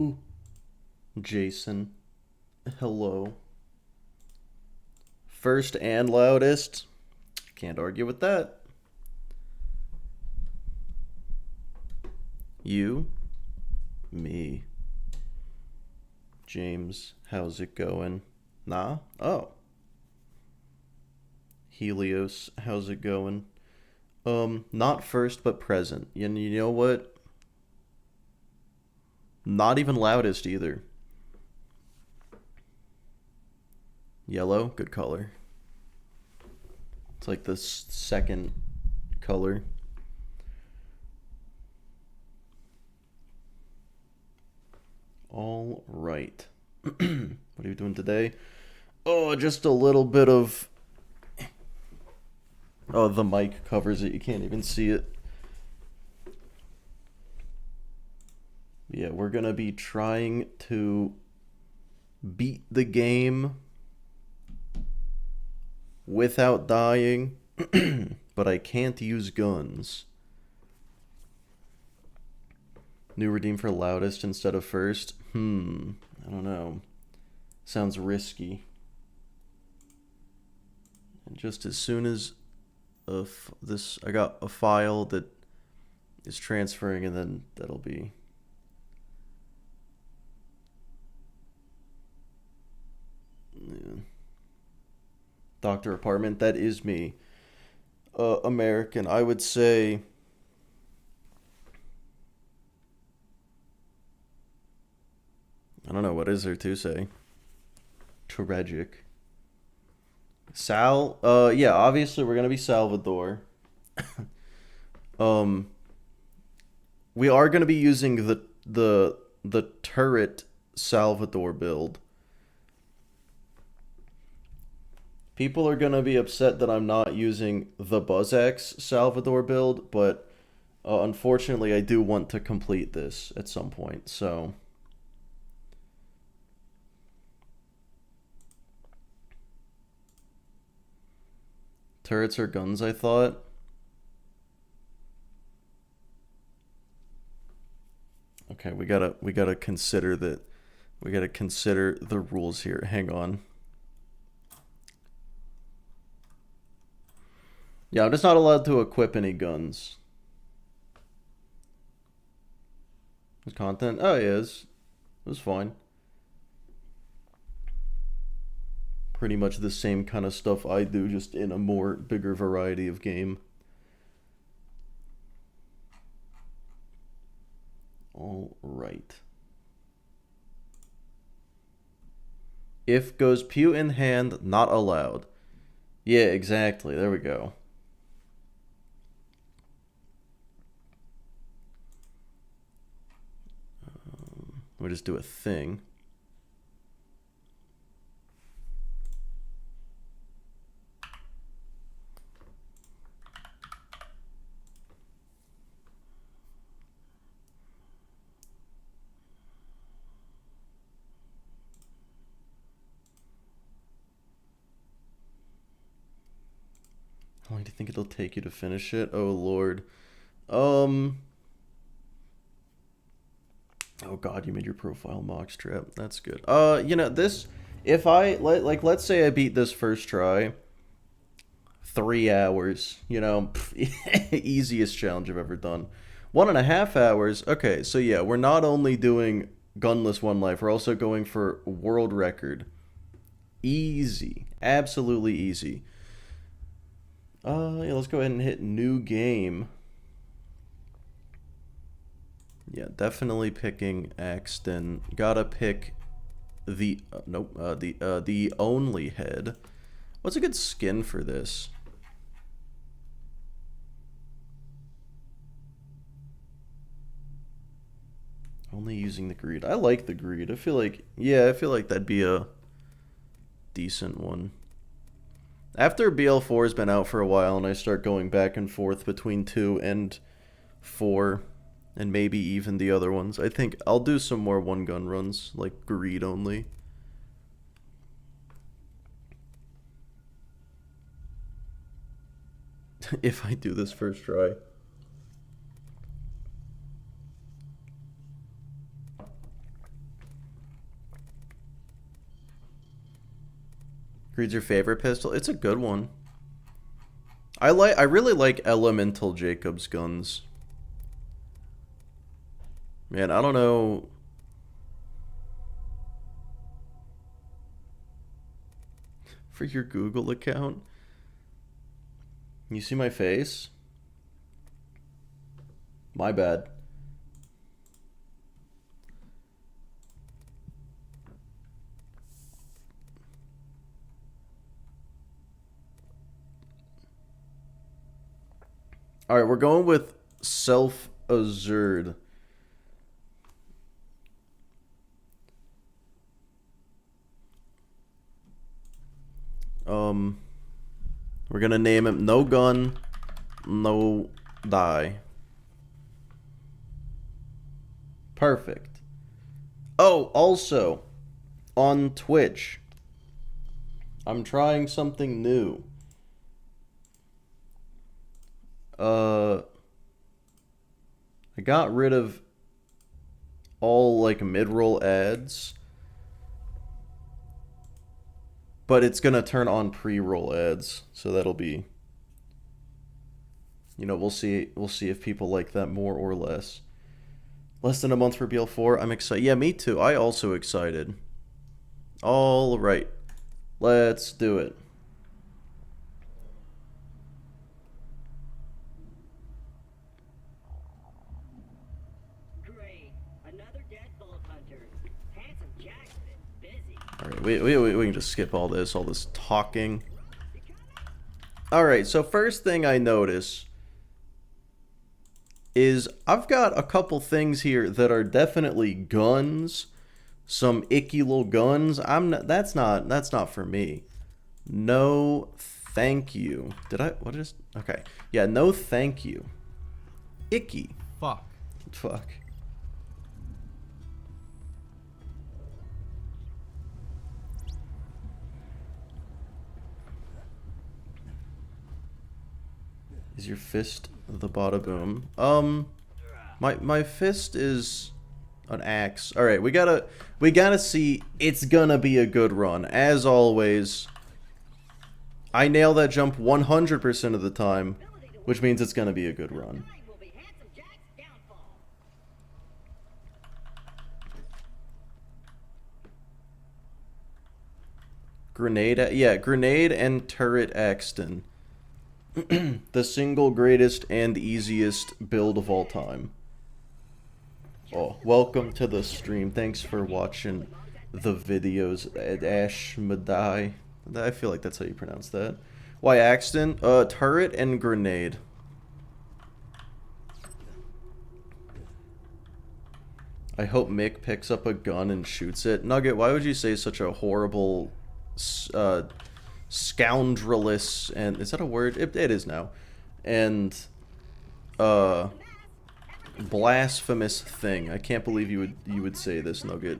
Ooh. Jason, hello. First and loudest. Can't argue with that. You, me, James, how's it going? Nah? Oh. Helios, how's it going? Not first but present. And you know what? Not even loudest either. Yellow, good color. It's like the second color. All right. What are you doing today? Oh, just a little bit of. Oh, the mic covers it. You can't even see it. Yeah, we're gonna be trying to beat the game without dying, but I can't use guns. New redeem for loudest instead of first. I don't know. Sounds risky. And just as soon as this, I got a file that is transferring, and then that'll be. Yeah. Doctor apartment. That is me. American. I would say. I don't know what is there to say. Tragic. Sal. Yeah. Obviously, we're gonna be Salvador. Um, we are gonna be using the turret Salvador build. People are gonna be upset that I'm not using the BuzzX Salvador build, but unfortunately, I do want to complete this at some point. So turrets are guns, I thought. Okay, we gotta consider that. We gotta consider the rules here. Hang on. Yeah, I'm just not allowed to equip any guns. Content? Oh, yeah, it was fine. Pretty much the same kind of stuff I do, just in a more bigger variety of game. All right. If goes pew in hand, not allowed. Yeah, exactly. There we go. We'll just do a thing. How long do you think it'll take you to finish it? Oh lord. Um. Oh god, you made your profile mock strap. That's good. This. If I let's say I beat this first try, 3 hours. Easiest challenge I've ever done. 1.5 hours. Okay, so yeah, we're not only doing gunless one life, we're also going for world record. Easy, absolutely easy. Yeah, let's go ahead and hit new game. Yeah, definitely picking Axton. Gotta pick the nope the only head. What's a good skin for this? Only using the greed. I like the greed. I feel like that'd be a decent one. After BL4 has been out for a while and I start going back and forth between 2 and 4 and maybe even the other ones, I think I'll do some more one gun runs, like greed only. If I do this first try. Greed's your favorite pistol? It's a good one. I really like Elemental Jacob's guns. Man, I don't know. For your Google account? You see my face? My bad. Alright, we're going with Self-Azurd. We're gonna name him No Gun, No Die. Perfect. Oh, also, on Twitch, I'm trying something new. I got rid of all, like, mid-roll ads. But it's gonna turn on pre-roll ads, so that'll be, you know, we'll see if people like that more or less. Less than a month for BL4. I'm excited. Yeah, me too. I also excited. All right, let's do it. Great, another deadbolt hunter. Handsome Jack's been busy. All right, we can just skip all this talking. All right, so first thing I notice is I've got a couple things here that are definitely guns, some icky little guns. That's not for me. No, thank you. Okay. Yeah, no, thank you. Icky. Fuck. Fuck. Is your fist the bada boom? My fist is an axe. All right, we gotta see. It's gonna be a good run as always. I nail that jump 100% of the time, which means it's gonna be a good run. Grenade, yeah, grenade and turret Axton. The single greatest and easiest build of all time. Oh, welcome to the stream. Thanks for watching the videos at Ashmadai. I feel like that's how you pronounce that. Why Axton? Turret and grenade. I hope Mick picks up a gun and shoots it. Nugget, why would you say such a horrible, scoundrelous, and is that a word? It is now. And blasphemous thing. I can't believe you would say this, Nugget.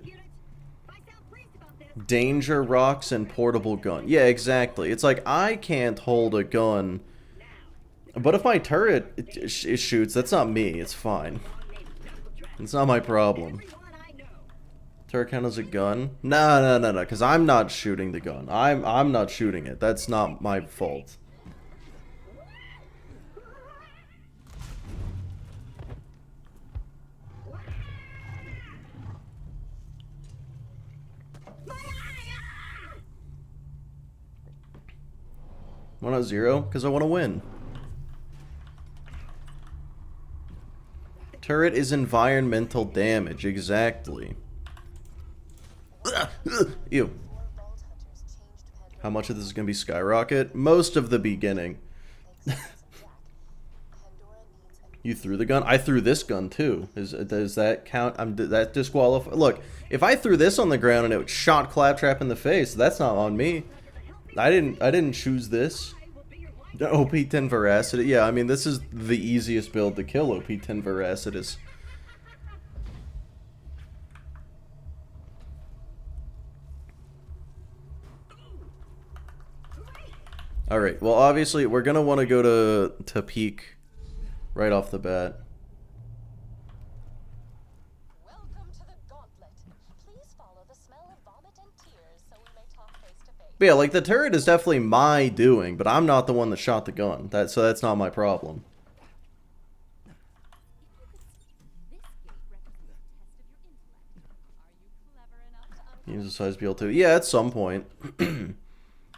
Danger rocks and portable gun. Yeah, exactly. It's like I can't hold a gun, but if my turret it shoots, that's not me. It's fine. It's not my problem. Turret count as a gun? No, because I'm not shooting the gun. I'm not shooting it. That's not my fault. Why not 0? Because I want to win. Turret is environmental damage. Exactly. Ew. How much of this is going to be skyrocket? Most of the beginning. You threw the gun? I threw this gun too. Does that count? That disqualify? Look, if I threw this on the ground and it shot Claptrap in the face, that's not on me. I didn't choose this. OP10 Veracity. Yeah, I mean this is the easiest build to kill OP10 Veracitus. Alright, well obviously we're gonna want to go to peak right off the bat. Welcome to the Gauntlet. Please follow But yeah, like the turret is definitely my doing, but I'm not the one that shot the gun. So that's not my problem. Use the size BL2. Yeah, at some point.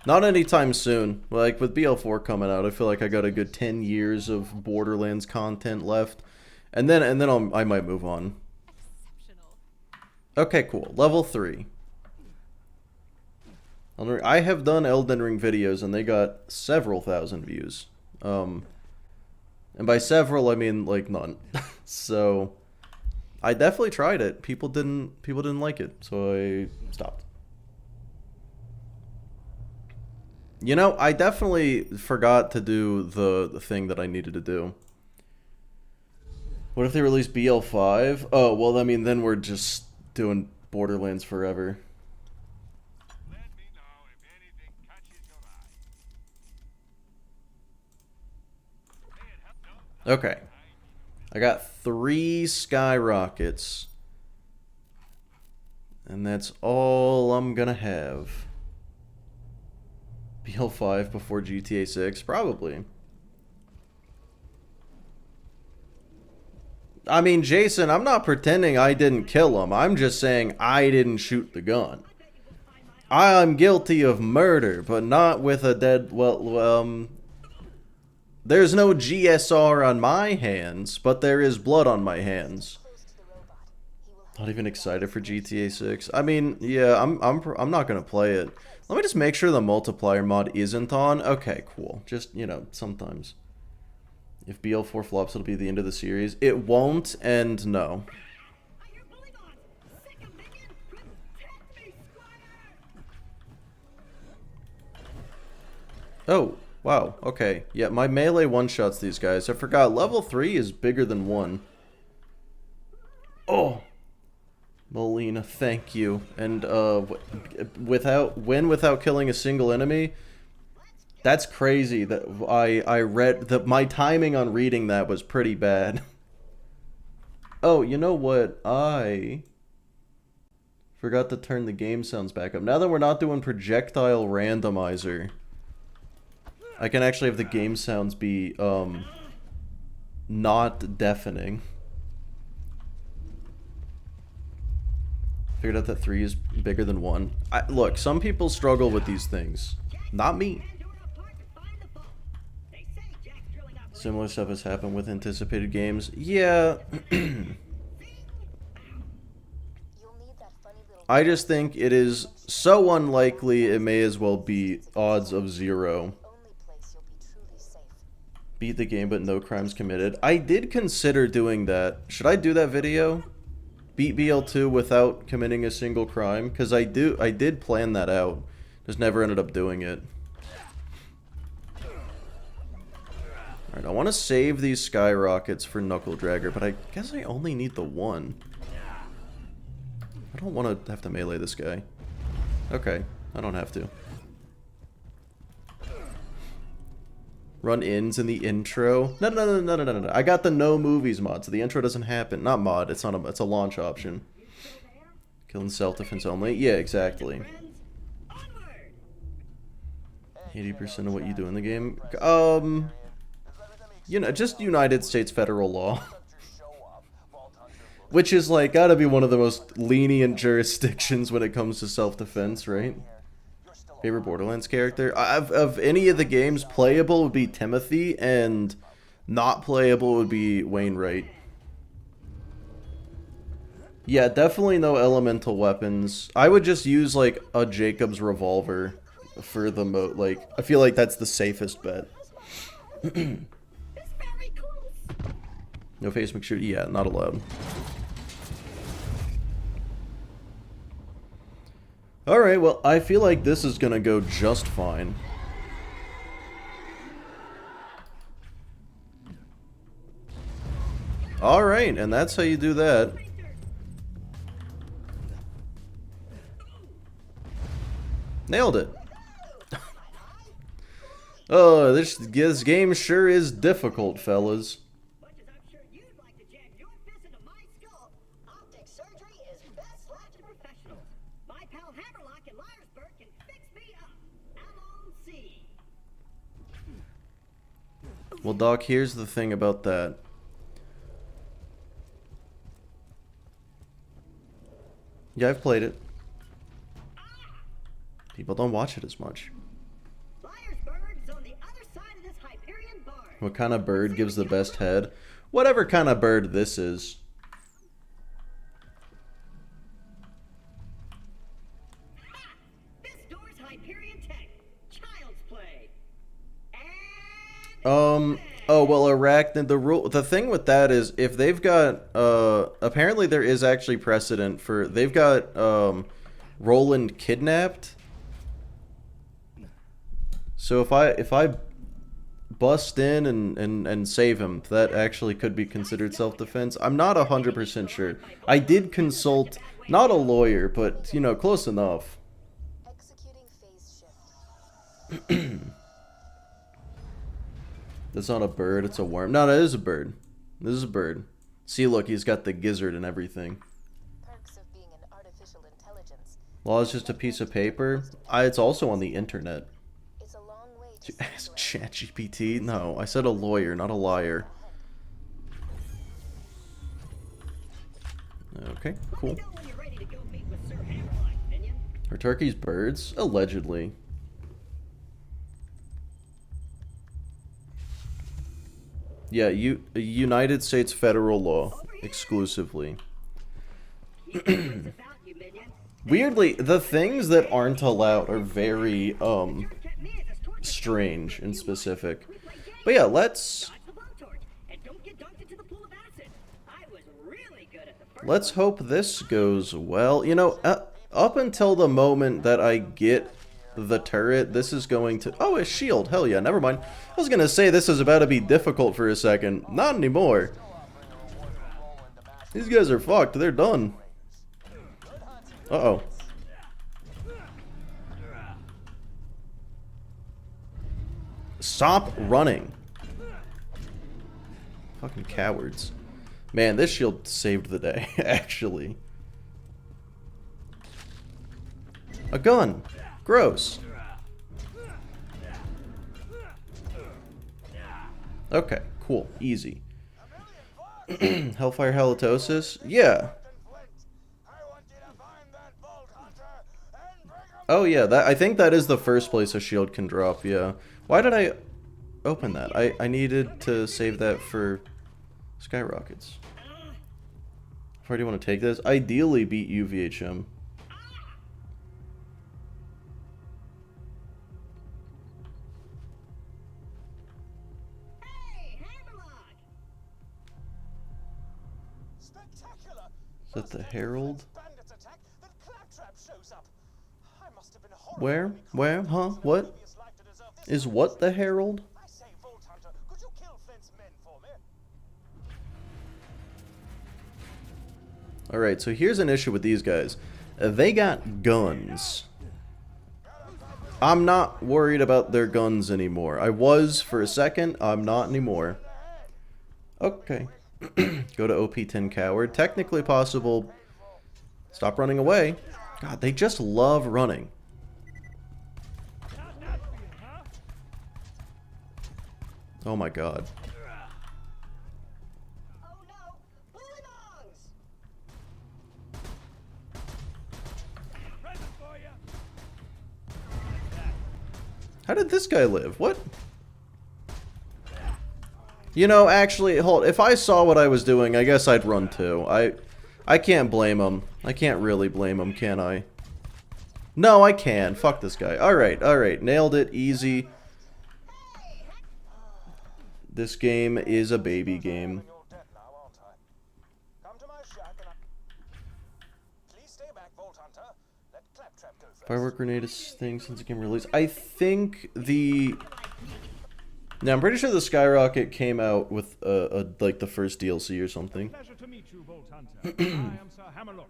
Not anytime soon. Like with BL4 coming out, I feel like I got a good 10 years of Borderlands content left, and then I might move on. Okay, cool. Level 3. I have done Elden Ring videos, and they got several thousand views. And by several, I mean like none. So I definitely tried it. People didn't like it, so I stopped. You know, I definitely forgot to do the thing that I needed to do. What if they release BL5? Oh, well, I mean, then we're just doing Borderlands forever. Okay. I got 3 skyrockets. And that's all I'm gonna have. BL5 before GTA 6? Probably. I mean, Jason, I'm not pretending I didn't kill him. I'm just saying I didn't shoot the gun. I'm guilty of murder, but not with a dead... Well, there's no GSR on my hands, but there is blood on my hands. Not even excited for GTA 6. I mean, yeah, I'm not gonna play it. Let me just make sure the multiplier mod isn't on. Okay, cool. Just, you know, sometimes. If BL4 flops, it'll be the end of the series. It won't, and no. Oh, wow. Okay. Yeah, my melee one-shots these guys. I forgot, level 3 is bigger than 1. Oh! Molina, thank you. And, without killing a single enemy? That's crazy that I read that my timing on reading that was pretty bad. Oh, you know what? I forgot to turn the game sounds back up. Now that we're not doing projectile randomizer, I can actually have the game sounds be not deafening. Figured out that 3 is bigger than 1. Look, some people struggle with these things. Not me. Similar stuff has happened with anticipated games. Yeah. I just think it is so unlikely it may as well be odds of 0. Beat the game but no crimes committed. I did consider doing that. Should I do that video? Beat BL2 without committing a single crime? Because I did plan that out. Just never ended up doing it. Alright, I want to save these skyrockets for Knuckle Dragger, but I guess I only need the 1. I don't want to have to melee this guy. Okay, I don't have to. Run ins in the intro. No. I got the no movies mod, so the intro doesn't happen. Not mod, it's a launch option. Killing self-defense only. Yeah, exactly. 80% of what you do in the game. You know, just United States federal law. Which is like gotta be one of the most lenient jurisdictions when it comes to self-defense, right? Favorite Borderlands character? Of any of the games, playable would be Timothy, and not playable would be Wainwright. Yeah, definitely no elemental weapons. I would just use like a Jacob's revolver for the like, I feel like that's the safest bet. No face McShoot? Yeah, not allowed. Alright, well, I feel like this is gonna go just fine. Alright, and that's how you do that. Nailed it. Oh, this game sure is difficult, fellas. my pal Hammerlock in Liarsburg can fix me up. I'm on C. Well, Doc, here's the thing about that. Yeah, I've played it. People don't watch it as much. Liarsburg's on the other side of this Hyperion barn. What kind of bird gives the best head? Whatever kind of bird this is. Ha! This door's Hyperion tech. Child's play. And Oh, well, Arachnid, the thing with that is, if they've got, apparently there is actually precedent for, they've got, Roland kidnapped. So if I bust in and save him, that actually could be considered self-defense. I'm not 100% sure. I did consult, not a lawyer, but, you know, close enough. Executing phase shift. That's not a bird, it's a worm. No, that is a bird. This is a bird. See, look, he's got the gizzard and everything. Perks of being an artificial intelligence. Law is just a piece of paper. It's also on the internet. It's a long way To to ask ChatGPT? No, I said a lawyer, not a liar. Okay, cool. know when you're ready to go meet with Sir Hammerlock, minion. Are turkeys birds? Allegedly. Yeah, United States federal law exclusively. You know what's about you, minion. Weirdly, the things that aren't allowed are very Sure kept me as his torch. strange and specific. We play games. But yeah, let's Dodge the blowtorch and don't get dunked into the pool of acid. I was really good at the first let's one. hope this goes well. You know, up until the moment that I get the turret, this is going to... Oh, a shield. Hell yeah, never mind. I was gonna say this is about to be difficult for a second. Not anymore. These guys are fucked. They're done. Uh-oh. Stop running. Fucking cowards. Man, this shield saved the day, actually. A gun. Gross. Okay, cool. Easy. Hellfire Halitosis? Yeah. Oh yeah, I think that is the first place a shield can drop, yeah. Why did I open that? I needed to save that for skyrockets. Where do you want to take this? Ideally beat UVHM. Hey, Hammerlock! Spectacular! Is that the Herald? Bandits attack, then Claptrap shows up. I must have been Where? horribly Where? Huh? What? previous life to deserve this. Is what the Herald? I say, Vault Hunter, could you kill Flint's men for me? Alright, so here's an issue with these guys. They got guns. I'm not worried about their guns anymore. I was for a second, I'm not anymore. Okay. Go to OP10 Coward. Technically possible. Stop running away. God, they just love running. Oh my god. Oh no! Bullywongs! How did this guy live? What? You know, actually, hold. If I saw what I was doing, I guess I'd run too. I can't blame him. I can't really blame him, can I? No, I can. Fuck this guy. Alright, alright. Nailed it. Easy. This game is a baby game. You're dead now, aren't I? Come to my shack and Please stay back, Vault Hunter. Let Claptrap go first. Firework grenade is thing since the game release. I think the... Now, I'm pretty sure the Skyrocket came out with like the first DLC or something. Pleasure to meet you, Vault Hunter. I am Sir Hammerlock.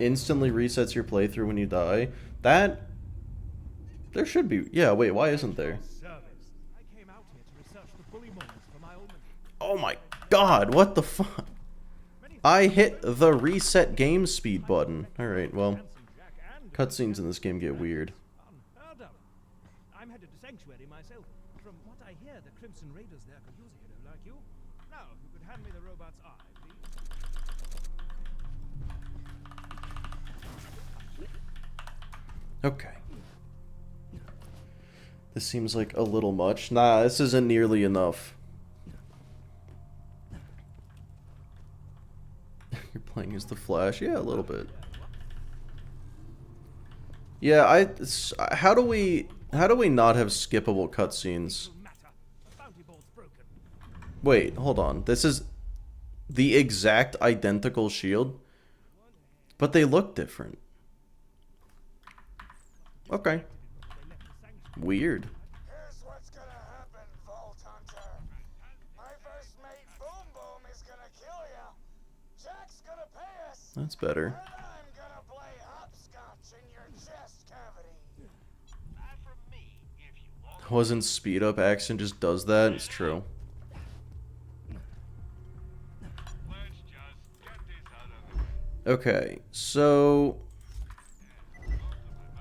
Instantly resets your playthrough when you die. That... There should be... Yeah, wait, why isn't there? Service. I came out here to research the bullywongs for my old man. Oh my god, what the fuck? I hit the reset game speed button. Alright, well... Handsome Jack Cutscenes in this game get weird. Unheard of. I'm headed to Sanctuary myself. From what I hear, the Crimson Raiders there could use a hero like you. Now, if you could hand me the robot's eye, please. Okay. This seems like a little much. Nah, this isn't nearly enough. You're playing as the Flash? Yeah, a little bit. Yeah, how do we not have skippable cutscenes? No matter. The bounty board's broken. Wait, hold on. This is the exact identical shield, but they look different. Okay. Weird. Here's what's gonna happen, Vault Hunter. My first mate, Boom Boom, is gonna kill ya. Jack's gonna pay us. That's better. And I'm gonna play hopscotch in your chest cavity. Wasn't speed up action just does that? It's true. Okay, so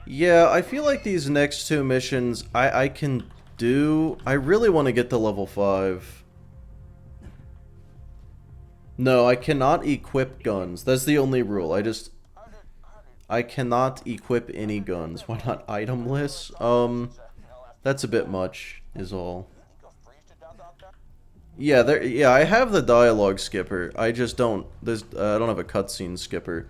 yeah, I feel like these next two missions I can do. I really want to get to level 5. No, I cannot equip guns. That's the only rule. I cannot equip any guns. Why not itemless? That's a bit much, is all. Yeah, yeah, I have the dialogue skipper. I just don't. I don't have a cutscene skipper.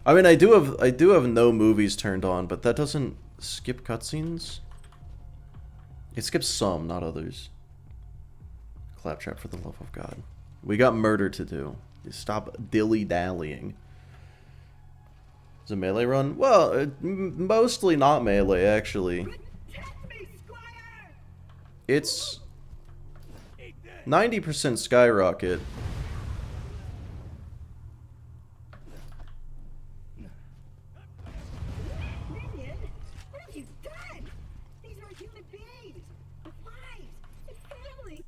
I mean, I do have no movies turned on, but that doesn't skip cutscenes. It skips some, not others. Claptrap, for the love of God. We got murder to do. Stop dilly-dallying. Is it melee run? Well, mostly not melee, actually. It's 90% skyrocket. Minion, what have you done? These are human beings. With lives. With families.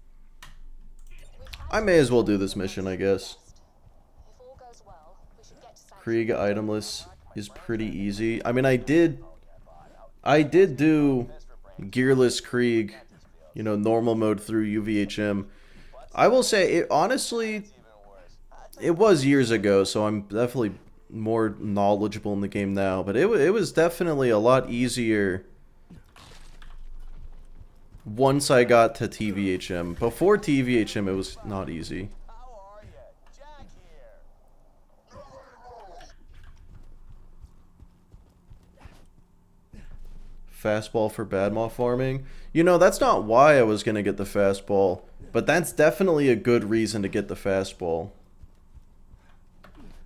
I may as well do this mission, I guess. If all goes well, we should get to Krieg itemless is pretty easy. I mean, I did do gearless Krieg, you know, normal mode through UVHM. I will say, it honestly, it was years ago, so I'm definitely more knowledgeable in the game now, but it was definitely a lot easier once I got to TVHM. Before TVHM, it was not easy. How are ya? Jack here. Fastball for Badmaw farming. You know, that's not why I was going to get the fastball, but that's definitely a good reason to get the fastball.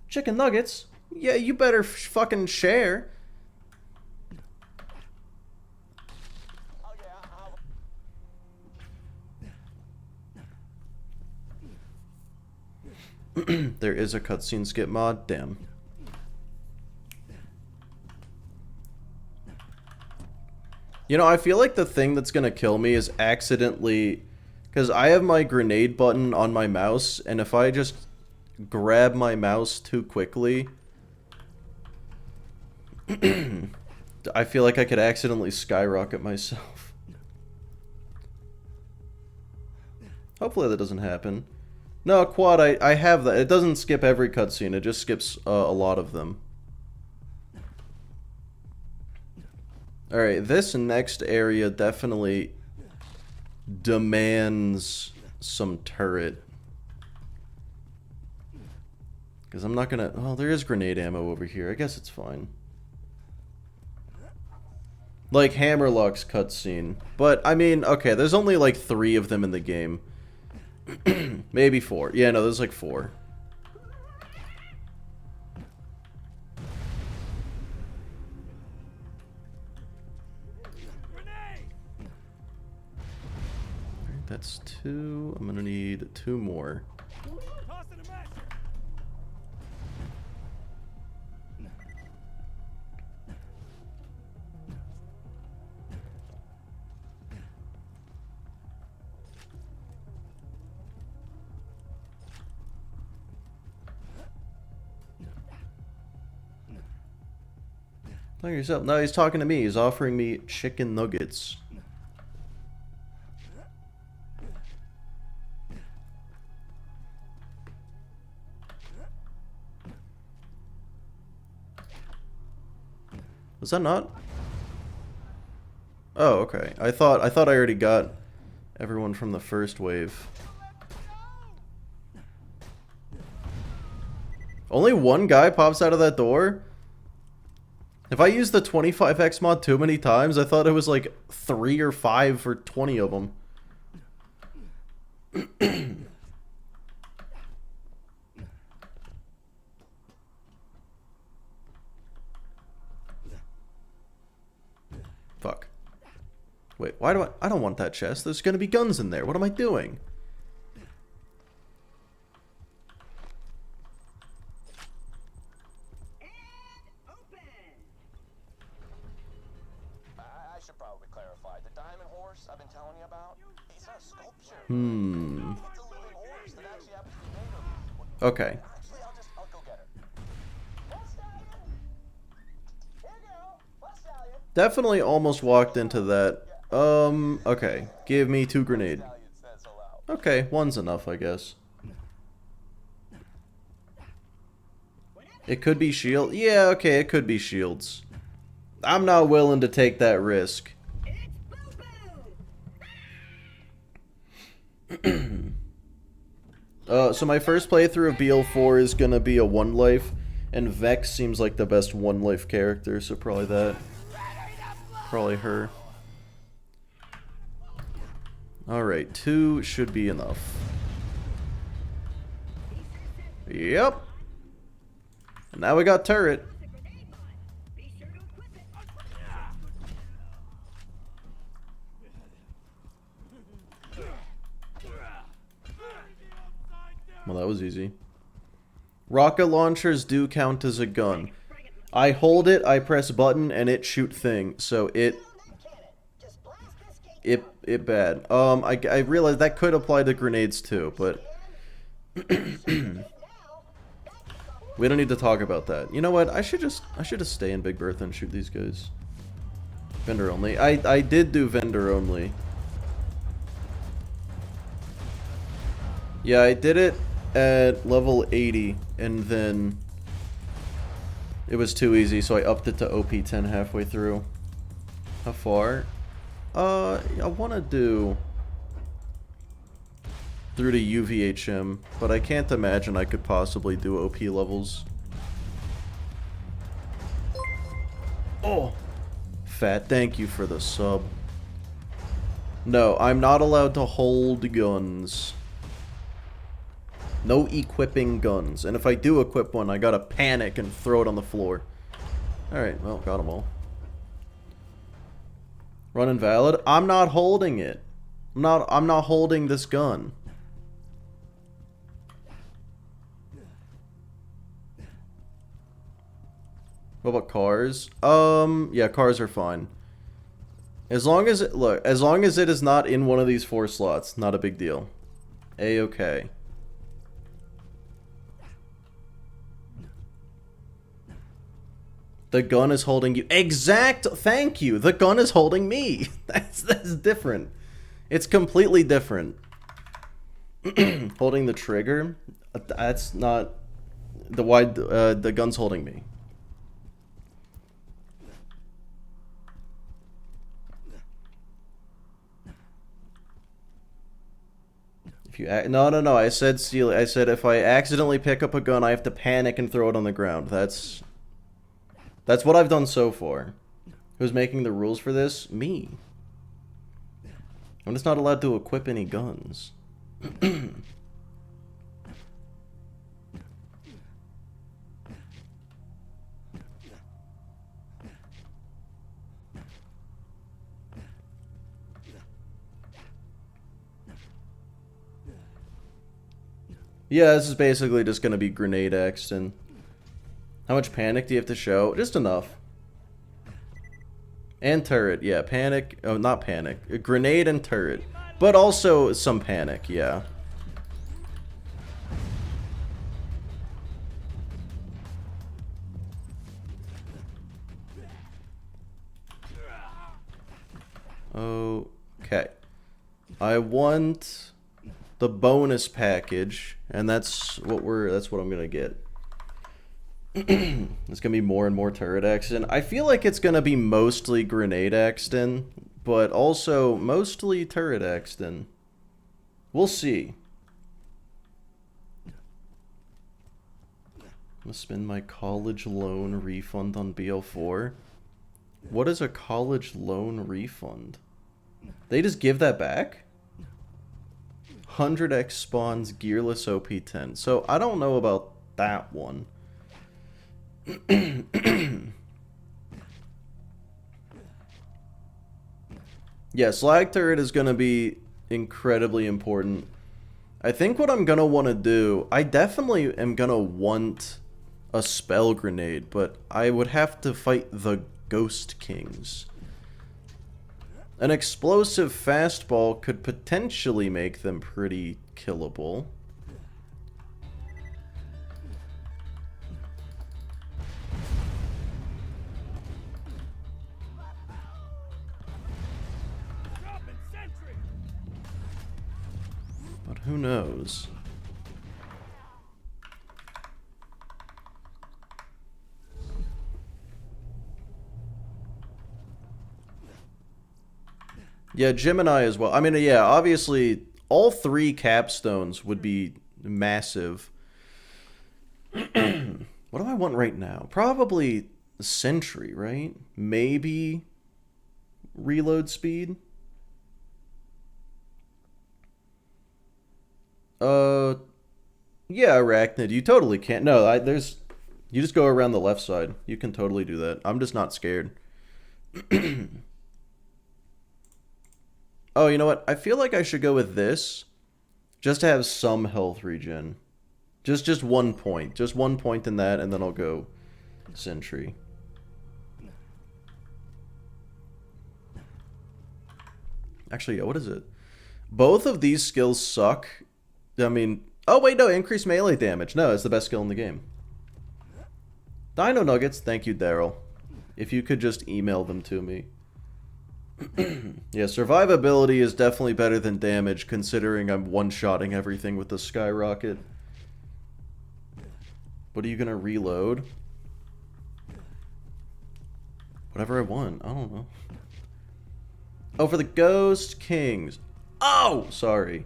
Chicken nuggets? Yeah, you better fucking share. Oh yeah, There is a cutscene skip mod. Damn. You know, I feel like the thing that's gonna kill me is accidentally... Because I have my grenade button on my mouse, and if I just grab my mouse too quickly... I feel like I could accidentally skyrocket myself. Hopefully that doesn't happen. No, Quad, I have that. It doesn't skip every cutscene, it just skips a lot of them. Alright, this next area definitely demands some turret. Because I'm not gonna... Oh, there is grenade ammo over here. I guess it's fine. Like Hammerlock's cutscene. But, I mean, okay, there's only like 3 of them in the game. Maybe 4. Yeah, no, there's like 4. That's 2. I'm gonna need 2 more. Toss in a match. Talk to yourself. No, he's talking to me. He's offering me chicken nuggets. Was that not? Oh, okay. I thought I already got everyone from the first wave. Only one guy pops out of that door? If I used the 25x mod too many times, I thought it was like 3 or 5 for 20 of them. Fuck. Wait, why do I don't want that chest. There's gonna be guns in there. What am I doing? And open. I should probably clarify. The diamond horse I've been telling you about, it's a sculpture. It's a living horse that actually happens to be made of. Okay. Actually, I'll go get her. West Stallion! Here you go. West Stallion. Definitely almost walked into that. Okay. Give me 2 grenade. Stallion says so loud. Okay, one's enough, I guess. It could be shield. Yeah, okay, it could be shields. I'm not willing to take that risk. It's Boo Boo. So my first playthrough of BL4 is gonna be a 1 life, and Vex seems like the best 1 life character, so probably that. Probably her. Alright, 2 should be enough. Yep. And now we got turret. The grenade mod. Be sure to equip it. Well, that was easy. Rocket launchers do count as a gun. I hold it, I press button, and it shoot thing. So it bad. I realized that could apply to grenades too, but we don't need to talk about that. You know what? I should just stay in Big Bertha and shoot these guys. Vendor only. I did do vendor only. Yeah, I did it at level 80, and then it was too easy, so I upped it to OP10 halfway through. How far? I want to do through to UVHM, but I can't imagine I could possibly do OP levels. Oh! Fat, thank you for the sub. No, I'm not allowed to hold guns. No equipping guns. And if I do equip one, I gotta panic and throw it on the floor. Alright, well, got them all. Run invalid? I'm not holding it. I'm not holding this gun. What about cars? Yeah, cars are fine. As long as as long as it is not in one of these 4 slots, not a big deal. A-okay. The gun is holding you. Thank you. The gun is holding me. That's different. It's completely different. Holding the trigger, that's not the gun's holding me. If you no, I said steal. I said if I accidentally pick up a gun, I have to panic and throw it on the ground. That's what I've done so far. Who's making the rules for this? Me. I'm just not allowed to equip any guns. Yeah, this is basically just gonna be grenade X'd and how much panic do you have to show? Just enough. And turret, yeah, panic. Oh, not panic. A grenade and turret. But also some panic, yeah. Okay. I want the bonus package, and that's what I'm gonna get. It's gonna be more and more turret Axton. I feel like it's gonna be mostly grenade Axton, but also mostly turret Axton. We'll see. I'm gonna spend my college loan refund on BL4. What is a college loan refund? They just give that back? 100x spawns gearless OP10. So I don't know about that one. Yeah, slag turret is going to be incredibly important. I think what I'm going to want to do, I definitely am going to want a spell grenade, but I would have to fight the Ghost Kings. An explosive fastball could potentially make them pretty killable. But who knows? Yeah, Gemini as well. I mean, yeah, obviously, all three capstones would be massive. What do I want right now? Probably Sentry, right? Maybe reload speed? Yeah, Arachnid, you totally can't. No, you just go around the left side. You can totally do that. I'm just not scared. Oh, you know what? I feel like I should go with this, just to have some health regen. Just 1 point. Just 1 point in that, and then I'll go Sentry. Actually, yeah, what is it? Both of these skills suck. I mean, oh wait, no, increased melee damage. No, it's the best skill in the game. Dino Nuggets, thank you, Daryl. If you could just email them to me. Yeah, survivability is definitely better than damage, considering I'm one-shotting everything with the skyrocket. What are you gonna reload? Whatever I want, I don't know. Oh, for the Ghost Kings. Oh, sorry.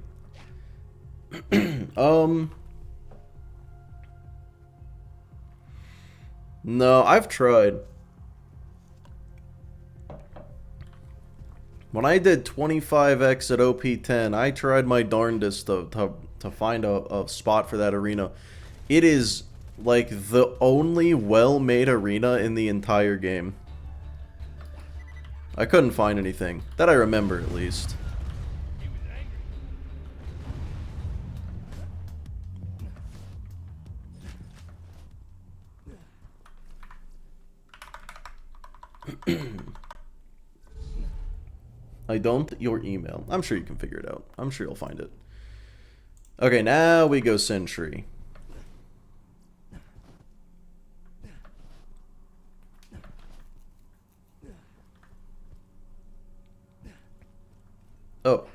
No, I've tried. When I did 25x at OP10, I tried my darndest to find a spot for that arena. It is, like, the only well-made arena in the entire game. I couldn't find anything. That I remember, at least. I don't your email. I'm sure you can figure it out. I'm sure you'll find it. Okay, now we go Sentry. Oh.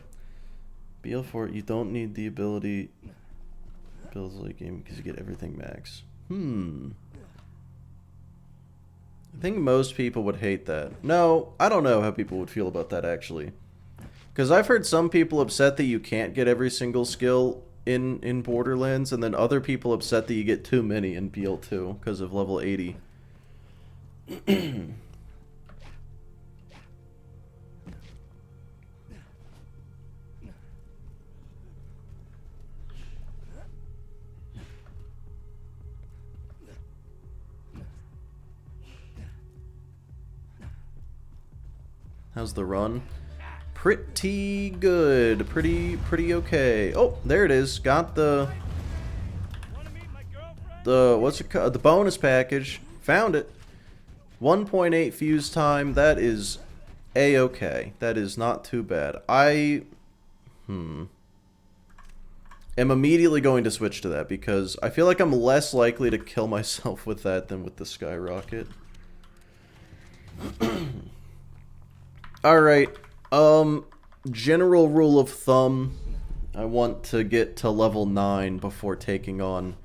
BL4, you don't need the ability builds late game because you get everything max. I think most people would hate that. No, I don't know how people would feel about that, actually. Because I've heard some people upset that you can't get every single skill in Borderlands, and then other people upset that you get too many in BL2 because of level 80. How's the run? Pretty good. Pretty okay. Oh, there it is. Got the what's it called? The bonus package. Found it. 1.8 fuse time. That is a-okay. That is not too bad. I am immediately going to switch to that because I feel like I'm less likely to kill myself with that than with the skyrocket. Alright, General rule of thumb, I want to get to level 9 before taking on,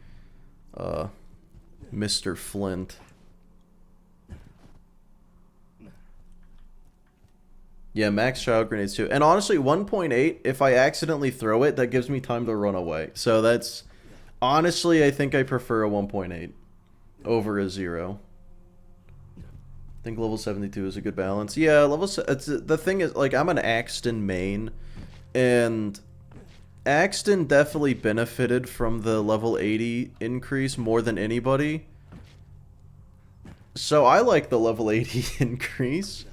Mr. Flynt. Yeah, max child grenades too. And honestly, 1.8, if I accidentally throw it, that gives me time to run away. So that's... Honestly, I think I prefer a 1.8 over a 0. I think level 72 is a good balance. Yeah, the thing is, like, I'm an Axton main, and Axton definitely benefited from the level 80 increase more than anybody. So I like the level 80 increase.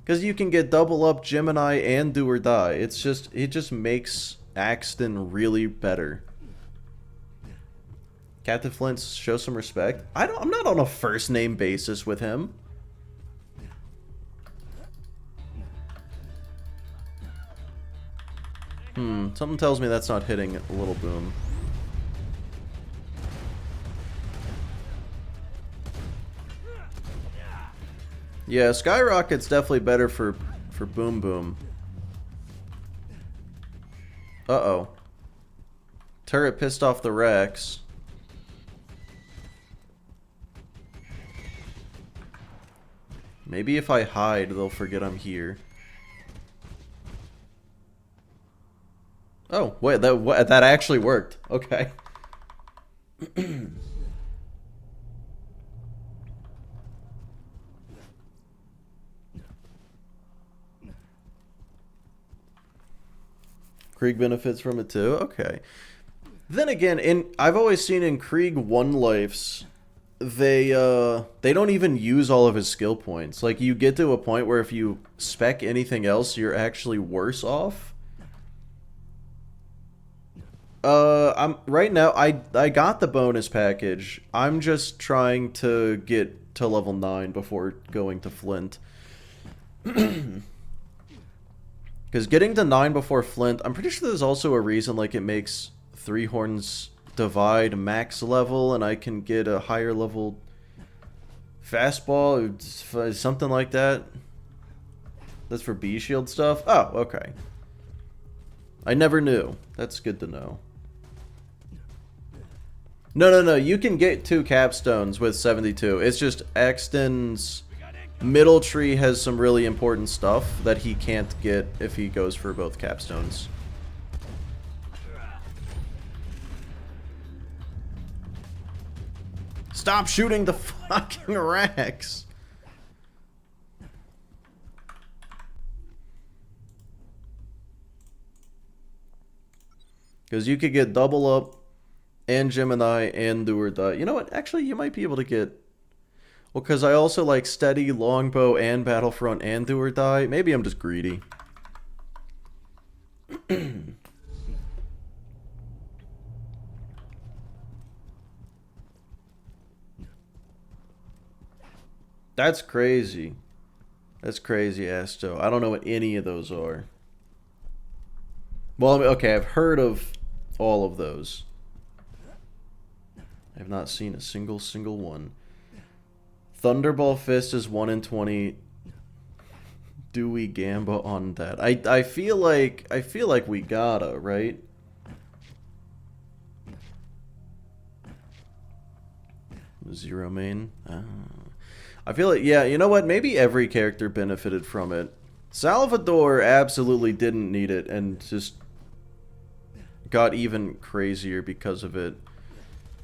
Because you can get double up Gemini and do or die. It just makes Axton really better. Captain Flint, show some respect. I'm not on a first name basis with him. Something tells me that's not hitting a little boom. Yeah, Skyrocket's definitely better for Boom Boom. Uh-oh. Turret pissed off the Rex. Maybe if I hide, they'll forget I'm here. Oh, wait, that actually worked. Okay. Krieg benefits from it too? Okay. Then again, I've always seen in Krieg 1 lives, they don't even use all of his skill points. Like, you get to a point where if you spec anything else, you're actually worse off. Right now, I got the bonus package. I'm just trying to get to level 9 before going to Flynt. Because getting to 9 before Flynt, I'm pretty sure there's also a reason, like, it makes Three Horns Divide max level, and I can get a higher level fastball, or something like that. That's for B-Shield stuff? Oh, okay. I never knew. That's good to know. No, you can get 2 capstones with 72. It's just Axton's middle tree has some really important stuff that he can't get if he goes for both capstones. Stop shooting the fucking Rex! Because you could get double up and Gemini and do or die. You know what? Actually, you might be able to get... Well, because I also like Steady, Longbow, and Battlefront, and Do or Die. Maybe I'm just greedy. That's crazy. That's crazy, Asto. I don't know what any of those are. Well, okay, I've heard of all of those. I have not seen a single one. Thunderball Fist is 1 in 20. Do we gamba on that? I feel like we gotta, right? Zero main. I feel like, yeah, you know what? Maybe every character benefited from it. Salvador absolutely didn't need it and just got even crazier because of it.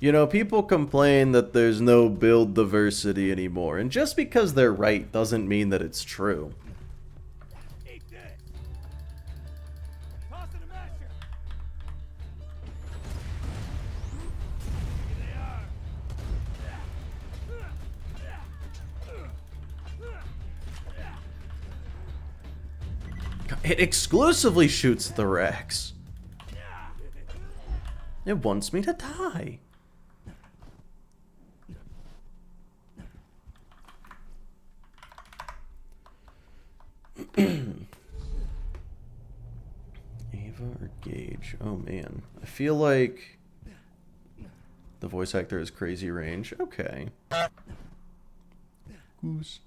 You know, people complain that there's no build diversity anymore, and just because they're right doesn't mean that it's true. It exclusively shoots the Rex. It wants me to die. Ava or Gage? Oh man. I feel like the voice actor has crazy range. Okay. Goose.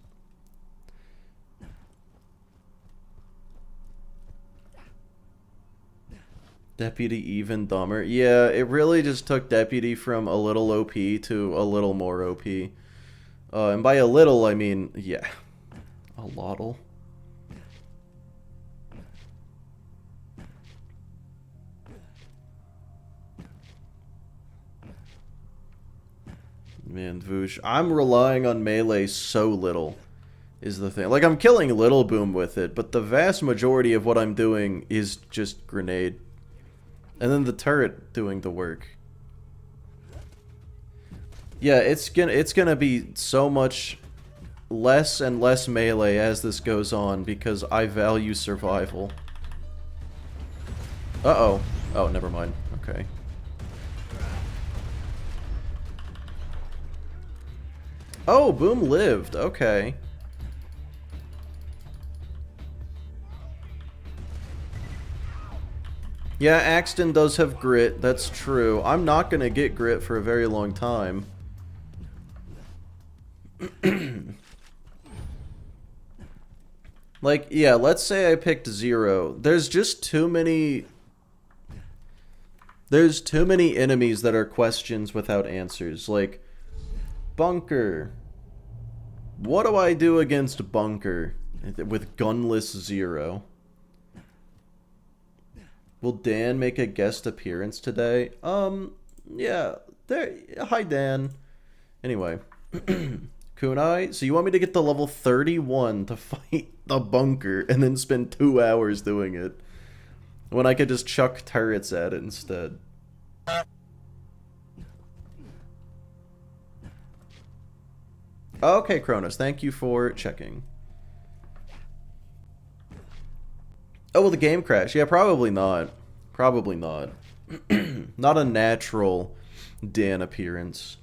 Deputy even dumber. Yeah, it really just took Deputy from a little OP to a little more OP. And by a little, I mean, yeah, a lottle. Man, Voosh, I'm relying on melee so little, is the thing. Like, I'm killing Little Boom with it, but the vast majority of what I'm doing is just grenade. And then the turret doing the work. Yeah, it's gonna be so much less and less melee as this goes on because I value survival. Uh-oh. Oh, never mind. Okay. Oh, Boom lived. Okay. Yeah, Axton does have grit. That's true. I'm not gonna get grit for a very long time. Like, yeah, let's say I picked 0. There's just too many... There's too many enemies that are questions without answers. Like, Bunker. What do I do against Bunker with Gunless 0? Will Dan make a guest appearance today? Yeah. There. Hi, Dan. Anyway. Kunai, so you want me to get to level 31 to fight the Bunker and then spend 2 hours doing it when I could just chuck turrets at it instead? Okay, Kronos, thank you for checking. Oh, will the game crash? Yeah, probably not. Probably not. Not a natural Dan appearance.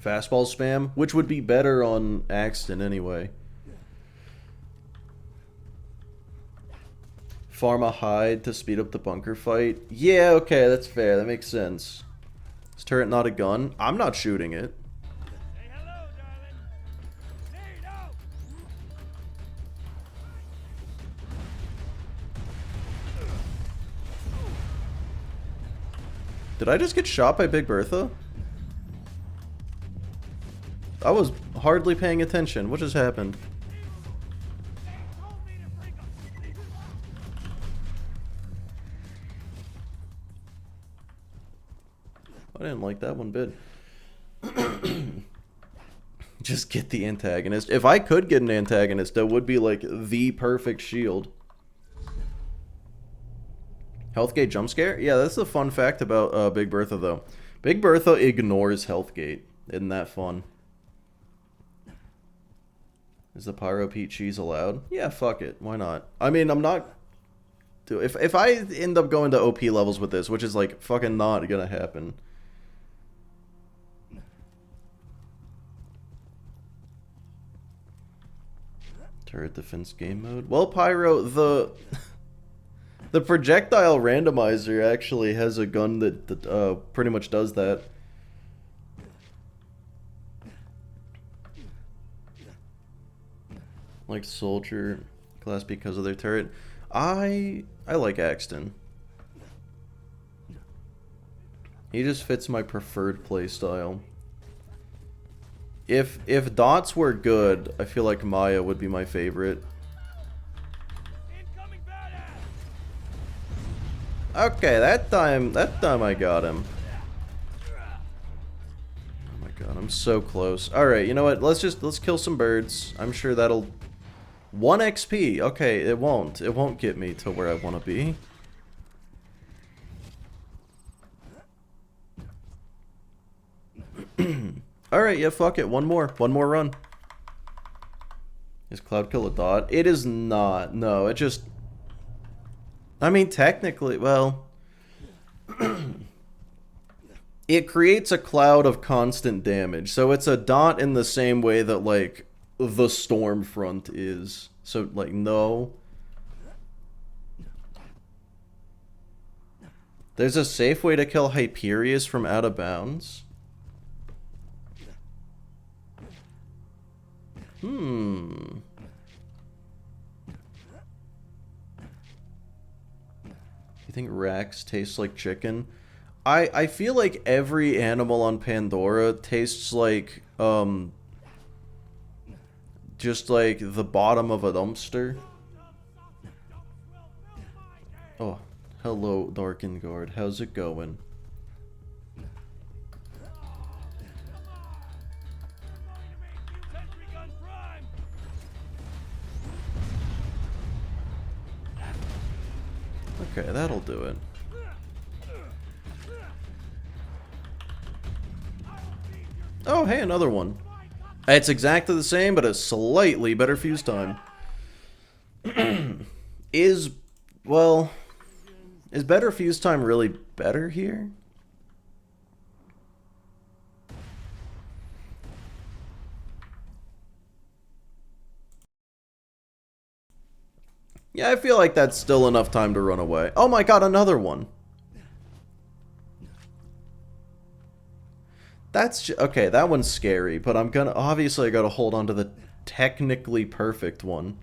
Fastball spam, which would be better on Axton anyway. Farm a hide to speed up the Bunker fight. Yeah, okay, that's fair. That makes sense. Is turret not a gun? I'm not shooting it. Say hello, darling. Hey, no! Did I just get shot by Big Bertha? I was hardly paying attention. What just happened? I didn't like that one bit. Just get the antagonist. If I could get an antagonist, that would be like the perfect shield. Healthgate jump scare? Yeah, that's the fun fact about Big Bertha, though. Big Bertha ignores Healthgate. Isn't that fun? Is the Pyro Pete cheese allowed? Yeah, fuck it. Why not? I mean, I'm not... If I end up going to OP levels with this, which is like fucking not gonna happen... Turret defense game mode. Well, Pyro, the projectile randomizer actually has a gun that pretty much does that. Like soldier class because of their turret. I like Axton. He just fits my preferred playstyle. If dots were good, I feel like Maya would be my favorite. Okay, that time I got him. Oh my god, I'm so close. All right, you know what? Let's kill some birds. I'm sure that'll 1 XP. Okay, it won't get me to where I want to be. Alright, yeah, fuck it. One more run. Is Cloud Kill a dot? It is not. No, it just... I mean, technically, well... it creates a cloud of constant damage. So it's a dot in the same way that, like, the Stormfront is. So, like, no. There's a safe way to kill Hyperius from out of bounds. think Rax tastes like chicken. I feel like every animal on Pandora tastes like, just like the bottom of a dumpster. Oh, hello, Darkengard. How's it going? Okay, that'll do it. Oh, hey, another one. It's exactly the same, but a slightly better fuse time. Is better fuse time really better here? Yeah, I feel like that's still enough time to run away. Oh my god, another one. Okay, that one's scary, but obviously I gotta hold on to the technically perfect one.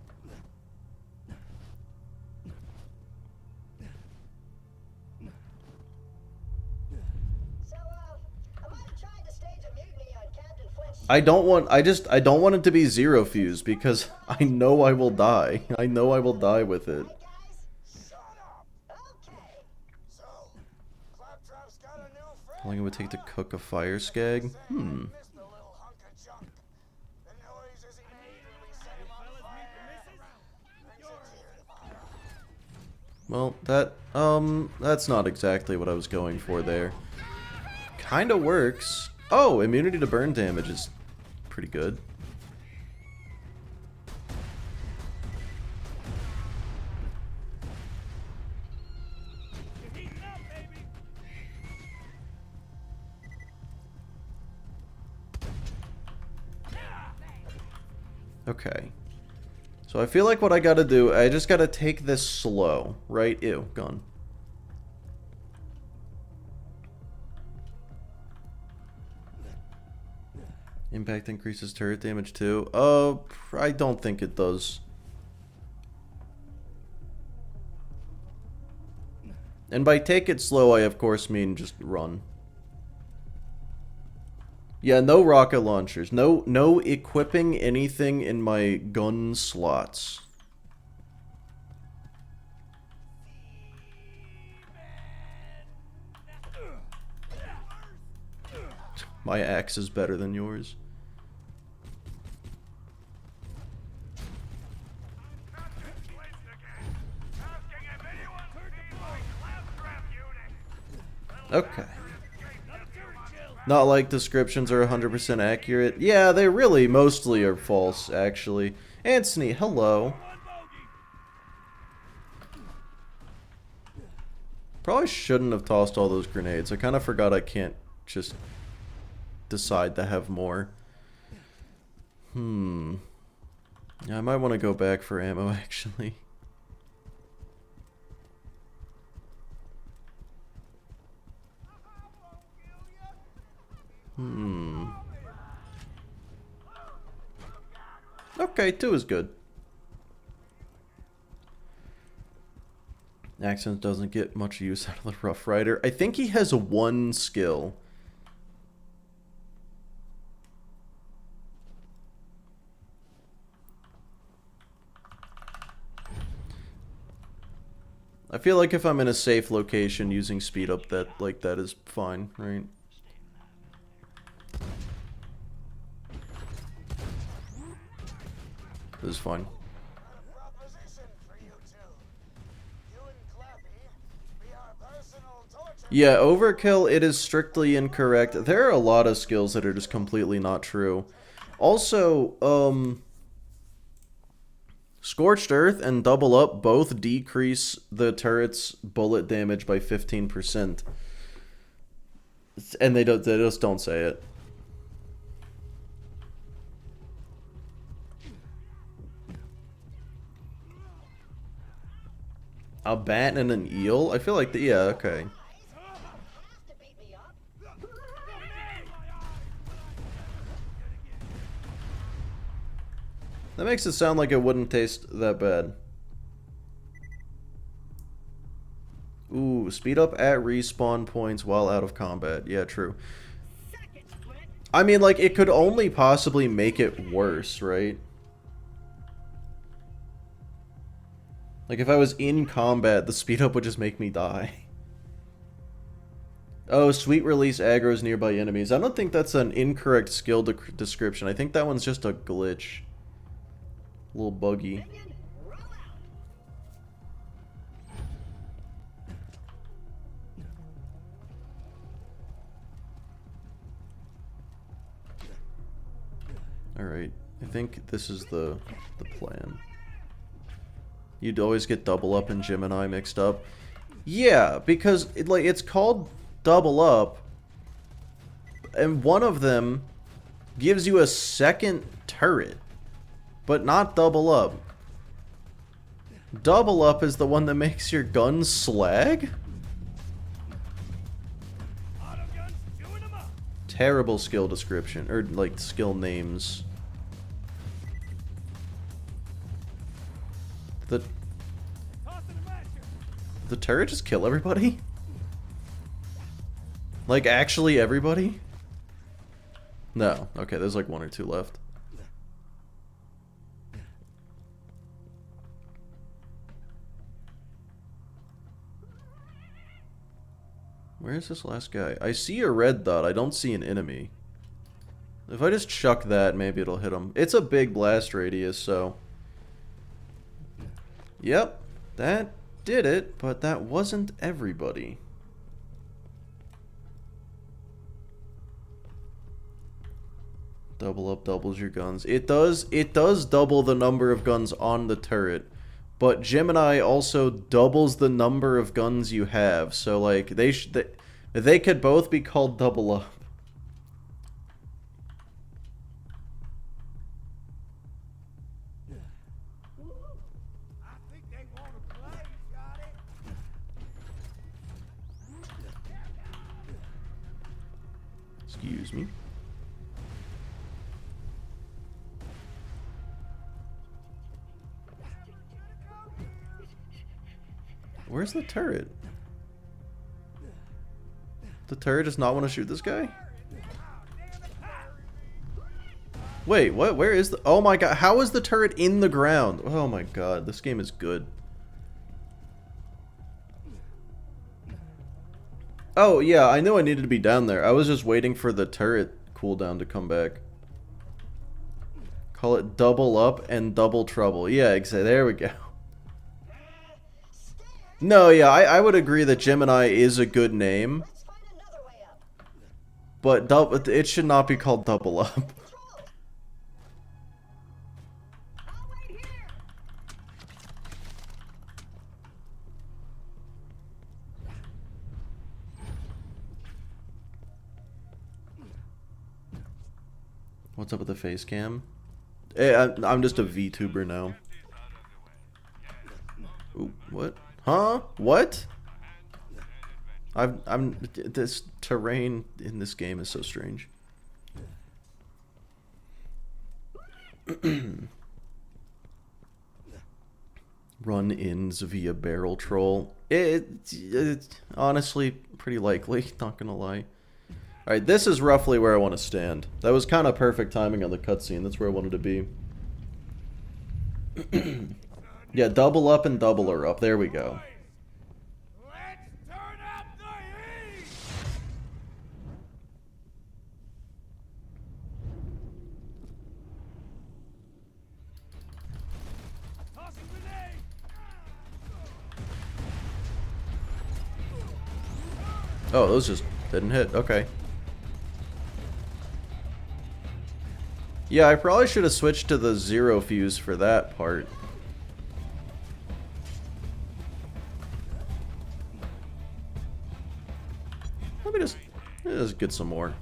So, I might have tried to stage a mutiny on Captain Flint's I don't want it to be zero fuse because I know I will die. I know I will die with it. Right, guys? Shut up! Okay. So, Claptrap's got a new friend. How long it would take to cook a fire skag? Missed the little hunk of junk. The noises he made when we set him on fire. Brings a tear to my eye. Well, that's not exactly what I was going for there. Kinda works. Oh, immunity to burn damage is pretty good. Okay. So I feel like what I gotta do, I just gotta take this slow, right? Ew, gone. Impact increases turret damage too. I don't think it does. And by take it slow, I of course mean just run. Yeah, no rocket launchers. No equipping anything in my gun slots. My axe is better than yours. Okay. Not like descriptions are 100% accurate. Yeah, they really mostly are false, actually. Anthony, hello. Probably shouldn't have tossed all those grenades. I kind of forgot I can't just decide to have more. Yeah, I might want to go back for ammo, actually. Okay, 2 is good. Accent doesn't get much use out of the Rough Rider. I think he has 1 skill. I feel like if I'm in a safe location, using speed up that is fine, right? This is fine. Proposition for you two. You and Clappy be our personal torture. Yeah, overkill, it is strictly incorrect. There are a lot of skills that are just completely not true. Also, Scorched Earth and Double Up both decrease the turret's bullet damage by 15%. And they just don't say it. A bat and an eel? I feel like yeah, okay. Have to beat me up. That makes it sound like it wouldn't taste that bad. Ooh. Ooh, speed up at respawn points while out of combat. Yeah, true. Seconds, Flynt. I mean, like, it could only possibly make it worse, right? Like, if I was in combat, the speed up would just make me die. Oh, sweet release aggro's nearby enemies. I don't think that's an incorrect skill description. I think that one's just a glitch. A little buggy. Minion, roll out. Alright, I think this is the plan. You'd always get double up and Gemini mixed up. Yeah, because it's called double up, and one of them gives you a second turret, but not double up. Double up is the one that makes your gun slag? Autoguns, chewing 'em up. Terrible skill description, or like skill names. Tossing a match. The turret just kill everybody? Like, actually everybody? No. Okay, there's like one or two left. Where's this last guy? I see a red dot. I don't see an enemy. If I just chuck that, maybe it'll hit him. It's a big blast radius, so... Yep, that did it, but that wasn't everybody. Double up doubles your guns. It does double the number of guns on the turret, but Gemini also doubles the number of guns you have. So like they could both be called double up. I think they want to play, Scotty. Excuse me. Where's the turret? The turret does not want to shoot this guy? Wait, what? Where is the... Oh my god, how is the turret in the ground? Oh my god, this game is good. Oh yeah, I knew I needed to be down there. I was just waiting for the turret cooldown to come back. Call it double up and double trouble. Yeah, exactly. There we go. No, yeah, I would agree that Gemini is a good name, Let's find another way up. but it should not be called double up. Control. I'll wait here. What's up with the face cam? I'm just a VTuber now. Ooh, what? Huh? What? This terrain in this game is so strange. Run-ins via barrel troll. It's honestly pretty likely, not gonna lie. Alright, this is roughly where I want to stand. That was kind of perfect timing on the cutscene. That's where I wanted to be. Yeah, double up and double her up. There we go. Let's turn up the heat. Tossing grenade. Oh, those just didn't hit. Okay. Yeah, I probably should have switched to the zero fuse for that part. Let me just get some more.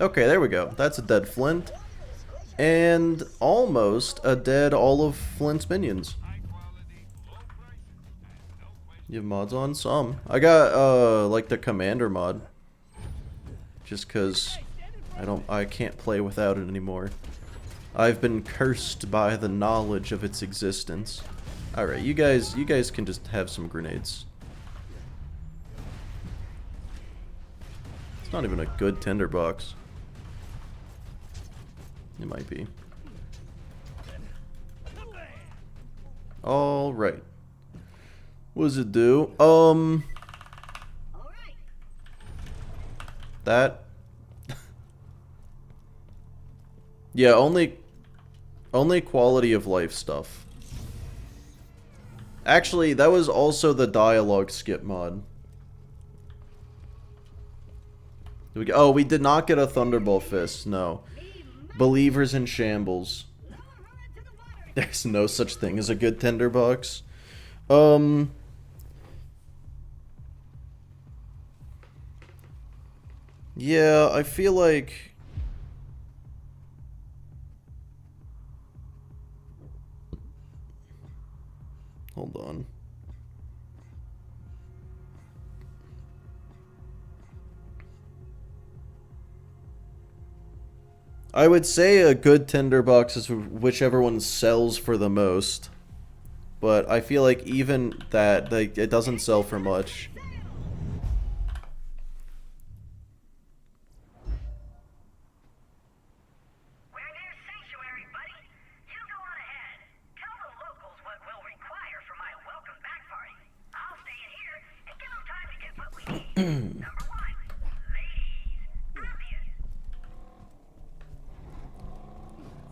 Okay, there we go. That's a dead Flynt. And almost a dead all of Flynt's minions. You have mods on? Some. I got, like the commander mod. Just cause I can't play without it anymore. I've been cursed by the knowledge of its existence. Alright, you guys can just have some grenades. It's not even a good tinderbox. It might be. Alright. What does it do? That. Yeah, only quality of life stuff. Actually, that was also the dialogue skip mod. Oh, we did not get a Thunderbolt Fist, no. Believers in Shambles. There's no such thing as a good tinderbox. Yeah, I feel like... Hold on. I would say a good tinderbox is whichever one sells for the most. But I feel like even that, like, it doesn't sell for much.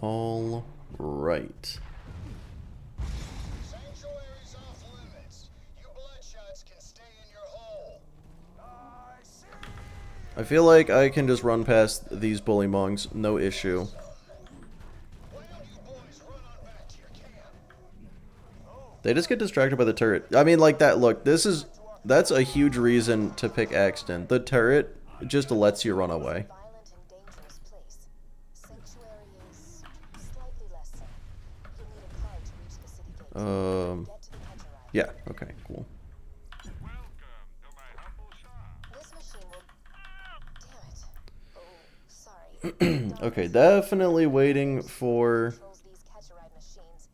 All right. Sanctuary's off limits. You bloodshots can stay in your hole. I feel like I can just run past these bullymongs, no issue. Why don't you boys run on back to your camp? They just get distracted by the turret. I mean, like that. Look, that's a huge reason to pick Axton. The turret just lets you run away. Violent and dangerous place. Sanctuary is slightly less so. You'll need a card to reach the city gate. Get to the Petrarite. Yeah. Okay. Cool. This machine will... Damn it. Oh, sorry. Okay. Definitely waiting for Controls these Petrarite machines.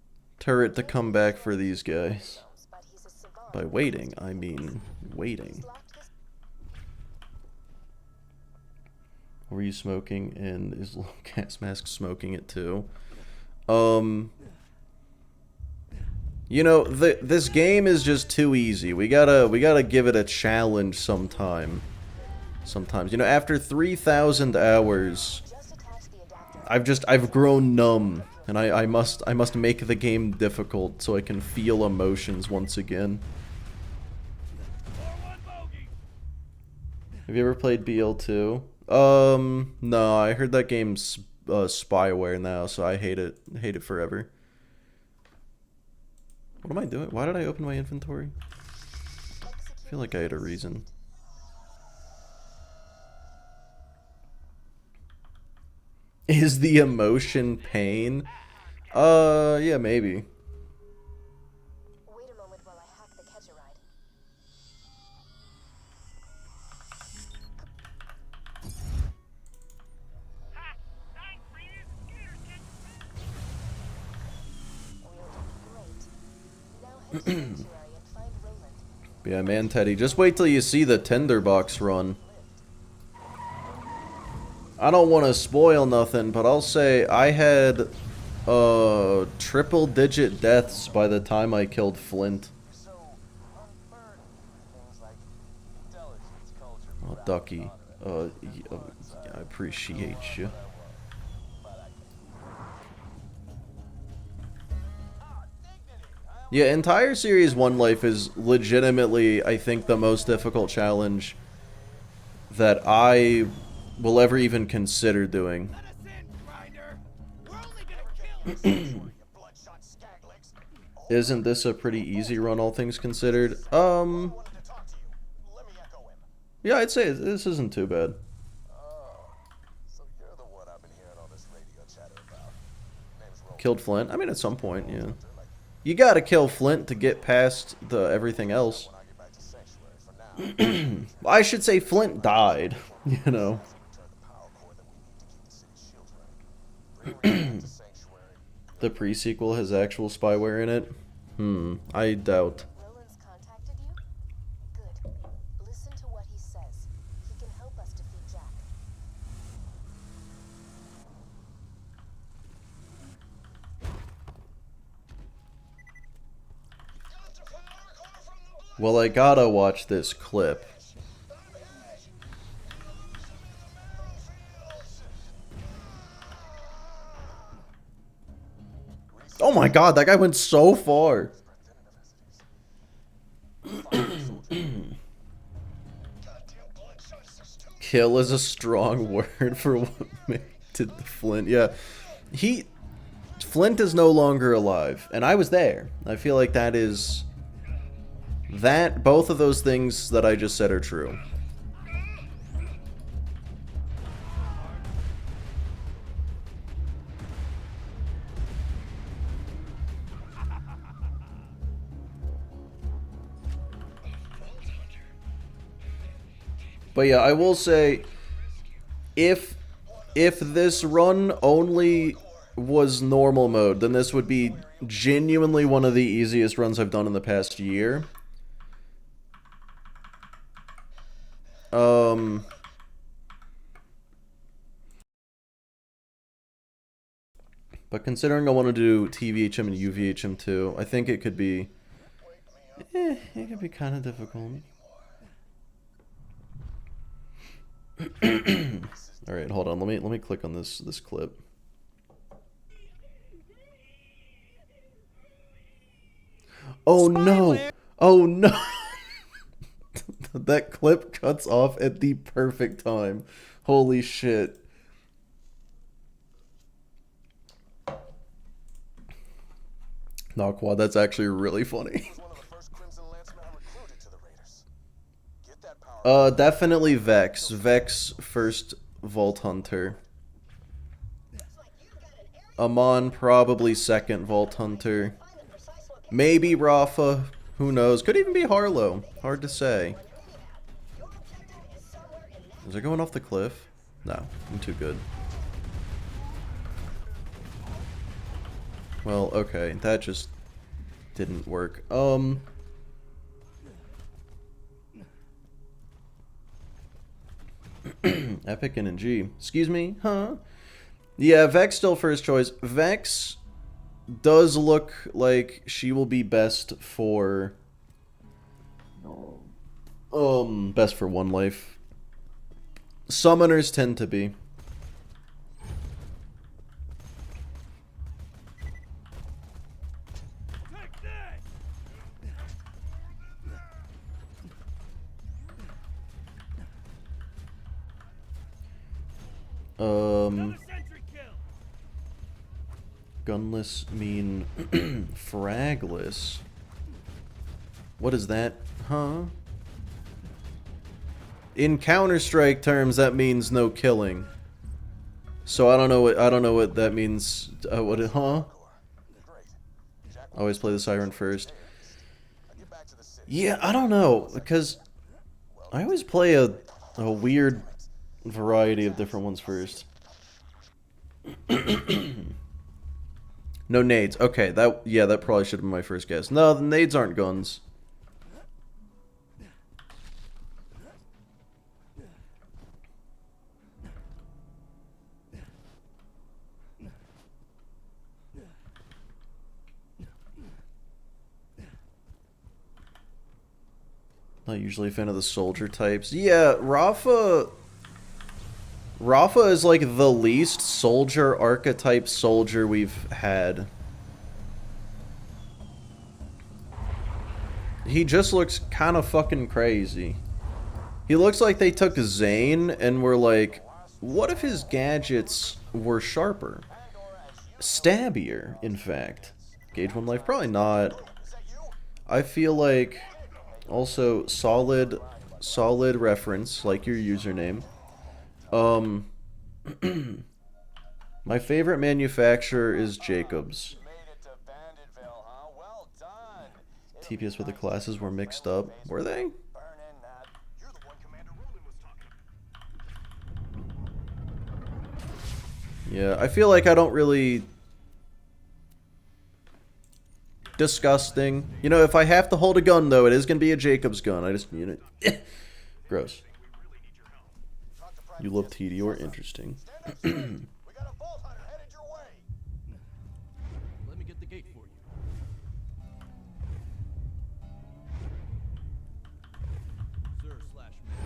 turret to come back for these guys. But he's a savant. By waiting, I mean waiting. Locked this Were you smoking? And is little gas mask smoking it too? You know, this game is just too easy. We gotta give it a challenge sometime. Sometimes, you know, after 3,000 hours, just attach the adapter. I've grown numb, and I must make the game difficult so I can feel emotions once again. Have you ever played BL2? No, I heard that game's spyware now, so I hate it. Hate it forever. What am I doing? Why did I open my inventory? I feel like I had a reason. Is the emotion pain? Yeah, maybe. Wait a moment while I hack the Petrarite. We're doing great. Now head to the Sanctuary and find Roland. Yeah, man, Teddy, just wait till you see the tinderbox run. I don't want to spoil nothing, but I'll say I had triple-digit deaths by the time I killed Flynt. So unburdened with things like intelligence, culture, Oh, morale, Ducky, honor, I appreciate you. Yeah, entire Series 1 life is legitimately, I think, the most difficult challenge that I will ever even consider doing. Let us in, Grinder. We're only gonna kill you. Bloodshot skaglicks. Isn't this a pretty easy run, all things considered? Wanted to talk to you. Let me echo him. Yeah, I'd say this isn't too bad. So Killed Flynt. I mean, at some point, yeah. You gotta kill Flynt to get past the everything else. I should say Flynt died, you know. The pre-sequel has actual spyware in it? I doubt. Roland's contacted you? Good. Listen to what he says. He can help us defeat Jack. Well, I gotta watch this clip. Oh my god, that guy went so far. Kill is a strong word for what made to Flynt. Yeah. Flynt is no longer alive, and I was there. I feel like that is... both of those things that I just said are true. But yeah, I will say, if this run only was normal mode, then this would be genuinely one of the easiest runs I've done in the past year. But considering I want to do TVHM and UVHM too, I think it could be, it could be kind of difficult. All right, hold on. Let me click on this clip. Oh no! Oh no! That clip cuts off at the perfect time. Holy shit. No, Quad, that's actually really funny. Definitely Vex. Vex first Vault Hunter. Amon probably second Vault Hunter. Maybe Rafa. Who knows? Could even be Harlow. Hard to say. Is it going off the cliff? No, I'm too good. Well, okay, that just didn't work. Epic and G. Excuse me? Huh? Yeah, Vex still first choice. Vex does look like she will be best for best for one life. Summoners tend to be. Gunless mean fragless. What is that? Huh? In Counter-Strike terms, that means no killing. So I don't know what that means. Huh? Always play the Siren first. Yeah, I don't know, because I always play a weird variety of different ones first. No nades. Okay, that probably should have been my first guess. No, the nades aren't guns. Not usually a fan of the soldier types. Yeah, Rafa is like the least soldier archetype soldier we've had. He just looks kind of fucking crazy. He looks like they took Zane and were like, what if his gadgets were sharper? Stabbier, in fact. Gauge 1 life? Probably not. I feel like also solid reference, like your username. My favorite manufacturer is Jacobs. You made it to Banditville, huh? Well done. TPS with the classes were mixed up. Were they? Burn in that. You're the one Commander Roland was talking about. Yeah, I feel like I don't really... Disgusting. You know, if I have to hold a gun, though, it is going to be a Jacobs gun. I just... You know... Gross. You look TD or interesting. We got a vault hunter headed your way. Let me get the gate for you. Sir slash man.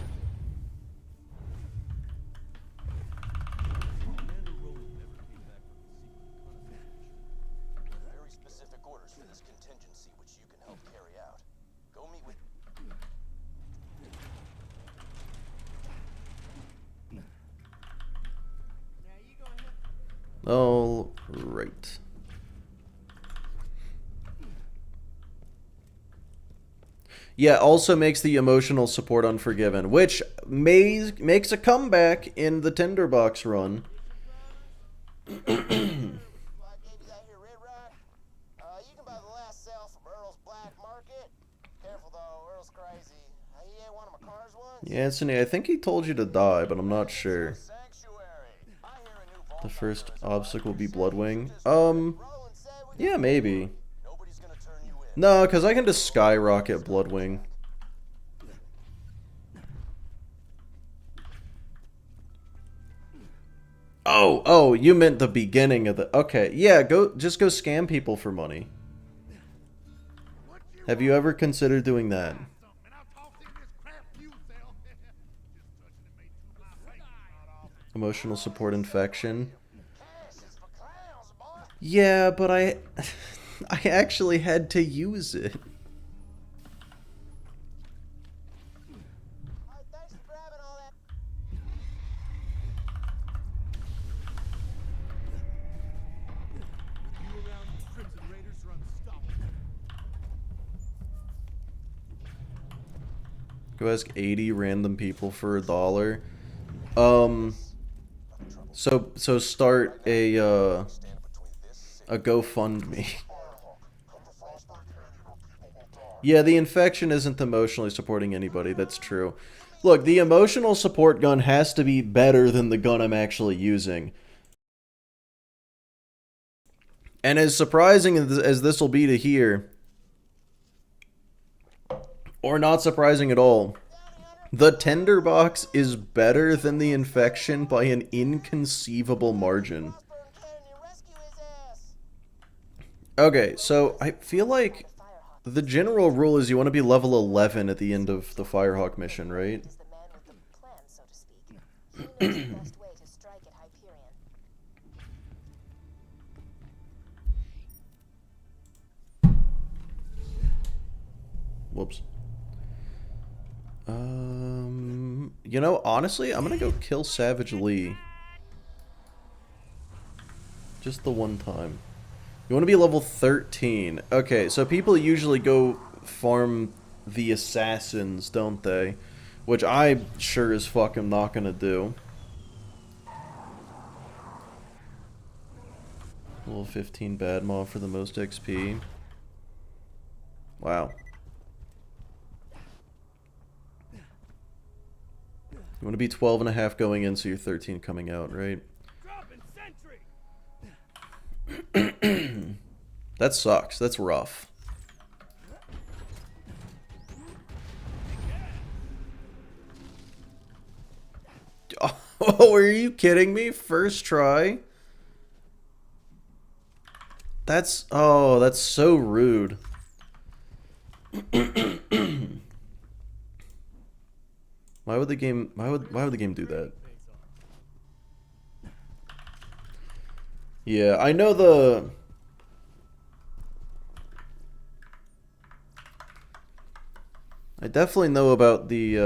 Commander Roland never came back from his secret connoisseur. Very specific orders for this contingency, which you can help carry out. Go meet with. All right. Yeah, also makes the emotional support Unforgiven, which makes a comeback in the Tinderbox run. Like baby got here, Red Rock. You can buy the last sale from Earl's Black Market. Careful though, Earl's crazy. He ate one of my cars once. Yeah, Anthony, I think he told you to die, but I'm not sure. Sanctuary. I hear a new vault The hunter first is about obstacle will be to Bloodwing. Roland said we Yeah, maybe. nobody's gonna turn you in. No, because I can just skyrocket Bloodwing. Oh, you meant the beginning of the... Okay, yeah, just go scam people for money. Have you ever considered doing that? And I'll toss in this crap fuel cell. Just touching it made two of my face not off. Emotional support infection. Cash is for clowns, boy. Yeah, but I actually had to use it. Alright, thanks for grabbing all that. You around, the Crimson Raiders are unstoppable. Go ask 80 random people for $1. So start a GoFundMe. Yeah, the infection isn't emotionally supporting anybody, that's true. Look, the emotional support gun has to be better than the gun I'm actually using. And as surprising as this will be to hear, or not surprising at all, the Tinderbox is better than the infection by an inconceivable margin. Okay, so I feel like the general rule is you want to be level 11 at the end of the Firehawk mission, right? Is the man with the plan, so to speak. He knows the best way to strike at Hyperion. Whoops. You know, honestly, I'm gonna go kill Savage Lee. Just the one time. You want to be level 13. Okay, so people usually go farm the assassins, don't they? Which I sure as fuck am not gonna do. Level 15 bad mob for the most XP. Wow. You want to be 12.5 going in, so you're 13 coming out, right? Dropping sentry! That sucks. That's rough. Oh, are you kidding me? First try? That's... Oh, that's so rude. Why would the game... Why would the game do that? Yeah, I know the... I definitely know about the,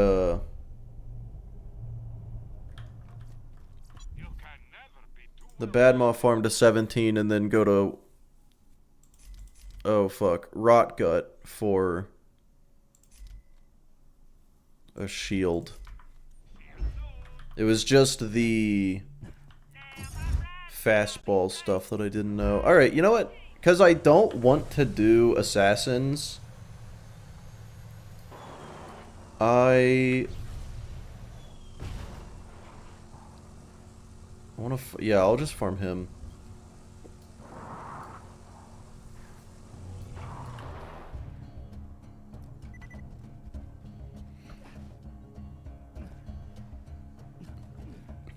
the Badmaw farm to 17 and then go to... Oh, fuck. Rotgut for... a shield. It was just the... fastball stuff that I didn't know. Alright, you know what? Because I don't want to do assassins, I want to... Yeah, I'll just farm him.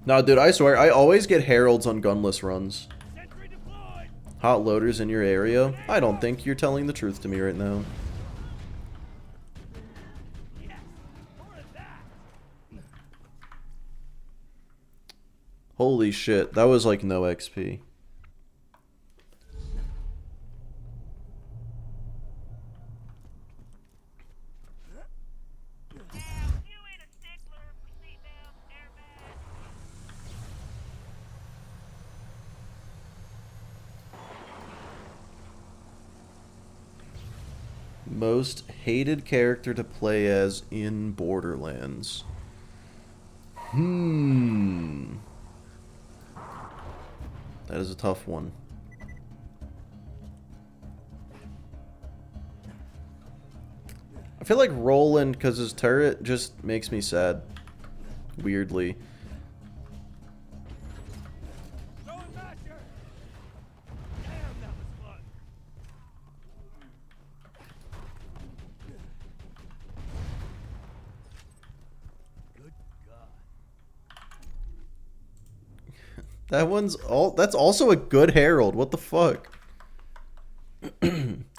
Nah, dude, I swear, I always get heralds on gunless runs. Sentry deployed. Hot loaders in your area? I don't think you're telling the truth to me right now. Yes. More of that. Holy shit, that was like no XP. Most hated character to play as in Borderlands. That is a tough one. I feel like Roland, because his turret just makes me sad. Weirdly. Throwing basher. Damn, that was fun. Good God. That's also a good herald. What the fuck?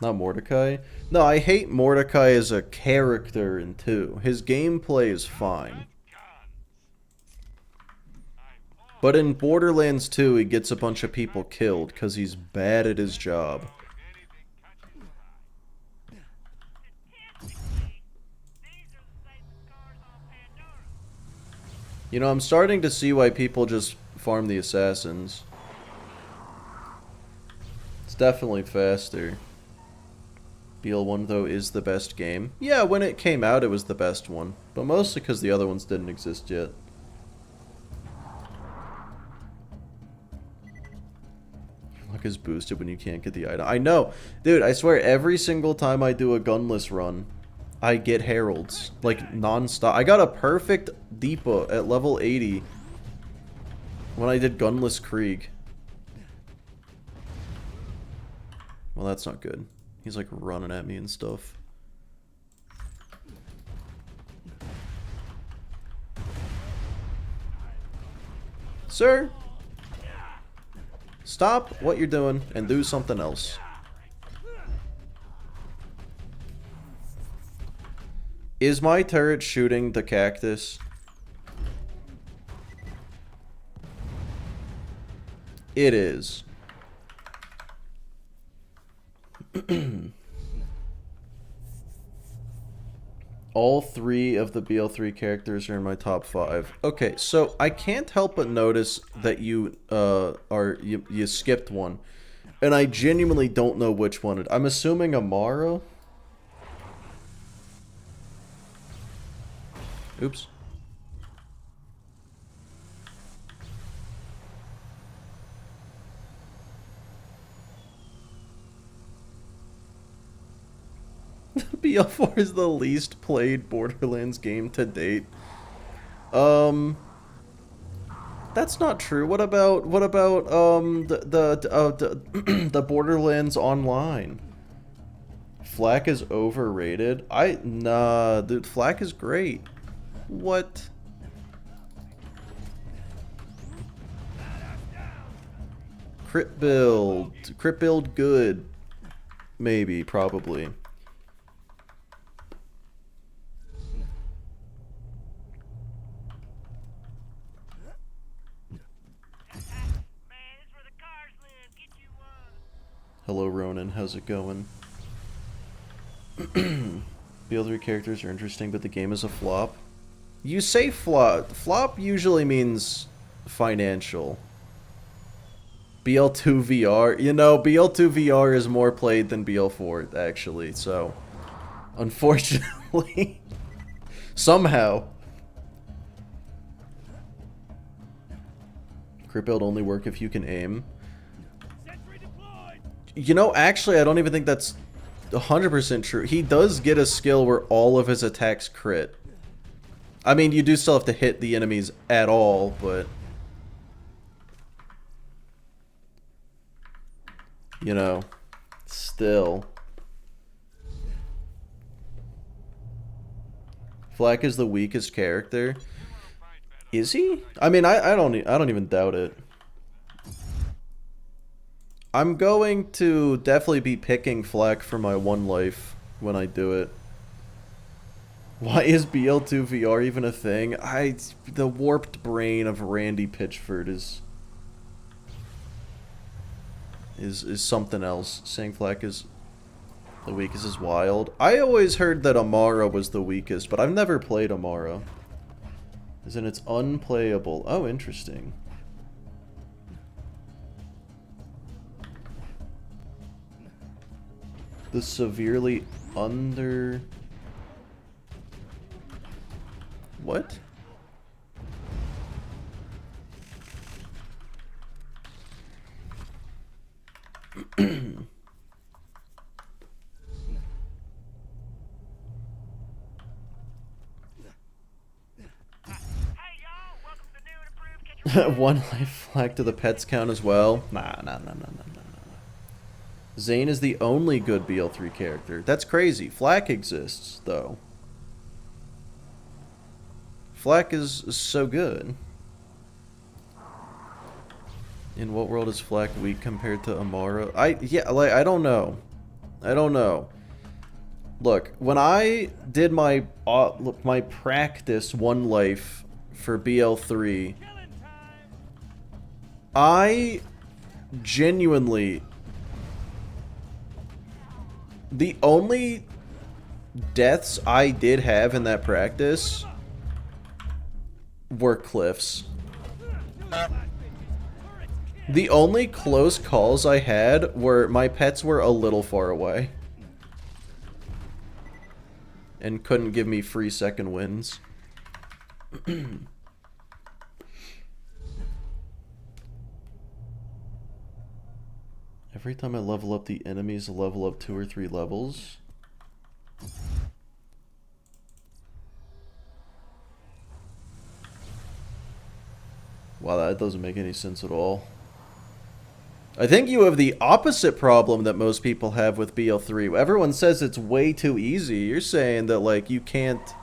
Not Mordecai. No, I hate Mordecai as a character in 2. His gameplay is fine. But in Borderlands 2, he gets a bunch of people killed because he's bad at his job. You know, I'm starting to see why people just farm the assassins. It's definitely faster. BL1, though, is the best game. Yeah, when it came out, it was the best one. But mostly because the other ones didn't exist yet. Luck is boosted when you can't get the item. I know! Dude, I swear, every single time I do a gunless run, I get heralds. Like, non-stop. I got a perfect Deepa at level 80 when I did gunless Krieg. Well, that's not good. He's like running at me and stuff. Sir? Stop what you're doing and do something else. Is my turret shooting the cactus? It is. All 3 of the BL3 characters are in my top 5. Okay, so I can't help but notice that you you skipped one, and I genuinely don't know which one. I'm assuming Amara. Oops. BL4 is the least played Borderlands game to date. That's not true. What about the Borderlands Online? Flak is overrated. Nah, dude, Flak is great. What? Crit build good. Maybe, probably. Hello, Ronan. How's it going? BL3 characters are interesting, but the game is a flop. You say flop. Flop usually means financial. BL2 VR. You know, BL2 VR is more played than BL4, actually, so... Unfortunately. Somehow. Crit build only work if you can aim. Sentry deployed. You know, actually, I don't even think that's 100% true. He does get a skill where all of his attacks crit. I mean, you do still have to hit the enemies at all, but... You know, still. Flack is the weakest character. Is he? I mean, I don't even doubt it. I'm going to definitely be picking Flack for my 1 life when I do it. Why is BL2 VR even a thing? The warped brain of Randy Pitchford is something else. Saying Flack is the weakest is wild. I always heard that Amara was the weakest, but I've never played Amara. As in, it's unplayable. Oh, interesting. The severely under... What? One life flag to the pets count as well? Nah. Zane is the only good BL3 character. That's crazy. Flack exists, though. Flack is so good. In what world is Flack weak compared to Amara? I don't know. I don't know. Look, when I did my practice 1 life for BL3, I genuinely... The only deaths I did have in that practice were cliffs. The only close calls I had were my pets were a little far away. And couldn't give me free second wins. Every time I level up, the enemies level up 2 or 3 levels. Wow, that doesn't make any sense at all. I think you have the opposite problem that most people have with BL3. Everyone says it's way too easy. You're saying that, like, you can't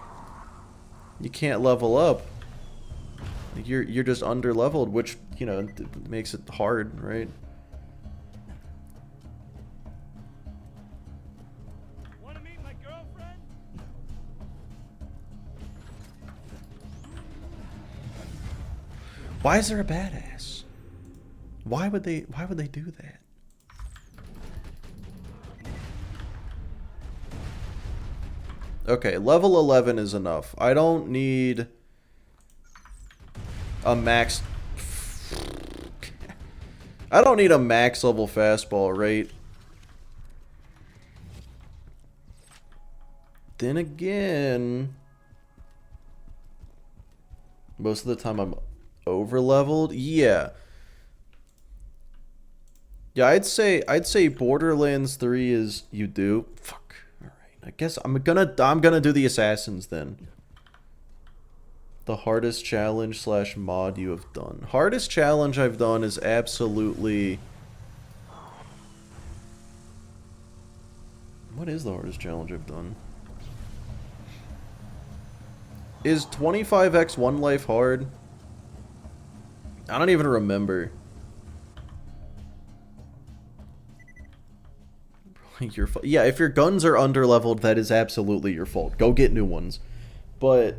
level up. You're just under leveled, which, you know, makes it hard, right? Want to meet my girlfriend? Why is there a badass? Why would they do that? Okay, level 11 is enough. I don't need a max... I don't need a max level fastball, right? Then again... Most of the time I'm over leveled. Yeah. Yeah, I'd say Borderlands 3 is you do. Fuck. All right. I guess I'm gonna do the assassins then. The hardest challenge / mod you have done. Hardest challenge I've done is absolutely... What is the hardest challenge I've done? Is 25x 1 life hard? I don't even remember. Yeah, if your guns are underleveled, that is absolutely your fault. Go get new ones. But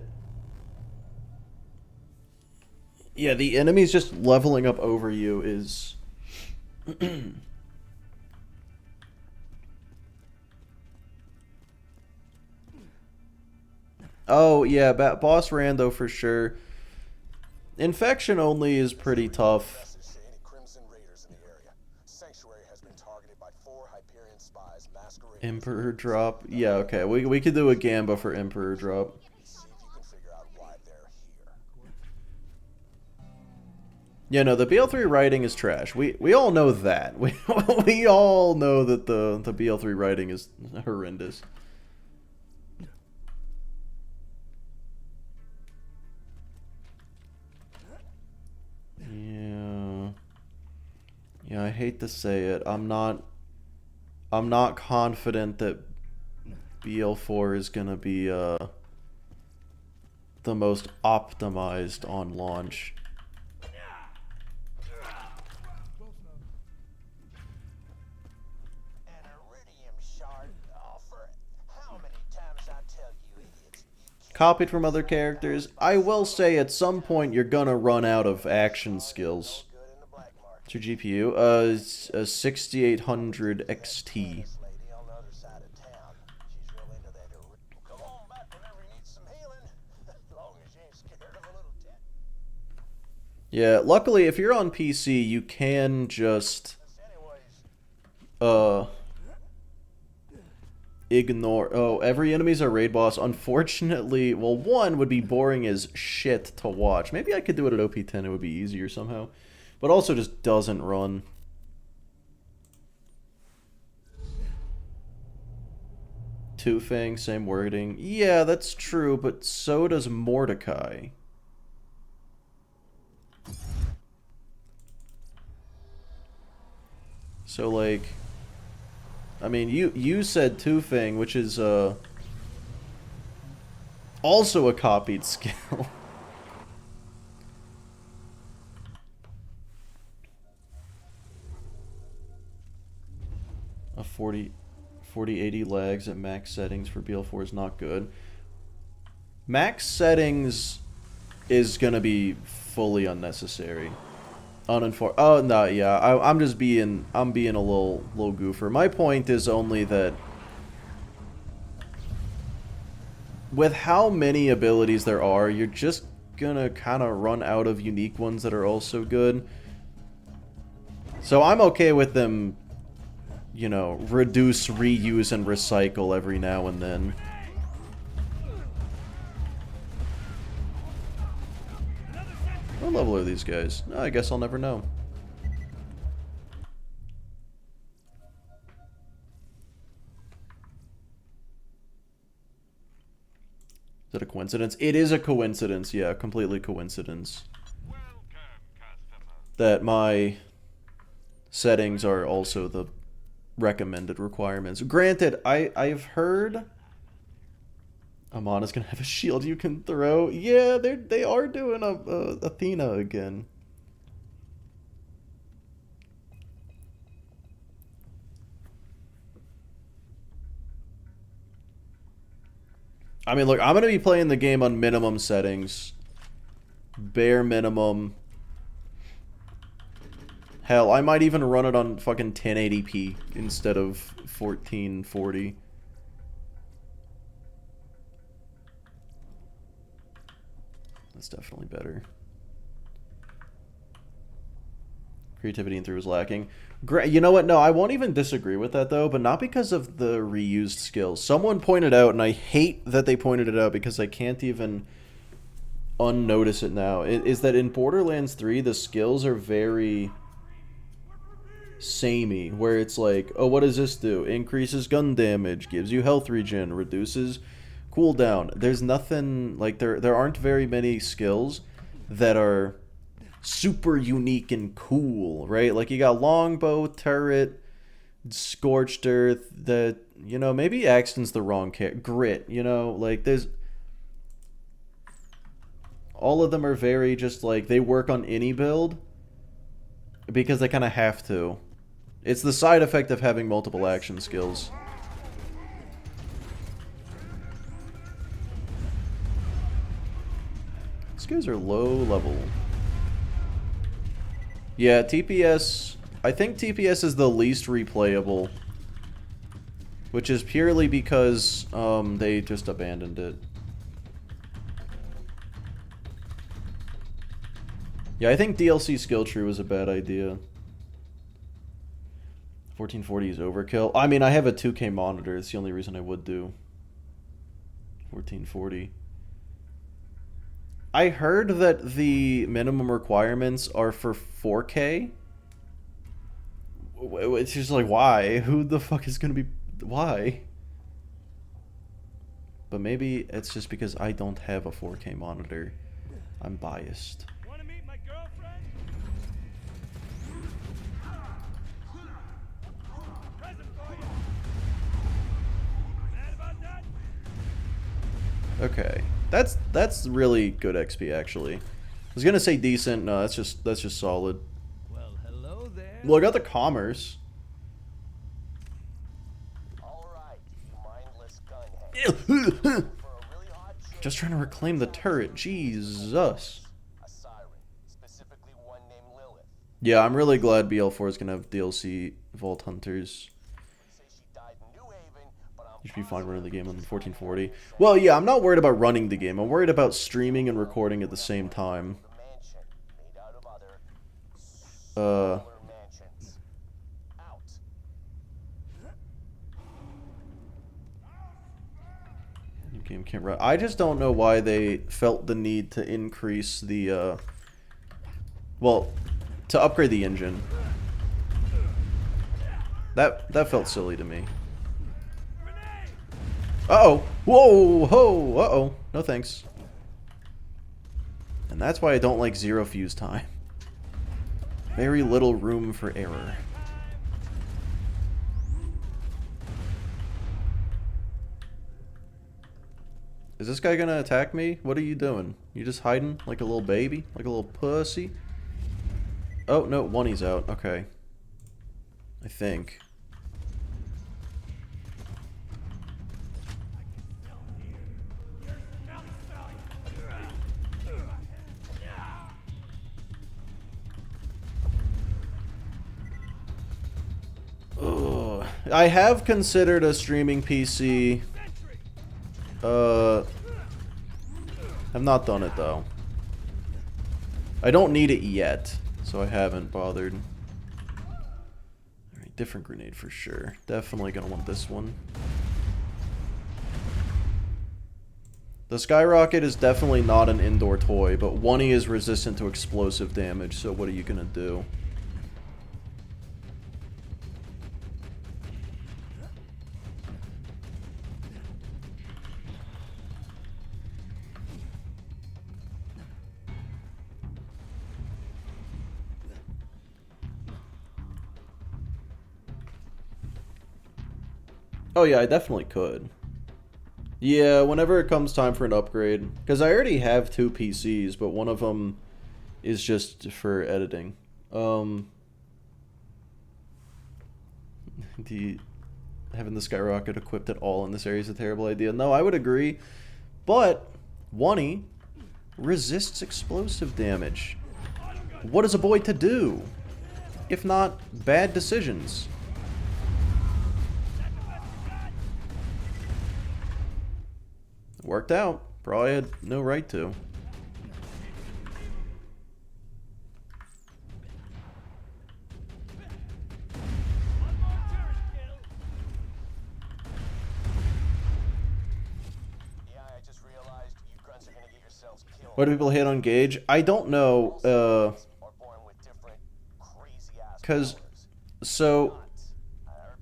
yeah, the enemies just leveling up over you is Oh, yeah, boss rando for sure. Infection only is pretty tough. Emperor drop. Yeah, okay. We could do a Gamba for Emperor drop. Yeah, no, the BL3 writing is trash. We all know that. We all know that the BL3 writing is horrendous. Yeah. Yeah, I hate to say it. I'm not confident that BL4 is gonna be the most optimized on launch. An iridium shard. Oh, for how many times I tell you idiots? You Copied from other characters. I will say at some point you're gonna run out of action skills. good in the black market. What's your GPU? It's a 6800 XT. This lady on the other side of town. She's real into that. Come on back whenever you need some healing. As long as you ain't scared of a little tat. Yeah, luckily if you're on PC, you can just Anyways, ignore. Oh, every enemy's a raid boss. Unfortunately, well, one would be boring as shit to watch. Maybe I could do it at OP10. It would be easier somehow, but also just doesn't run. Two Fang, same wording. Yeah, that's true, but so does Mordecai. So like, I mean, you said Two Fang, which is also a copied skill. A 4080 lags at max settings for BL4 is not good. Max settings is gonna be fully unnecessary. Oh no, yeah, I'm just being a little goofer. My point is only that with how many abilities there are, you're just gonna kind of run out of unique ones that are also good. So I'm okay with them, you know, reduce, reuse, and recycle every now and then. What level are these guys? Oh, I guess I'll never know. Is that a coincidence? It is a coincidence, yeah, completely coincidence. That my settings are also the recommended requirements. Granted, I've heard Amana's gonna have a shield you can throw. Yeah, they are doing a Athena again. I mean, look, I'm gonna be playing the game on minimum settings, bare minimum. Hell, I might even run it on fucking 1080p instead of 1440. That's definitely better. Creativity in 3 was lacking. You know what? No, I won't even disagree with that, though, but not because of the reused skills. Someone pointed out, and I hate that they pointed it out because I can't even unnotice it now, is that in Borderlands 3, the skills are very samey, where it's like, oh, what does this do? Increases gun damage, gives you health regen, reduces cooldown. There's nothing, like, there aren't very many skills that are super unique and cool, right? Like, you got longbow, turret, scorched earth, that, you know, maybe Axton's the wrong grit, you know, like, there's all of them are very just like, they work on any build because they kind of have to. It's the side effect of having multiple action skills. These guys are low level. Yeah, TPS... I think TPS is the least replayable. Which is purely because they just abandoned it. Yeah, I think DLC skill tree was a bad idea. 1440 is overkill. I mean, I have a 2K monitor. It's the only reason I would do 1440. I heard that the minimum requirements are for 4K. It's just like, why? Who the fuck is gonna be... Why? But maybe it's just because I don't have a 4K monitor. I'm biased. Want to meet my girlfriend? Present for you. Mad about that? Okay. That's really good XP, actually. I was gonna say decent. No, that's just solid. Well, hello there. Well, I got the commerce. All right, you mindless gunhead. For a really hot chick, Just trying to reclaim the turret. Jesus. a siren, specifically one named Lilith. Yeah, I'm really glad BL4 is gonna have DLC Vault Hunters. Say she died in New Haven, but I'm You should be fine running the game on 1440. Well, yeah, I'm not worried about running the game. I'm worried about streaming and recording at the same time. the mansion made out of other Uh, solar mansions. Out. new game can't run. I just don't know why they felt the need to increase the, well, to upgrade the engine. That felt silly to me. Uh-oh. Whoa, ho, uh-oh. No thanks. And that's why I don't like zero fuse time. Very little room for error. Is this guy gonna attack me? What are you doing? You just hiding like a little baby? Like a little pussy? Oh, no, one he's out. Okay. I think. Ugh. I have considered a streaming PC. I've not done it though. I don't need it yet, so I haven't bothered. Alright, different grenade for sure. Definitely gonna want this one. The skyrocket is definitely not an indoor toy, but 1E is resistant to explosive damage, so what are you gonna do? Oh yeah, I definitely could. Yeah, whenever it comes time for an upgrade. Because I already have 2 PCs, but one of them is just for editing. Having the skyrocket equipped at all in this area is a terrible idea. No, I would agree. But 1E resists explosive damage. What is a boy to do? If not bad decisions? Worked out. Probably had no right to. Yeah, I just realized you grunts are gonna get yourselves killed. Why do people hate on Gage? I don't know. Are born with different crazy ass 'Cause powers. So,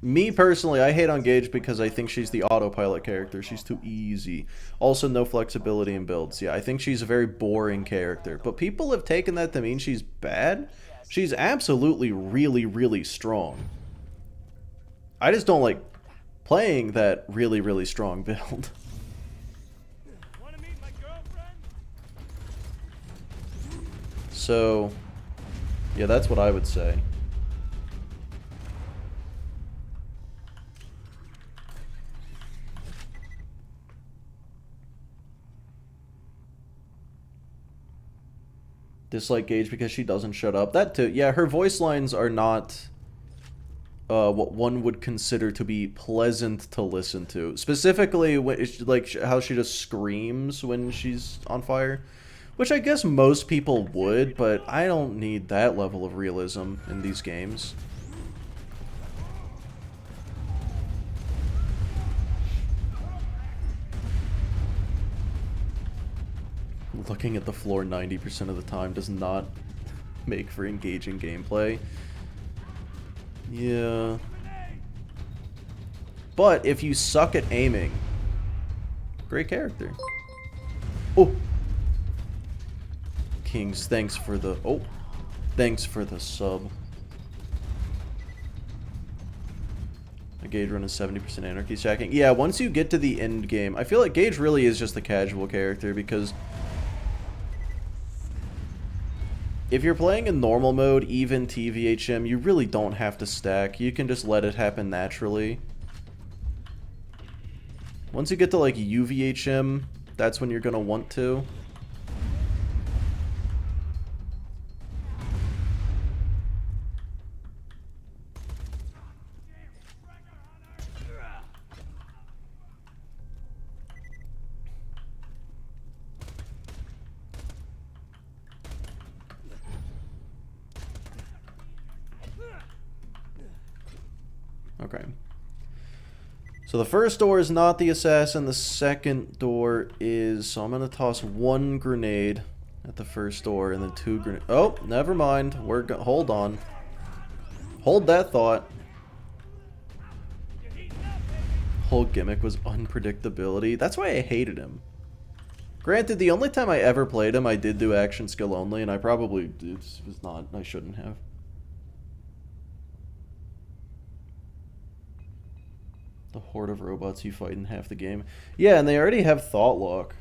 me personally, I hate on Gage because I think she's the autopilot character. She's too easy. Also, no flexibility in builds. Yeah, I think she's a very boring character. But people have taken that to mean she's bad. She's absolutely really, really strong. I just don't like playing that really, really strong build. Want to meet my girlfriend? So, yeah, that's what I would say. Dislike Gage because she doesn't shut up. That too. Yeah, her voice lines are not what one would consider to be pleasant to listen to. Specifically, like how she just screams when she's on fire. Which I guess most people would, but I don't need that level of realism in these games. looking at the floor 90% of the time does not make for engaging gameplay. Yeah. But if you suck at aiming, great character. Oh! Kings, thanks for the... Oh! Thanks for the sub. A Gage run is 70% anarchy stacking. Yeah, once you get to the end game, I feel like Gage really is just the casual character because if you're playing in normal mode, even TVHM, you really don't have to stack. You can just let it happen naturally. Once you get to like UVHM, that's when you're gonna want to. Okay. So the first door is not the assassin, the second door is... So I'm going to toss one grenade at the first door and then two grenades. Oh, never mind. Hold on. Hold that thought. Whole gimmick was unpredictability. That's why I hated him. Granted, the only time I ever played him, I did do action skill only, and I probably was not... I shouldn't have. The horde of robots you fight in half the game. Yeah, and they already have Thought Lock.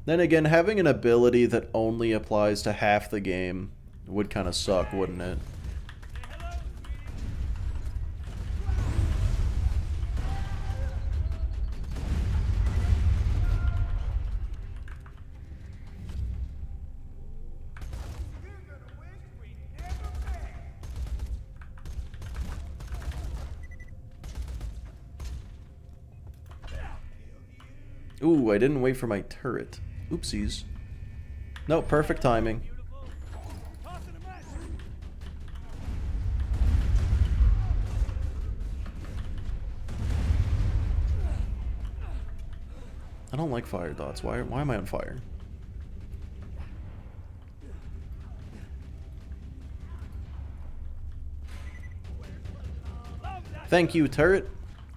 Then again, having an ability that only applies to half the game would kind of suck, wouldn't it? Ooh, I didn't wait for my turret. Oopsies. No, perfect timing. I don't like fire dots. Why am I on fire? Thank you, turret.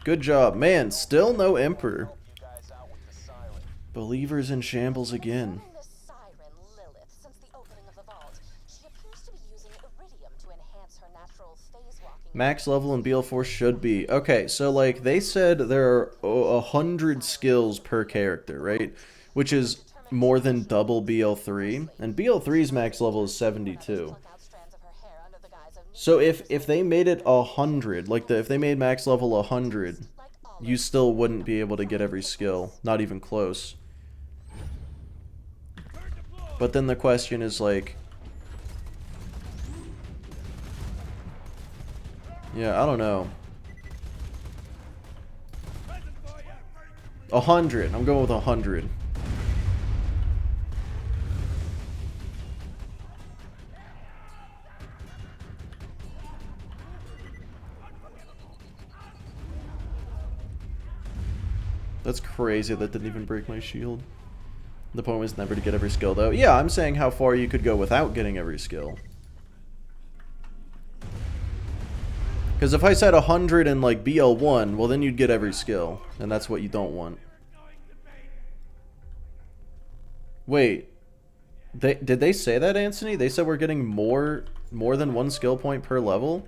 Good job. Man, still no Emperor. Believers in shambles again. This siren Lilith since the opening of the vault. She appears to be using iridium to enhance her natural phase walking. Max level in BL4 should be. Okay, so like they said there are 100 skills per character, right? Which is more than double BL3. And BL3's max level is 72. So if they made it 100, like if they made max level 100, you still wouldn't be able to get every skill. Not even close. But then the question is like... Yeah, I don't know. 100. I'm going with 100. That's crazy. That didn't even break my shield. The point was never to get every skill, though. Yeah, I'm saying how far you could go without getting every skill. Because if I said 100 in, like, BL1, well, then you'd get every skill. And that's what you don't want. Wait. Did they say that, Anthony? They said we're getting more than one skill point per level?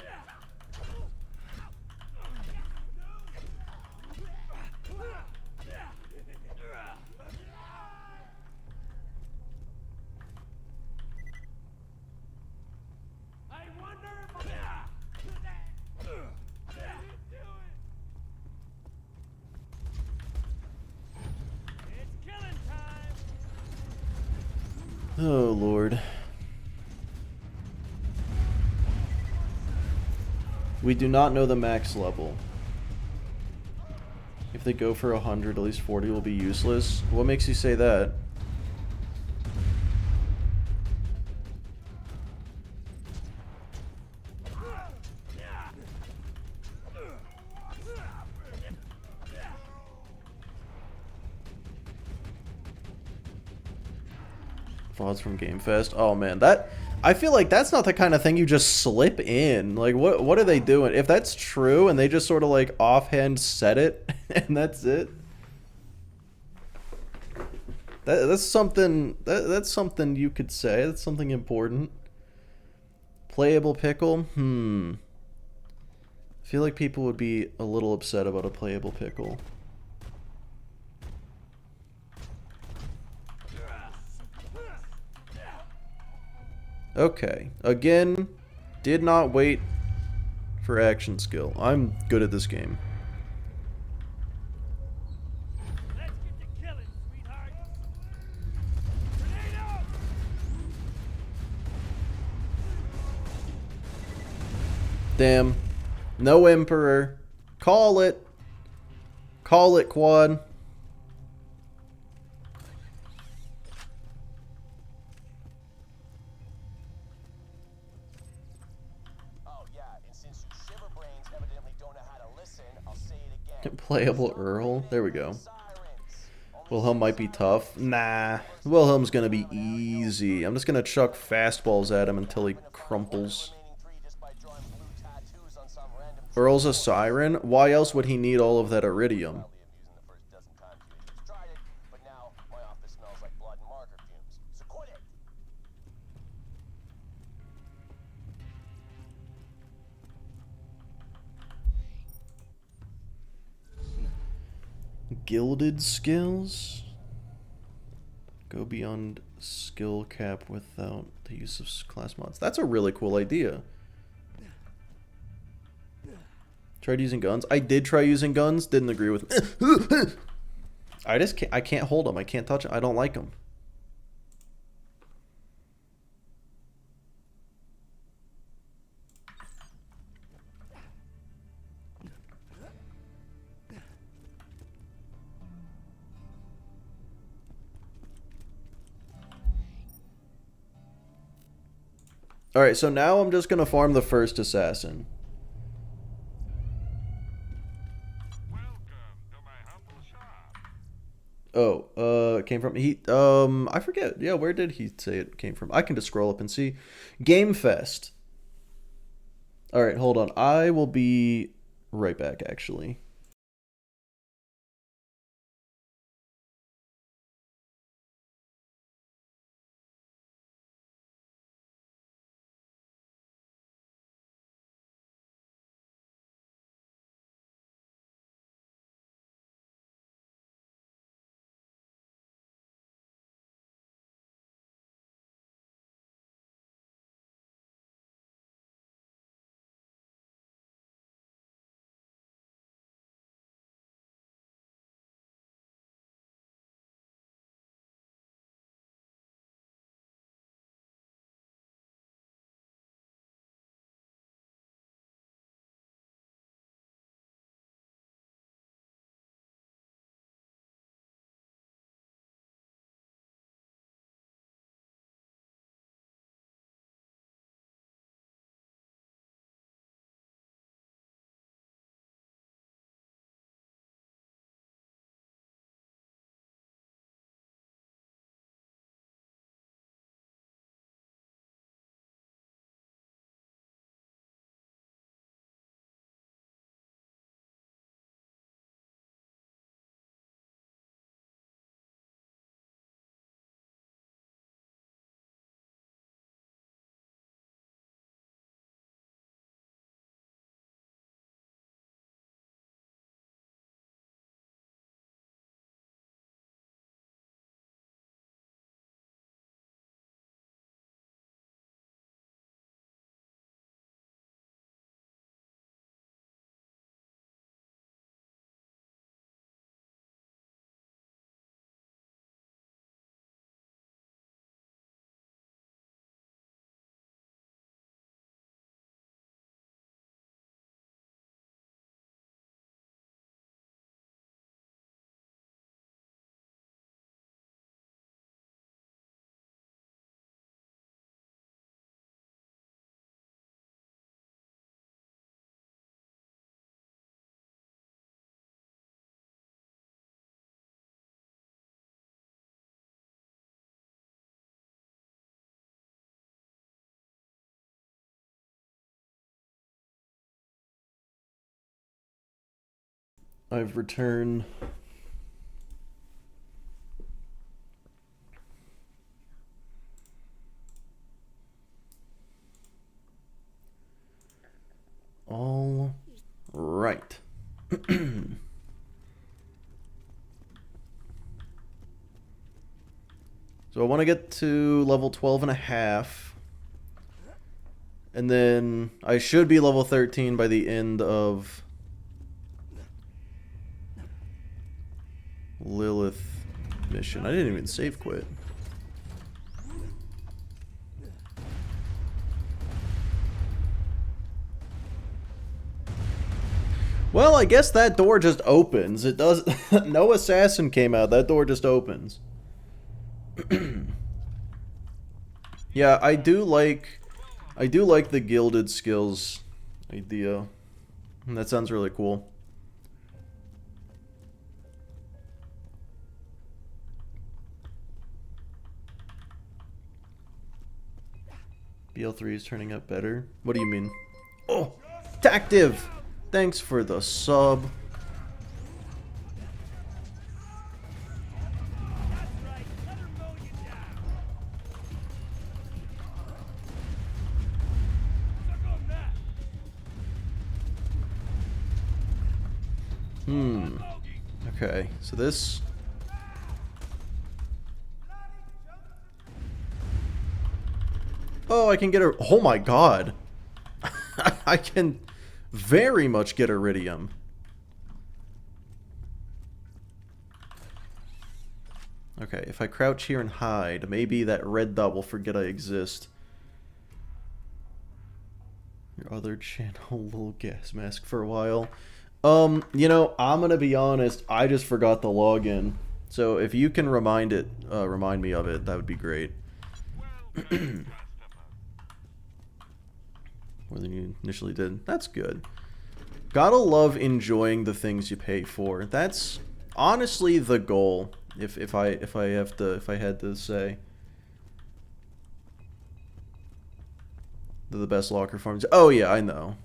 Oh, Lord. We do not know the max level. If they go for 100, at least 40 will be useless. What makes you say that? VODs from Game Fest. Oh man, that I feel like that's not the kind of thing you just slip in. Like what are they doing? If that's true and they just sort of like offhand said it and that's it. That's something that's something you could say. That's something important. Playable pickle? I feel like people would be a little upset about a playable pickle. Okay. Again, did not wait for action skill. I'm good at this game. Let's get to killing, sweetheart. Grenade out! Damn. No Emperor. Call it. Call it, Quad. Oh yeah, and since you shiverbrains evidently don't know how to listen, I'll say it again. Playable Earl. There we go. Sirens. Wilhelm might be tough. Nah. Wilhelm's gonna be easy. I'm just gonna chuck fastballs at him until he crumples. Remaining 3 just by drawing blue tattoos on some random Earl's a siren? Why else would he need all of that iridium? using the first dozen times you tried it, but now my office smells like blood and marker fumes. So quit it. Gilded skills? Go beyond skill cap without the use of class mods. That's a really cool idea. Tried using guns. I did try using guns. Didn't agree with. I can't hold them. I can't touch them. I don't like them. Alright, so now I'm just gonna farm the first assassin. Oh, it came from I forget. Yeah, where did he say it came from? I can just scroll up and see. Game Fest. Alright, hold on. I will be right back actually. I've returned. All right. So I want to get to level 12 and a half. And then I should be level 13 by the end of Lilith mission. I didn't even save quit. Well, I guess that door just opens. It does. No assassin came out. That door just opens. Yeah, I do like the gilded skills idea. That sounds really cool. BL3 is turning out better. What do you mean? Oh, Tactive! Thanks for the sub. Okay, so this... Oh, I can get a... Oh my god! I can very much get iridium. Okay, if I crouch here and hide, maybe that red dot will forget I exist. Your other channel, little gas mask for a while. You know, I'm gonna be honest, I just forgot the login. So if you can remind me of it, that would be great. More than you initially did. That's good. Gotta love enjoying the things you pay for. That's honestly the goal. If I had to say. They're the best locker farms. Oh yeah, I know.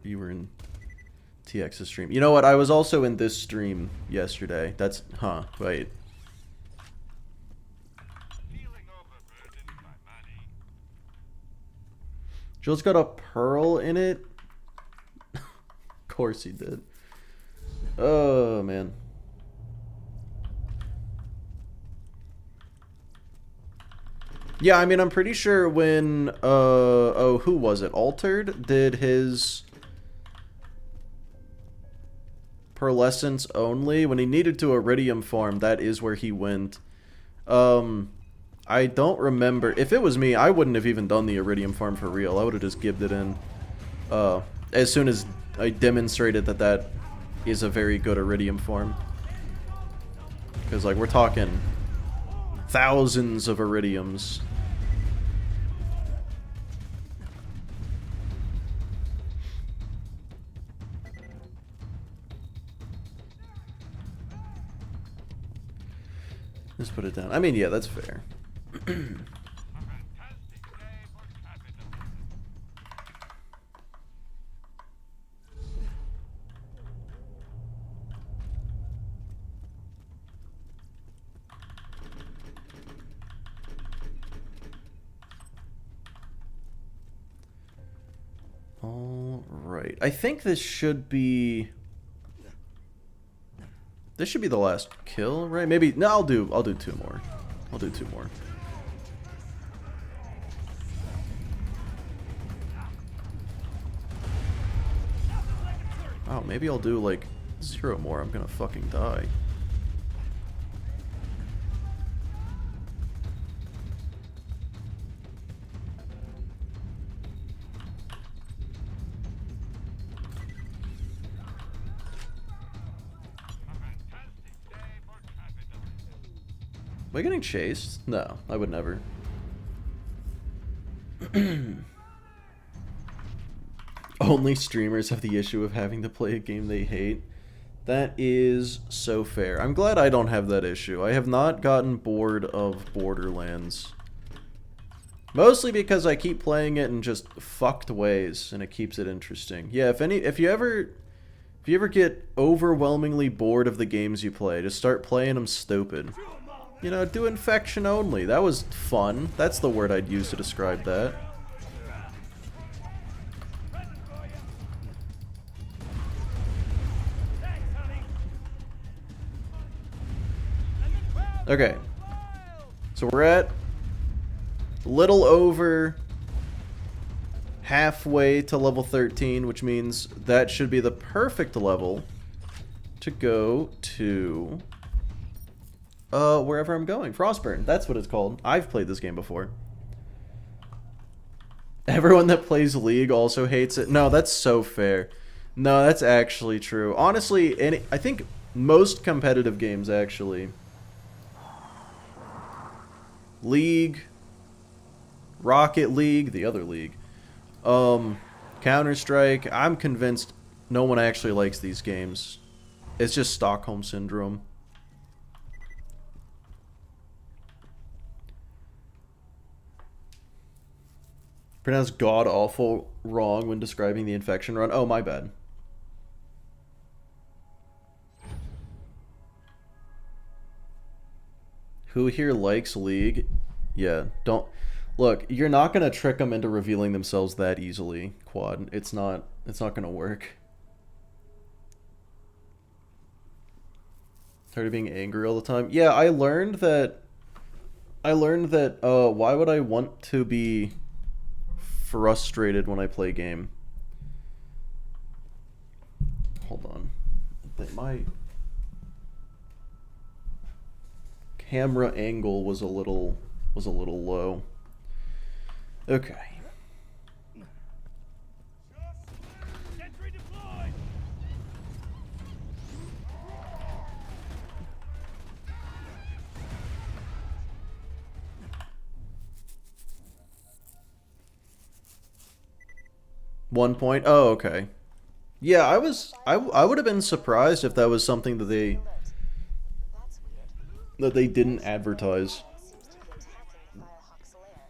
You were in TX's stream. You know what? I was also in this stream yesterday. That's wait. Jill's got a pearl in it. Of course he did. Oh man. Yeah, I mean, I'm pretty sure when, oh, who was it? Altered did his pearlescence only. When he needed to iridium farm, that is where he went. I don't remember. If it was me, I wouldn't have even done the iridium farm for real. I would have just gibbed it in. As soon as I demonstrated that that is a very good iridium farm. Because, like, we're talking thousands of iridiums. Just put it down. I mean, yeah, that's fair. All right. I think this should be... This should be the last kill, right? Maybe... No, I'll do 2 more. I'll do 2 more. Oh, maybe I'll do, like, 0 more. I'm gonna fucking die. I getting chased? No, I would never. Only streamers have the issue of having to play a game they hate. That is so fair. I'm glad I don't have that issue. I have not gotten bored of Borderlands. Mostly because I keep playing it in just fucked ways, and it keeps it interesting. Yeah, if you ever get overwhelmingly bored of the games you play, just start playing them stupid. You know, do Infection only. That was fun. That's the word I'd use to describe that. Okay. So we're at a little over halfway to level 13, which means that should be the perfect level to go to wherever I'm going. Frostburn, that's what it's called. I've played this game before. Everyone that plays League also hates it. No, that's so fair. No, that's actually true. Honestly, I think most competitive games actually. League, Rocket League, the other league, Counter-Strike, I'm convinced no one actually likes these games. It's just Stockholm Syndrome. Pronounced god-awful wrong when describing the Infection run. Oh, my bad. Who here likes League? Yeah, don't... Look, you're not going to trick them into revealing themselves that easily, Quad. It's not going to work. Tired of being angry all the time? Yeah, I learned that, why would I want to be frustrated when I play a game? Hold on. My camera angle was a little low. Okay. Sentry deployed. 1 point. Oh, okay. Yeah, I would have been surprised if that was something that they That's weird. didn't advertise. Seems to be attacking Firehawk's lair.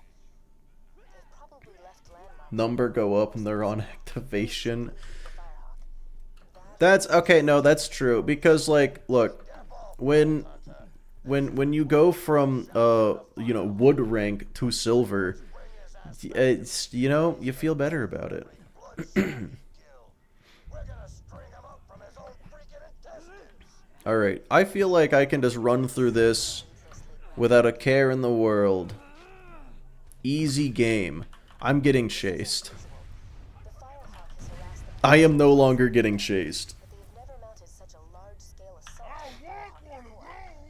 They've probably left landmarks Number go up and they're on activation. for Firehawk. That's okay. No, that's true because like, look, when you go from you know, wood rank to silver, it's, you know, you feel better about it. All right, I feel like I can just run through this without a care in the world. Easy game. I'm getting chased. The Firehawk has harassed them, I am no longer getting chased. but they've never mounted such a large-scale assault.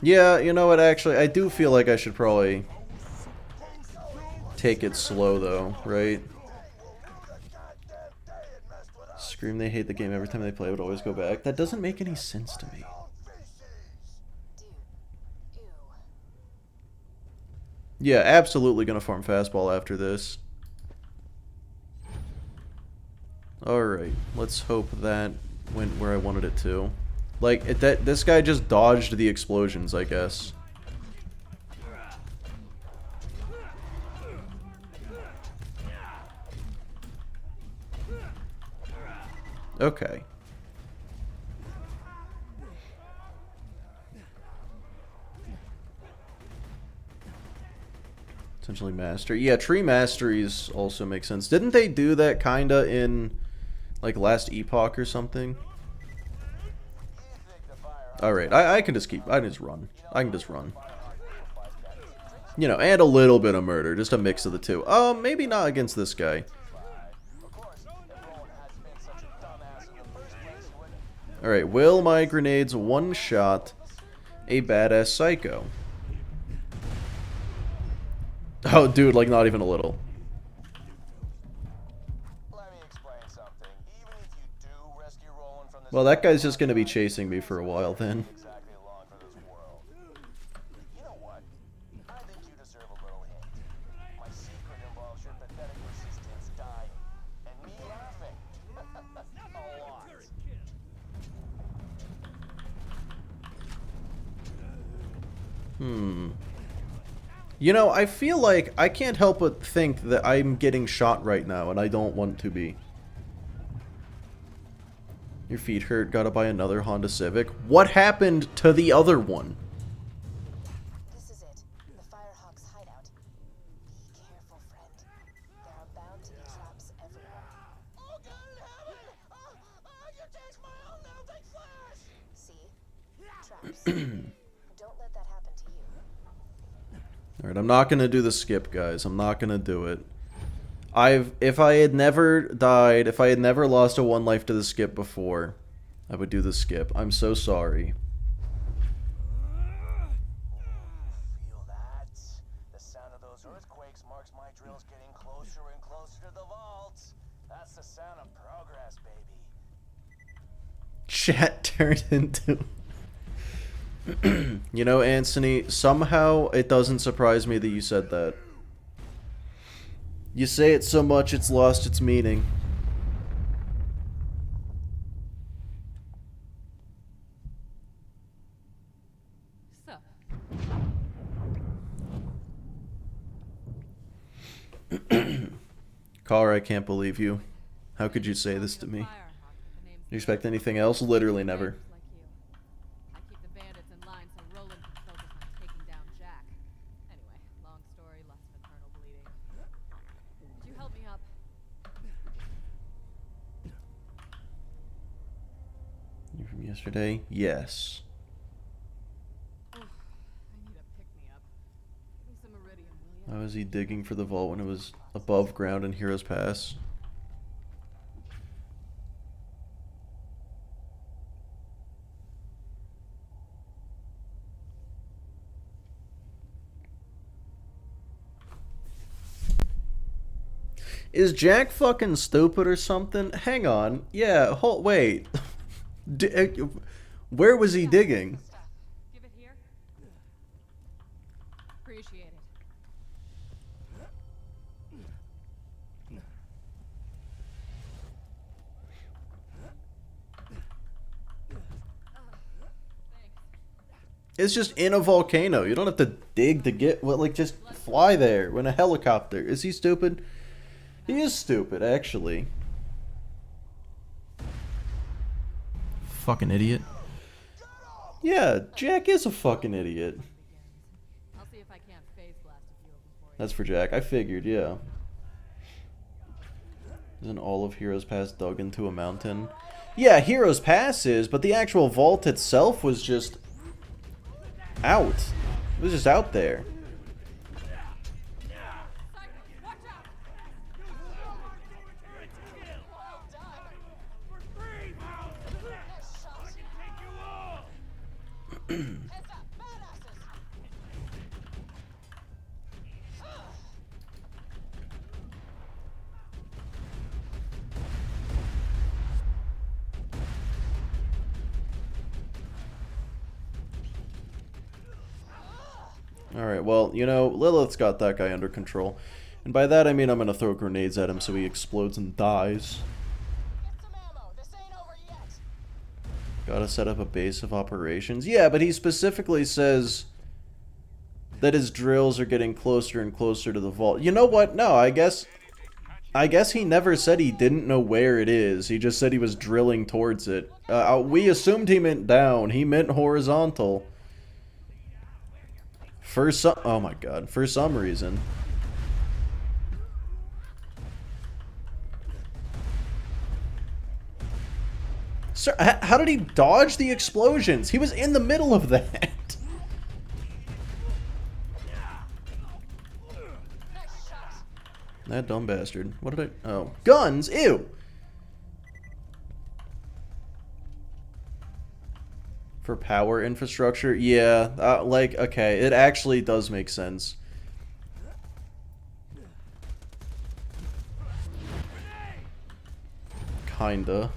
Yeah, you know what, actually, I do feel like I should probably take it slow, though, right? Scream they hate the game every time they play, would always go back. That doesn't make any sense to me. Dude, ew. Yeah, absolutely gonna farm fastball after this. Alright, let's hope that went where I wanted it to. Like, this guy just dodged the explosions, I guess. Okay. Essentially master. Yeah, tree masteries also make sense. Didn't they do that kinda in like last epoch or something? Alright, I can just I can just run. I can just run. You know, and a little bit of murder. Just a mix of the two. Maybe not against this guy. Alright, will my grenades one-shot a badass psycho? Oh, dude, like not even a little. Let me explain something. Even if you do rescue Roland from this, Well, that guy's just gonna be chasing me for a while then. exactly along for this world. You know what? You know, I feel like I can't help but think that I'm getting shot right now, and I don't want to be. Your feet hurt, gotta buy another Honda Civic. What happened to the other one? This is it. The Firehawk's hideout. Be careful, friend. There are bound to be traps everywhere. Oh, God in heaven! You changed my own melting flash! See? Traps. Don't let that happen to you. Alright, I'm not gonna do the skip, guys. I'm not gonna do it. If I had never died, if I had never lost a 1 life to the skip before, I would do the skip. I'm so sorry. Feel that? The sound of those earthquakes marks my drills getting closer and closer to the vault. That's the sound of progress, baby. Chat turned into... You know, Anthony, somehow it doesn't surprise me that you said that. You say it so much it's lost its meaning. So, Caller, I can't believe you. How could you say this to me? Firehawk with the name's You expect anything else? Literally never. like you. I keep the bandits in line so Roland can focus on taking down Jack. Anyway, long story, lots of internal bleeding. Could you help me up? You from yesterday? Yes. I need a pick-me-up. Give me some iridium, will ya? Why was he digging for the vault when it was above ground in Heroes Pass? Is Jack fucking stupid or something? Hang on. Yeah, hold, wait. Where was he digging? Stuff. Give it here. Appreciate it. Thanks. It's just in a volcano. You don't have to dig to get, well, like, just fly there in a helicopter. Is he stupid? He is stupid, actually. Fucking idiot. Yeah, Jack is a fucking idiot. I'll see if I can't phase blast a few of them for you. That's for Jack. I figured, yeah. Isn't all of Heroes Pass dug into a mountain? Yeah, Heroes Pass is, but the actual vault itself was just out. It was just out there. Watch out! Heads up, badasses! Alright, well, you know, Lilith's got that guy under control. And by that I mean I'm gonna throw grenades at him so he explodes and dies. Get some ammo. This ain't over yet. Gotta set up a base of operations. Yeah, but he specifically says that his drills are getting closer and closer to the vault. You know what? No, I guess he never said he didn't know where it is. He just said he was drilling towards it. We assumed he meant down. He meant horizontal. For some... Oh my god. For some reason. Sir, how did he dodge the explosions? He was in the middle of that. That dumb bastard. What did I... Oh. Guns! Ew! For power infrastructure? Yeah. Like, okay. It actually does make sense. Kinda.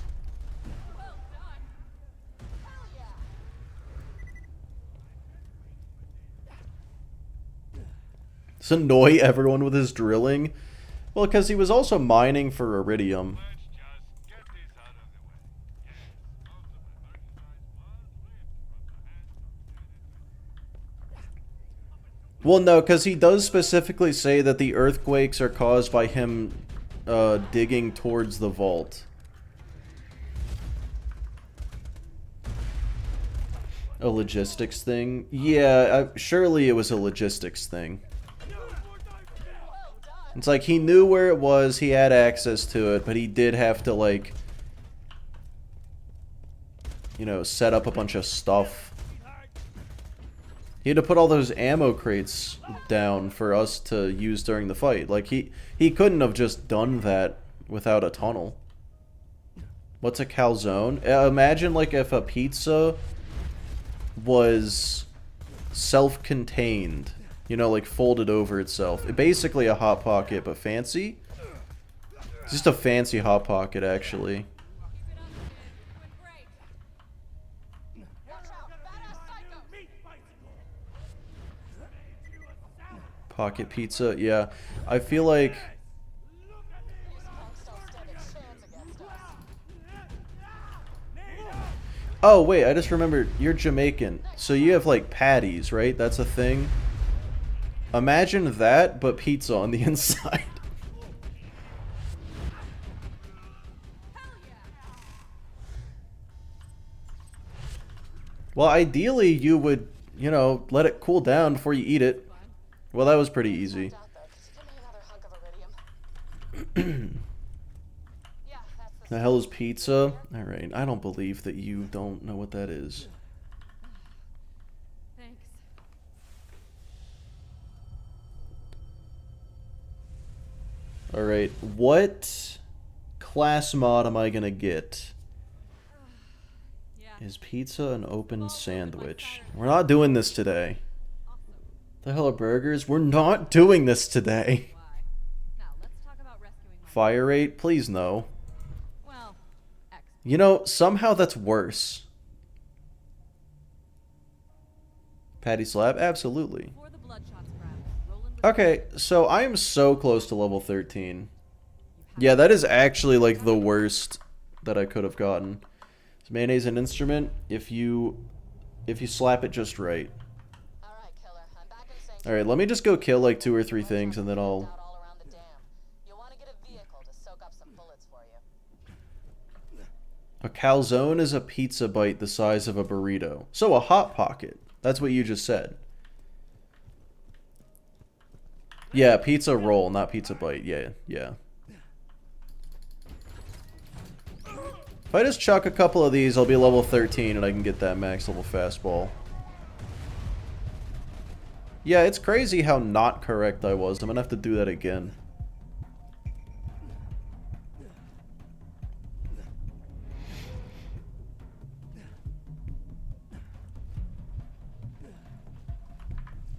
Does annoy everyone with his drilling? Well, because he was also mining for iridium. Well, no, because he does specifically say that the earthquakes are caused by him digging towards the vault. A logistics thing? Yeah, surely it was a logistics thing. It's like he knew where it was, he had access to it, but he did have to, like, you know, set up a bunch of stuff. He had to put all those ammo crates down for us to use during the fight. Like, he couldn't have just done that without a tunnel. What's a calzone? Imagine, like, if a pizza was self-contained. You know, like, folded over itself. Basically a Hot Pocket, but fancy. It's just a fancy Hot Pocket, actually. Pocket pizza, yeah. I feel like... Oh, wait, I just remembered. You're Jamaican. So you have, like, patties, right? That's a thing. Imagine that, but pizza on the inside. Well, ideally, you would, you know, let it cool down before you eat it. Well, that was pretty easy. The hell is pizza? Alright, I don't believe that you don't know what that is. Thanks. Alright, what class mod am I gonna get? Yeah. Is pizza an open sandwich? We're not doing this today. The hell are burgers? We're not doing this today. Why? Now let's talk about rescuing my Fire rate? Please no. well, X. You know, somehow that's worse. Patty slab? Absolutely. Before the bloodshot's ground, Roland was Okay, so I am so close to level 13. Yeah, that is actually like the worst that I could have gotten. Is mayonnaise an instrument? If you slap it just right. Alright, killer. I'm back in sync. Alright, let me just go kill like 2 or 3 things and then I'll... All around the dam. You'll want to get a vehicle to soak up some bullets for you. A calzone is a pizza bite the size of a burrito. So a Hot Pocket. That's what you just said. Yeah, pizza roll, not pizza bite. Yeah, yeah. If I just chuck a couple of these, I'll be level 13 and I can get that max level fastball. Yeah, it's crazy how not correct I was. I'm gonna have to do that again.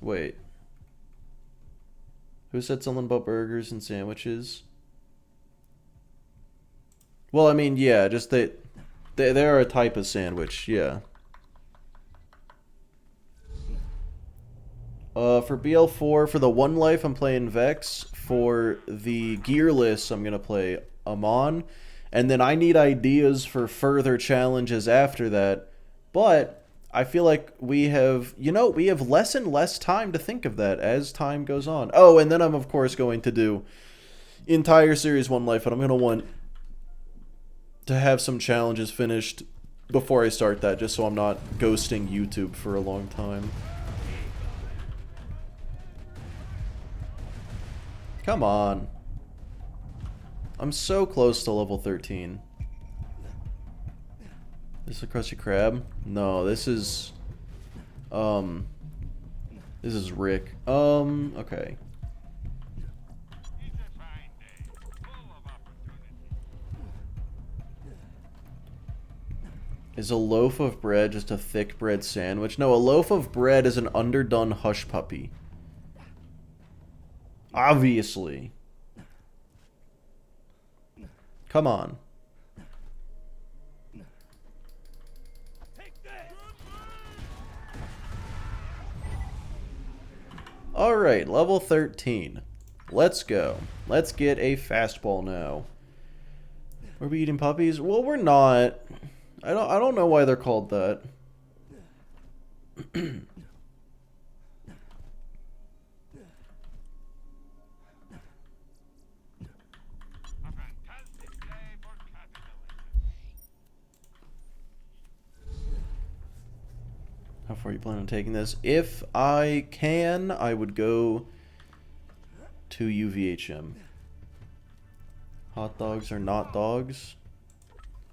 Wait. Who said something about burgers and sandwiches? Well, I mean, yeah, just they're a type of sandwich, yeah. For BL4, for the One Life, I'm playing Vex. For the Gearless, I'm gonna play Amon. And then I need ideas for further challenges after that. But I feel like we have, you know, we have less and less time to think of that as time goes on. Oh, and then I'm, of course, going to do entire Series 1 Life, and I'm going to want to have some challenges finished before I start that, just so I'm not ghosting YouTube for a long time. Come on. I'm so close to level 13. This is a Krusty Krab? No, this is... This is Rick. Okay. Is a loaf of bread just a thick bread sandwich? No, a loaf of bread is an underdone hush puppy. Obviously. Come on. Alright, level 13. Let's go. Let's get a fastball now. Are we eating puppies? Well, we're not. I don't know why they're called that. How far are you planning on taking this? If I can, I would go to UVHM. Hot dogs are not dogs?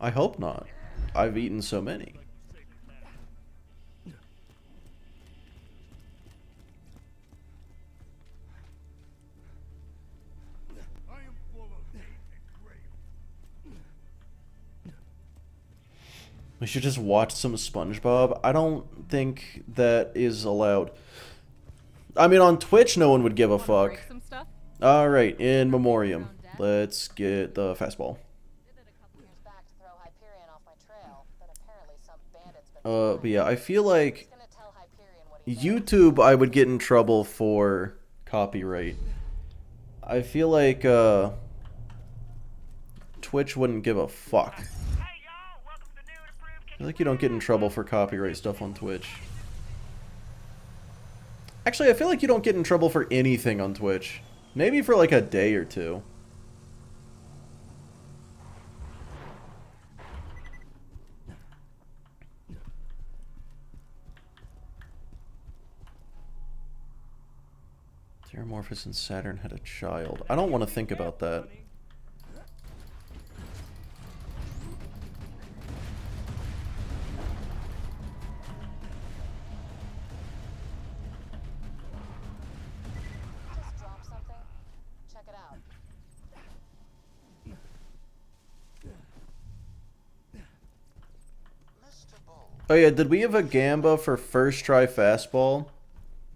I hope not. I've eaten so many. I am full of hate and grave. We should just watch some SpongeBob. I don't think that is allowed. I mean, on Twitch, no one would give a Wanna fuck. break some stuff? Alright, in memoriam. Let's get the fastball. Did it a couple years back to throw Hyperion off my trail, but apparently some bandit's been But yeah, I feel like gonna tell Hyperion what he YouTube, I would get in trouble for copyright. I feel like, Twitch wouldn't give a fuck. Hey y'all, welcome to the new and improved I feel like you don't get in trouble for copyright stuff on Twitch. Actually, I feel like you don't get in trouble for anything on Twitch. Maybe for like a day or two. Terramorphous and Saturn had a child. I don't want to think about that. just dropped something. Check it out. Mr. Bull, Oh yeah, did we have a Gamba for first try fastball?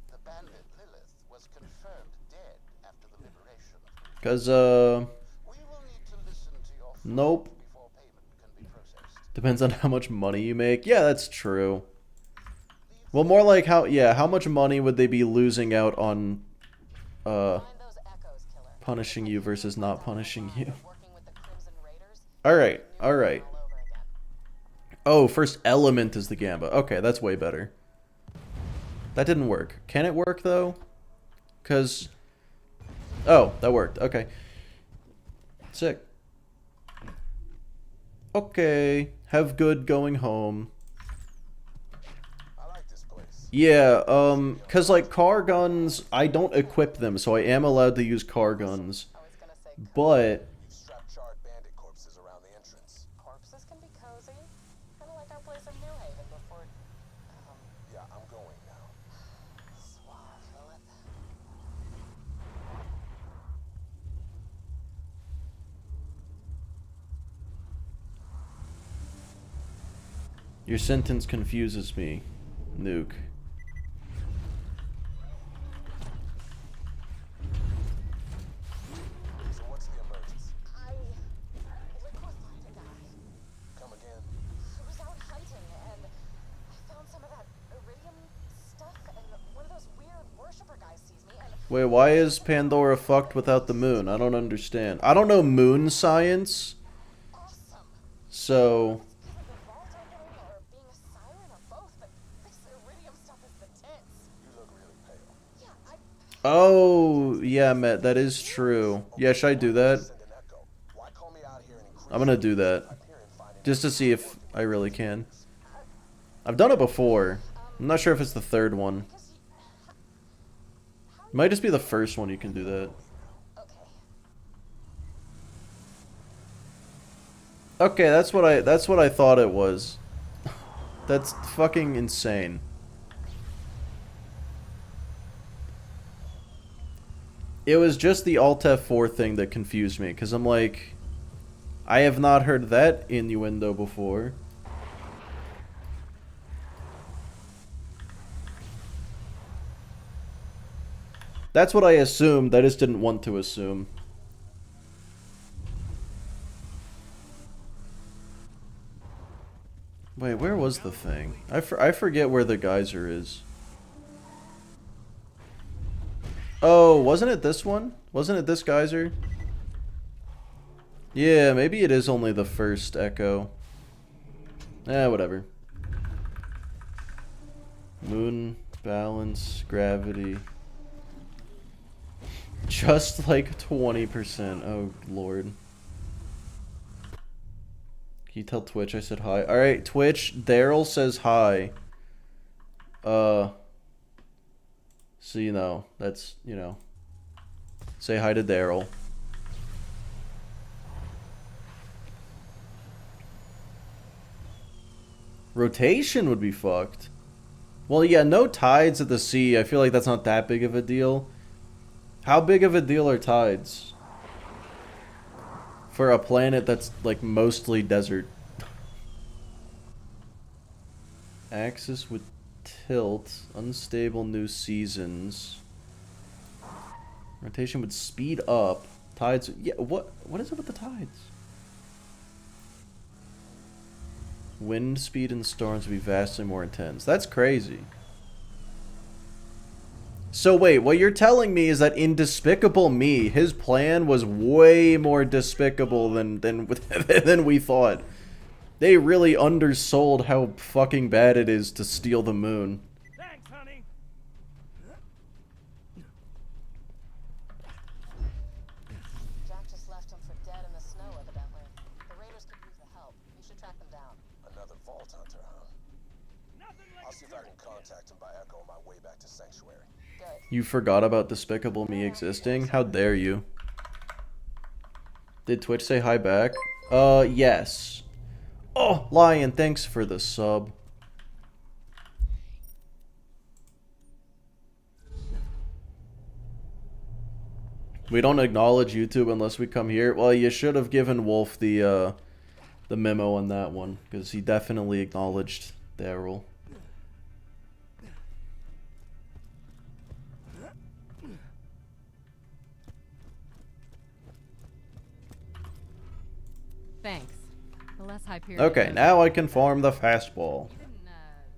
the bandit Lilith was confirmed dead after the liberation. Cause We will need to listen to your nope. before payment can be processed. Depends on how much money you make. Yeah, that's true. Well, more like how much money would they be losing out on Find those echoes, killer. punishing you versus not punishing you? Working with the Crimson Raiders. Alright, alright. All over again. Oh, first element is the Gamba. Okay, that's way better. That didn't work. Can it work, though? Because... Oh, that worked. Okay. Sick. Okay. Have good going home. I like this place. Yeah, cause like car guns, I don't equip them, so I am allowed to use car guns. I was gonna say But You've strapped charred bandit corpses around the entrance. corpses can be cozy. Kinda like our place in New Haven before Yeah, I'm going now. Suave, Lilith. your sentence confuses me, Nuke. So what's the emergency? I liquefied a guy. Come again? I was out hunting and I found some of that iridium stuff and one of those weird worshiper guys sees me and Wait, why is Pandora fucked without the moon? I don't understand. I don't know moon science, awesome. so... Either the vault opening or being a siren or both, but this iridium stuff is the tits. You look really pale. Yeah, I Oh, yeah, Matt, that is true. Yeah, should I do that? Send an echo. Why call me out here and increase I'm gonna do that. Hyperion finding Just to see if I really can. I've done it before. I'm not sure if it's the third one. because It might just be the first one you can do that. okay. Okay, that's what I thought it was. That's fucking insane. It was just the Alt F4 thing that confused me, because I'm like, I have not heard that innuendo before. That's what I assumed, I just didn't want to assume. Wait, where was the thing? I forget where the geyser is. Oh, wasn't it this one? Wasn't it this geyser? Yeah, maybe it is only the first echo. Whatever. Moon, balance, gravity. Just like 20%. Oh, Lord. Can you tell Twitch I said hi? Alright, Twitch, Daryl says hi. So, you know, that's, you know, say hi to Daryl. Rotation would be fucked. Well, yeah, no tides at the sea. I feel like that's not that big of a deal. How big of a deal are tides? For a planet that's, like, mostly desert. Axis with tilt. Unstable new seasons. Rotation would speed up. Tides... Yeah, what is it with the tides? Wind speed and storms would be vastly more intense. That's crazy. So wait, what you're telling me is that in Despicable Me, his plan was way more despicable than than we thought. They really undersold how fucking bad it is to steal the moon. Thanks, honey. Jack just left him for dead in the snow, evidently. The raiders could use the help. You should track them down. Another vault hunter, huh? Nothing like I'll see if I can contact him by echo on my way back to Sanctuary. Good. You forgot about Despicable Me existing? How dare you? Did Twitch say hi back? Yes. Oh, Lion, thanks for the sub. We don't acknowledge YouTube unless we come here. Well, you should have given Wolf the memo on that one, because he definitely acknowledged Daryl. Thanks. The less Hyperion Okay, knows- now I can farm the fastball. You didn't,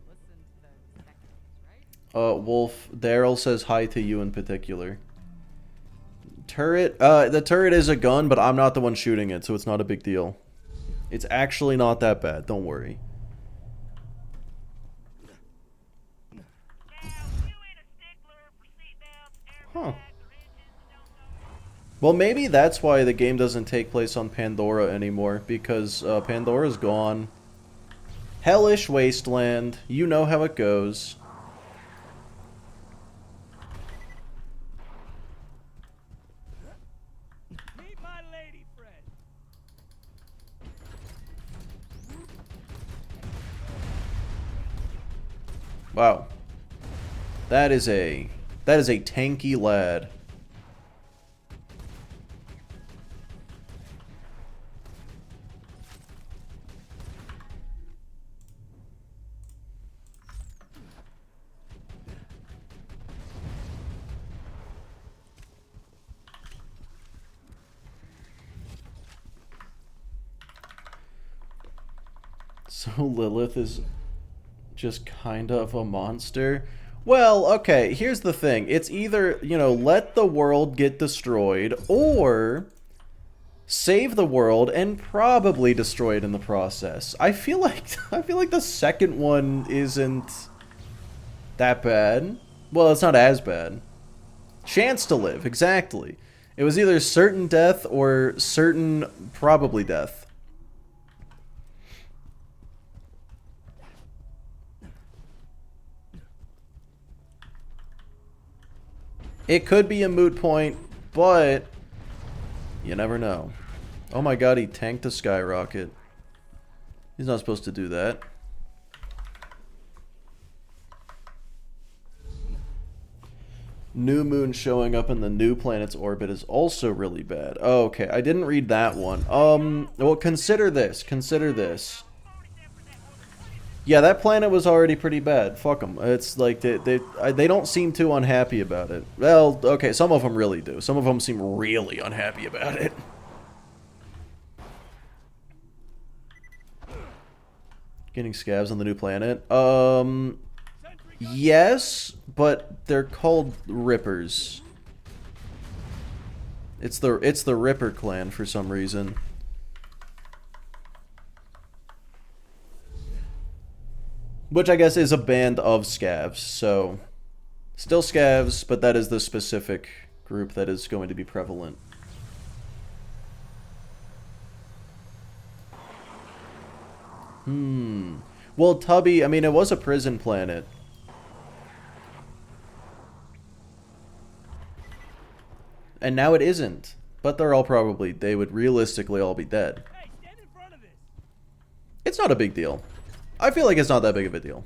listen to the spectators, right? Wolf, Daryl says hi to you in particular. Turret, the turret is a gun, but I'm not the one shooting it, so it's not a big deal. It's actually not that bad, don't worry. Huh. Well, maybe that's why the game doesn't take place on Pandora anymore, because Pandora's gone. Hellish wasteland, you know how it goes. Meet my lady friend. Wow. That is a tanky lad. So Lilith is just kind of a monster? Well, okay, here's the thing. It's either, you know, let the world get destroyed, or save the world and probably destroy it in the process. I feel like the second one isn't that bad. Well, it's not as bad. Chance to live, exactly. It was either certain death or certain probably death. It could be a moot point, but you never know. Oh my god, he tanked a skyrocket. He's not supposed to do that. New moon showing up in the new planet's orbit is also really bad. Oh, okay, I didn't read that one. Well, consider this. Consider this. Yeah, that planet was already pretty bad. Fuck them. It's like they don't seem too unhappy about it. Well, okay, some of them really do. Some of them seem really unhappy about it. Getting scabs on the new planet. Yes, but they're called Rippers. It's the Ripper clan for some reason. Which I guess is a band of scavs, so still scavs, but that is the specific group that is going to be prevalent. Well, Tubby, I mean, it was a prison planet. And now it isn't. But they're all probably, they would realistically all be dead. Hey, stand in front of this. It's not a big deal. I feel like it's not that big of a deal.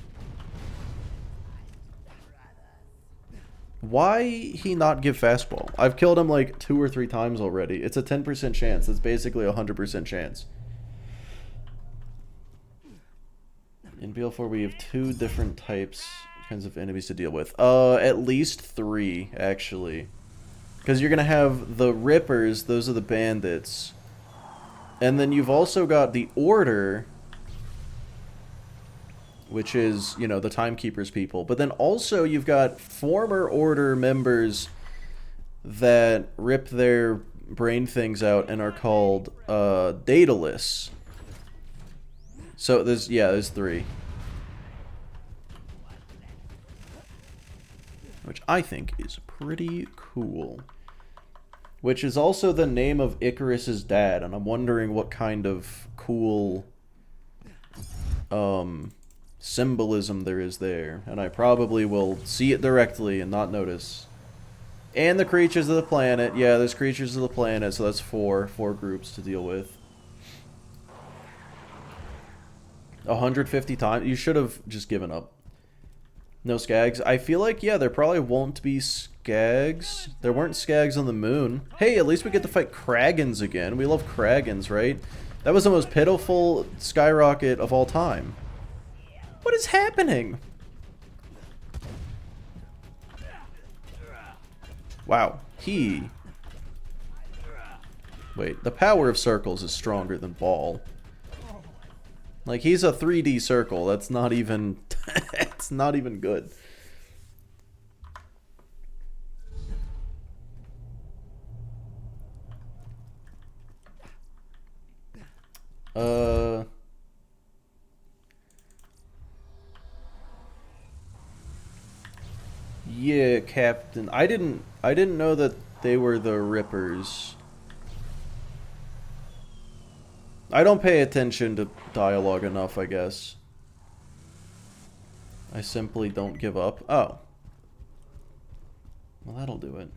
Why he not give fastball? I've killed him like 2 or 3 times already. It's a 10% chance. It's basically a 100% chance. In BL4 we have 2 different kinds of enemies to deal with. At least 3 actually. Because you're gonna have the Rippers, those are the bandits. And then you've also got the Order, which is, you know, the Timekeepers people. But then also you've got former Order members that rip their brain things out and are called Daedalus. So there's 3. Which I think is pretty cool. Which is also the name of Icarus's dad, and I'm wondering what kind of cool symbolism there is there. And I probably will see it directly and not notice. And the creatures of the planet. Yeah, there's creatures of the planet, so that's 4 groups to deal with. 150 times? You should have just given up. No skags. I feel like, yeah, there probably won't be skags. There weren't skags on the moon. Hey, at least we get to fight Kragans again. We love Kragans, right? That was the most pitiful skyrocket of all time. What is happening? Wow. Wait, the power of circles is stronger than ball. Like, he's a 3D circle. That's not even... it's not even good. Yeah, Captain. I didn't know that they were the Rippers. I don't pay attention to dialogue enough, I guess. I simply don't give up. Oh. Well, that'll do it.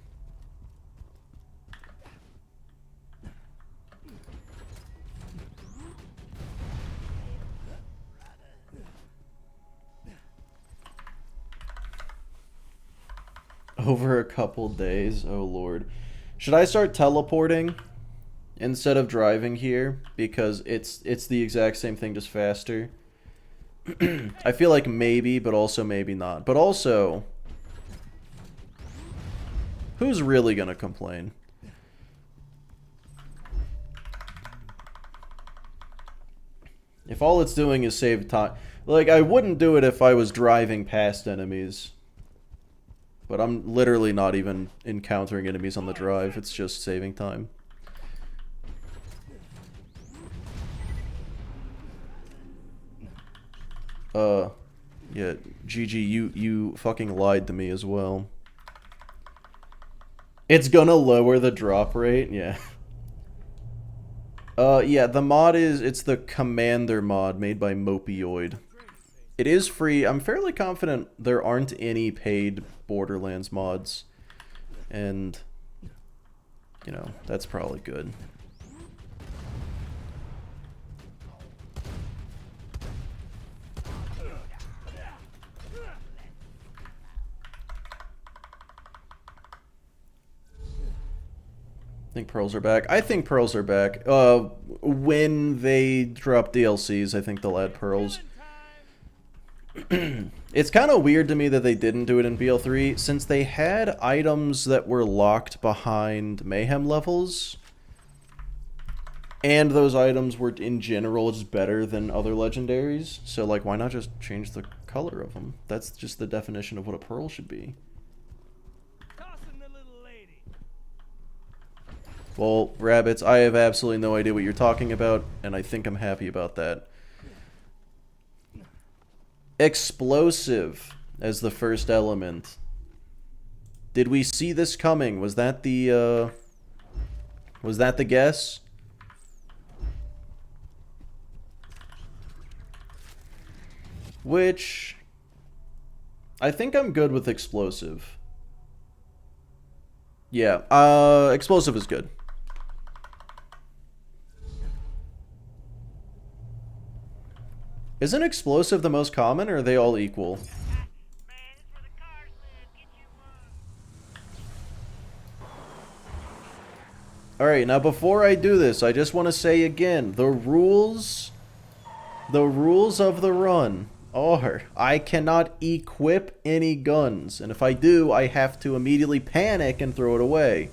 Over a couple days, oh lord. Should I start teleporting instead of driving here? Because it's the exact same thing, just faster. I feel like maybe, but also maybe not. But also, who's really gonna complain? If all it's doing is save time. Like, I wouldn't do it if I was driving past enemies. But I'm literally not even encountering enemies on the drive. It's just saving time. Yeah, GG, you fucking lied to me as well. It's gonna lower the drop rate? Yeah. Yeah, the mod it's the Commander mod made by Mopioid. It is free. I'm fairly confident there aren't any paid Borderlands mods. And, you know, that's probably good. I think pearls are back. I think pearls are back. When they drop DLCs, I think they'll add pearls. It's kind of weird to me that they didn't do it in BL3, since they had items that were locked behind Mayhem levels. And those items were, in general, just better than other legendaries. So, like, why not just change the color of them? That's just the definition of what a pearl should be. Well, rabbits, I have absolutely no idea what you're talking about, and I think I'm happy about that. Explosive as the first element. Did we see this coming? Was that the guess? Which, I think I'm good with explosive. Yeah, explosive is good. Isn't explosive the most common, or are they all equal? Alright, now before I do this, I just want to say again, the rules of the run are, I cannot equip any guns, and if I do, I have to immediately panic and throw it away.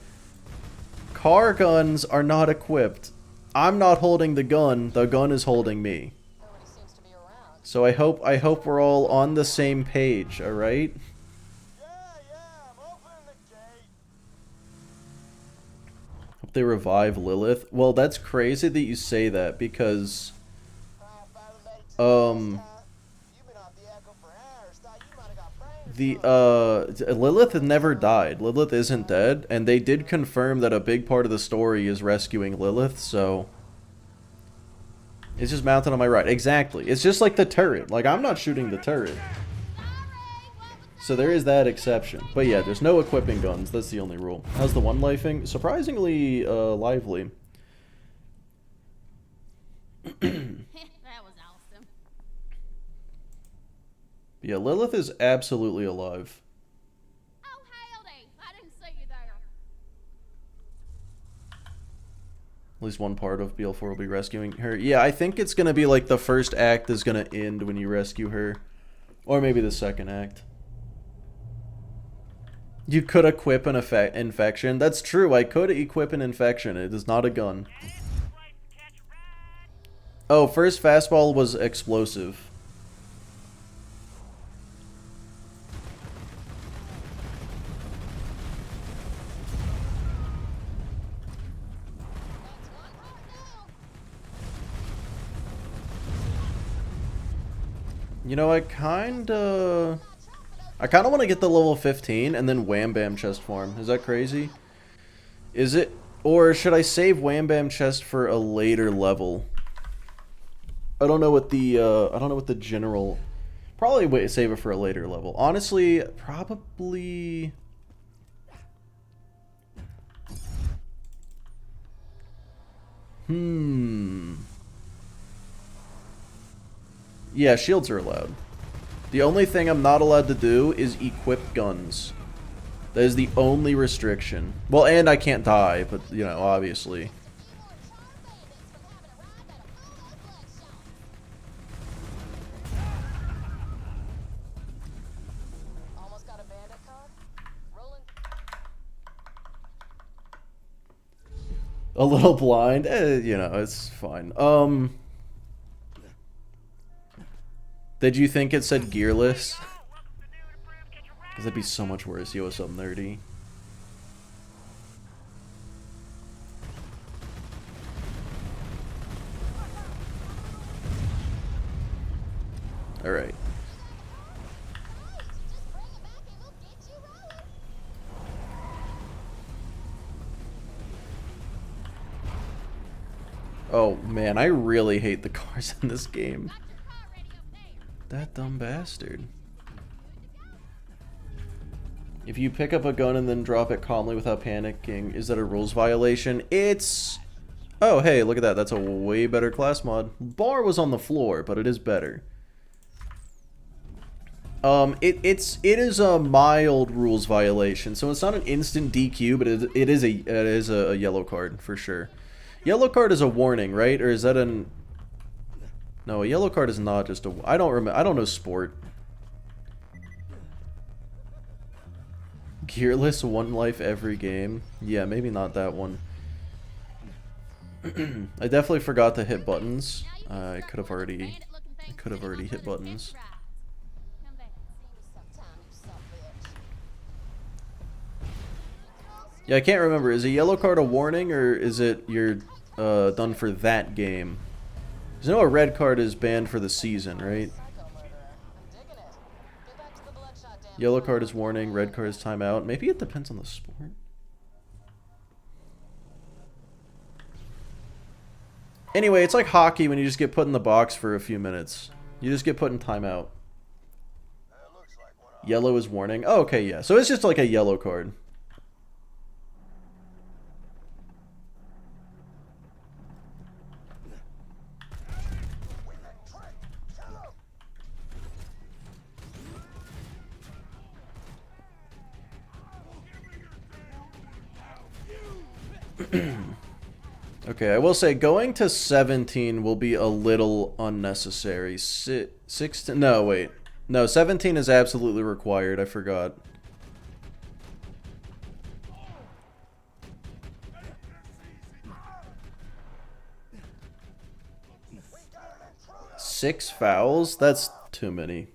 Car guns are not equipped. I'm not holding the gun is holding me. Nobody seems to be around. So I hope we're all on the same page, alright? Yeah, I'm opening the gate. Hope they revive Lilith. Well, that's crazy that you say that, because Finally made it to the Um, last time. You've been off the echo for hours. Thought you might have got brain fog. Lilith has never died. Lilith isn't dead, and they did confirm that a big part of the story is rescuing Lilith, so it's just mounted on my right. Exactly. It's just like the turret. Like, I'm not shooting the turret. So there is that exception. But yeah, there's no equipping guns. That's the only rule. How's the one lifing? Surprisingly lively. That was awesome. Yeah, Lilith is absolutely alive. Oh, howdy. I didn't see you there. At least one part of BL4 will be rescuing her. Yeah, I think it's going to be like the first act is going to end when you rescue her. Or maybe the second act. You could equip an infection. That's true, I could equip an infection. It is not a gun. Oh, first fastball was explosive. You know, I kinda want to get the level 15 and then Wham Bam chest farm. Is that crazy? Is it? Or should I save Wham Bam chest for a later level? I don't know what the general. Probably wait, save it for a later level. Honestly, probably. Yeah, shields are allowed. The only thing I'm not allowed to do is equip guns. That is the only restriction. Well, and I can't die, but, you know, obviously. Almost got a bandit card. Rolling. A little blind. You know, it's fine. Did you think it said gearless? Because that'd be so much worse. Yo, what's up, nerdy? Alright. Oh man, I really hate the cars in this game. That dumb bastard. If you pick up a gun and then drop it calmly without panicking, is that a rules violation? It's... Oh, hey, look at that. That's a way better class mod. Bar was on the floor, but it is better. It is a mild rules violation, so it's not an instant DQ, but it is a yellow card for sure. Yellow card is a warning, right? Or is that an... No, a yellow card is not just a... I don't remember. I don't know sport. Gearless, one life every game. Yeah, maybe not that one. I definitely forgot to hit buttons. I could have already hit buttons. Yeah, I can't remember. Is a yellow card a warning, or is it you're done for that game? Because I know a red card is banned for the season, right? Yellow card is warning, red card is timeout. Maybe it depends on the sport. Anyway, it's like hockey when you just get put in the box for a few minutes. You just get put in timeout. Yellow is warning. Oh, okay, yeah. So it's just like a yellow card. Okay, I will say going to 17 will be a little unnecessary. 16? No, wait. No, 17 is absolutely required. I forgot. Six fouls? That's too many.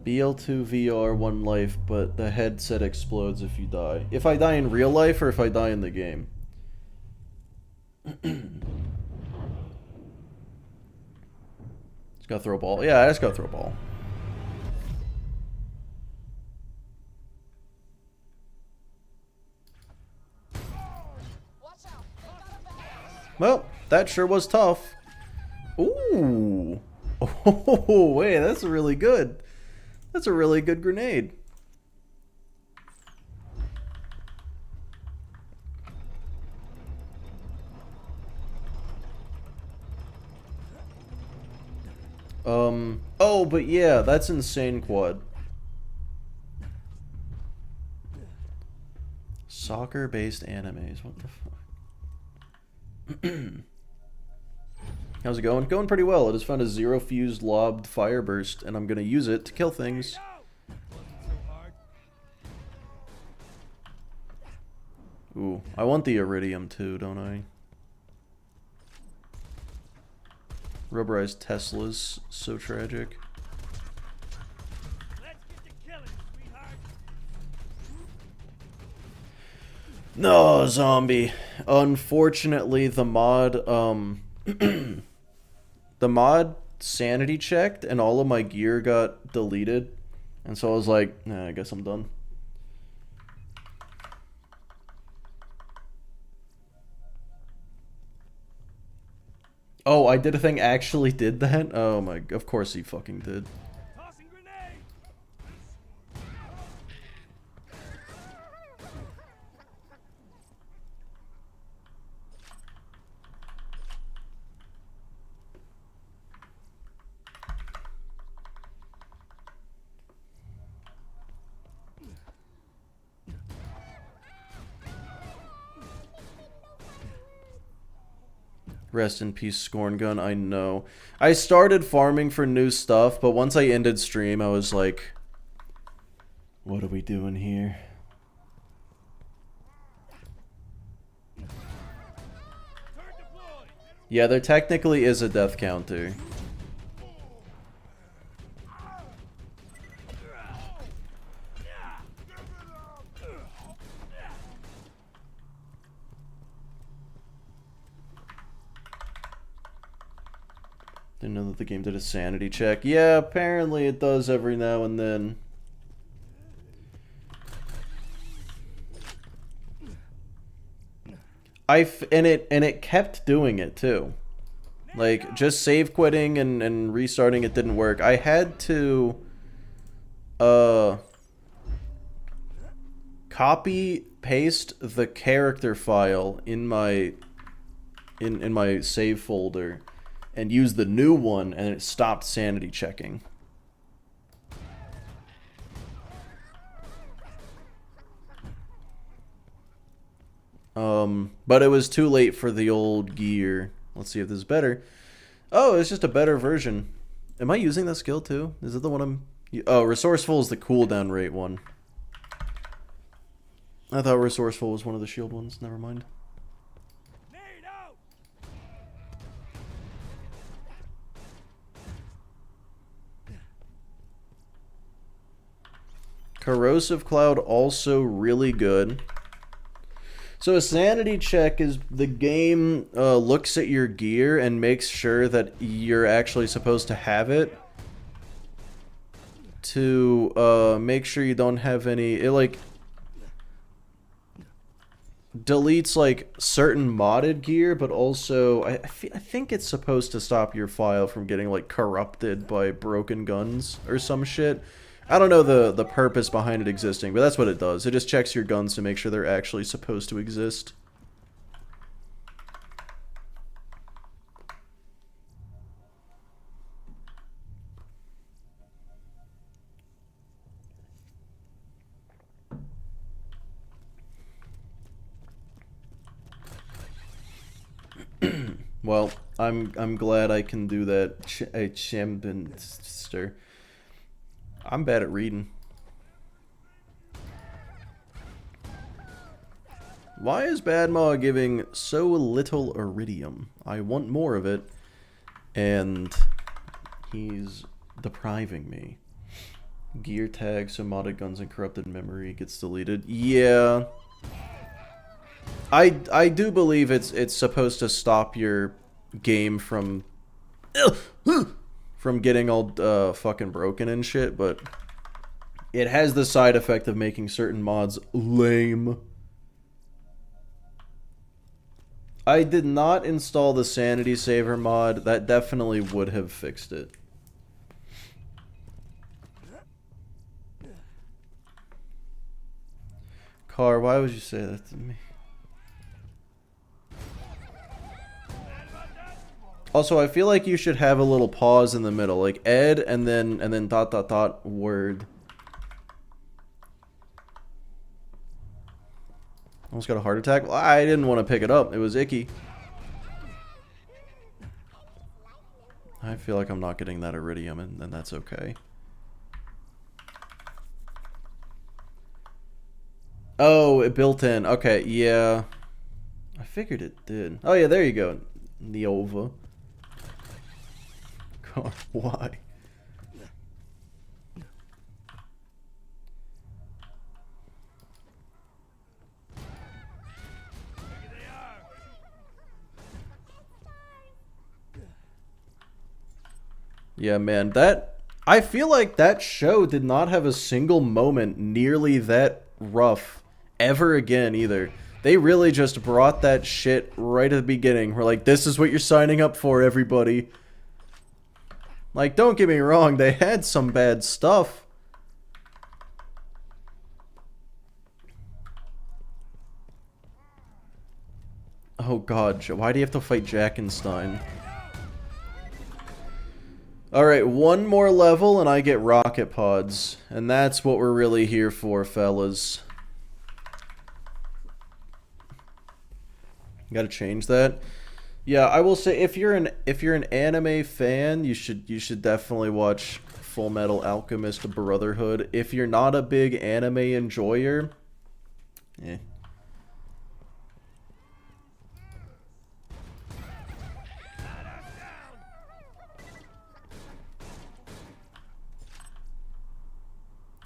BL2 VR, 1 life, but the headset explodes if you die. If I die in real life or if I die in the game? Just gotta throw a ball. Yeah, I just gotta throw a ball. Watch out. They got a badass. Well, that sure was tough. Ooh. Oh, wait, that's really good. That's a really good grenade. Oh, but yeah, that's insane quad. Soccer-based animes, what the fuck? How's it going? Going pretty well. I just found a zero-fused lobbed fire burst, and I'm gonna use it to kill things. Ooh, I want the iridium too, don't I? Rubberized Teslas, so tragic. Let's get to killing, sweetheart. No, zombie. Unfortunately, the mod, the mod sanity checked and all of my gear got deleted. And so I was like, nah, I guess I'm done. Oh, I did a thing actually did that? Oh my, of course he fucking did. Tossing grenade. Rest in peace, Scorn Gun, I know. I started farming for new stuff, but once I ended stream, I was like, what are we doing here? Yeah, there technically is a death counter. Didn't know that the game did a sanity check. Yeah, apparently it does every now and then. And it kept doing it too. Like just save quitting and restarting it didn't work. I had to copy paste the character file in my save folder and use the new one, and it stopped sanity checking. But it was too late for the old gear. Let's see if this is better. Oh, it's just a better version. Am I using that skill too? Is it the one I'm... Oh, Resourceful is the cooldown rate one. I thought Resourceful was one of the shield ones. Never mind. Corrosive Cloud also really good. So a sanity check is the game looks at your gear and makes sure that you're actually supposed to have it to make sure you don't have any... It like deletes like certain modded gear, but also I think it's supposed to stop your file from getting like corrupted by broken guns or some shit. I don't know the purpose behind it existing, but that's what it does. It just checks your guns to make sure they're actually supposed to exist. Well, I'm glad I can do that. Chambinster. I'm bad at reading. Why is Badmaw giving so little iridium? I want more of it, and he's depriving me. Gear tag, so modded guns and corrupted memory gets deleted. Yeah. I do believe it's supposed to stop your game from getting all fucking broken and shit, but it has the side effect of making certain mods lame. I did not install the Sanity Saver mod. That definitely would have fixed it. Car, why would you say that to me? Also, I feel like you should have a little pause in the middle, like Ed and then dot dot dot word. Almost got a heart attack. Well, I didn't want to pick it up. It was icky. I feel like I'm not getting that iridium, and that's okay. Oh, it built in. Okay, yeah. I figured it did. Oh yeah, there you go. Neova. God, why? Yeah, man, I feel like that show did not have a single moment nearly that rough ever again either. They really just brought that shit right at the beginning. We're like, this is what you're signing up for, everybody. Like, don't get me wrong, they had some bad stuff. Oh god, why do you have to fight Jackenstein? Alright, one more level and I get rocket pods. And that's what we're really here for, fellas. Gotta change that. Yeah, I will say if you're an anime fan, you should definitely watch Full Metal Alchemist Brotherhood. If you're not a big anime enjoyer, eh.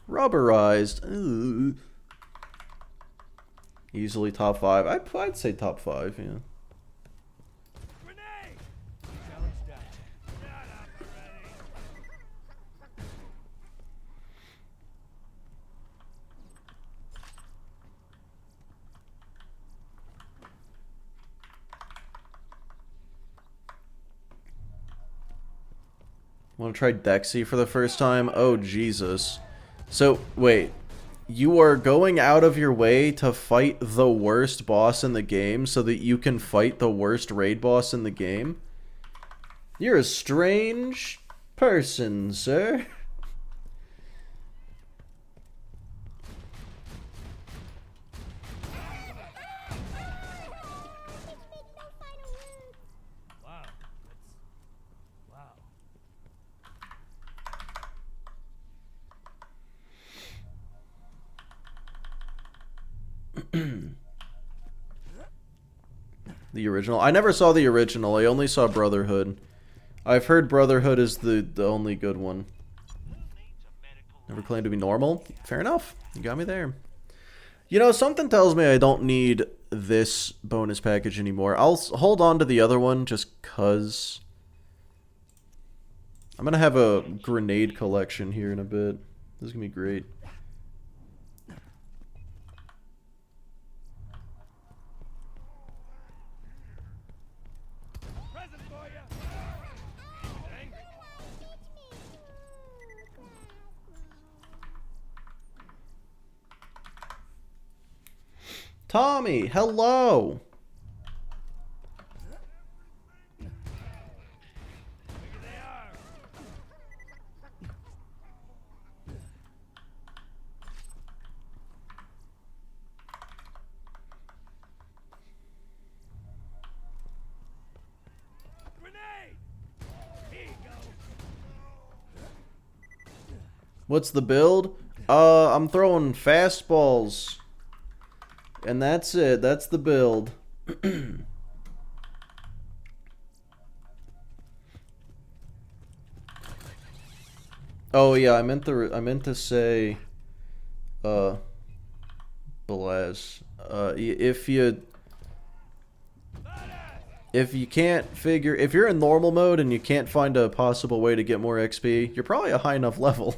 Rubberized. Ooh. Easily top 5. I'd say top 5, yeah. Want to try Dexy for the first time? Oh, Jesus. So, wait. You are going out of your way to fight the worst boss in the game so that you can fight the worst raid boss in the game? You're a strange person, sir. The original? I never saw the original. I only saw Brotherhood. I've heard Brotherhood is the only good one. Never claimed to be normal? Fair enough. You got me there. You know, something tells me I don't need this bonus package anymore. I'll hold on to the other one just cuz. I'm gonna have a grenade collection here in a bit. This is gonna be great. Tommy, hello. What's the build? I'm throwing fastballs. And that's it. That's the build. Oh yeah, I meant to say Belaz. If you can't figure, if you're in normal mode and you can't find a possible way to get more XP, you're probably a high enough level.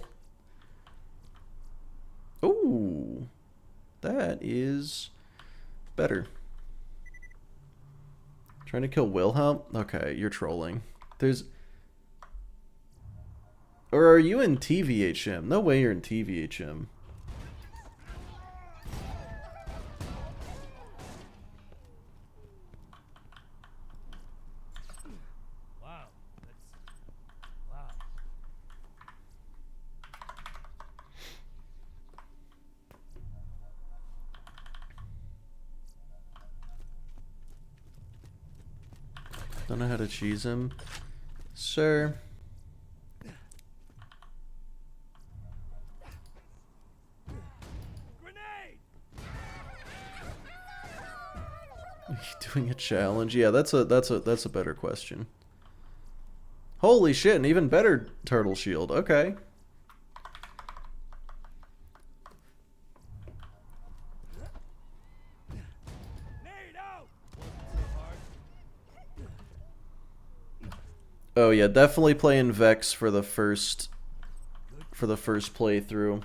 Ooh, that is better. Trying to kill Wilhelm? Okay, you're trolling. Or are you in TVHM? No way you're in TVHM. Wow. Wow. Don't know how to cheese him. Sir. Are you doing a challenge? Yeah, that's a better question. Holy shit, an even better turtle shield. Okay. Oh yeah, definitely playing Vex for the first playthrough.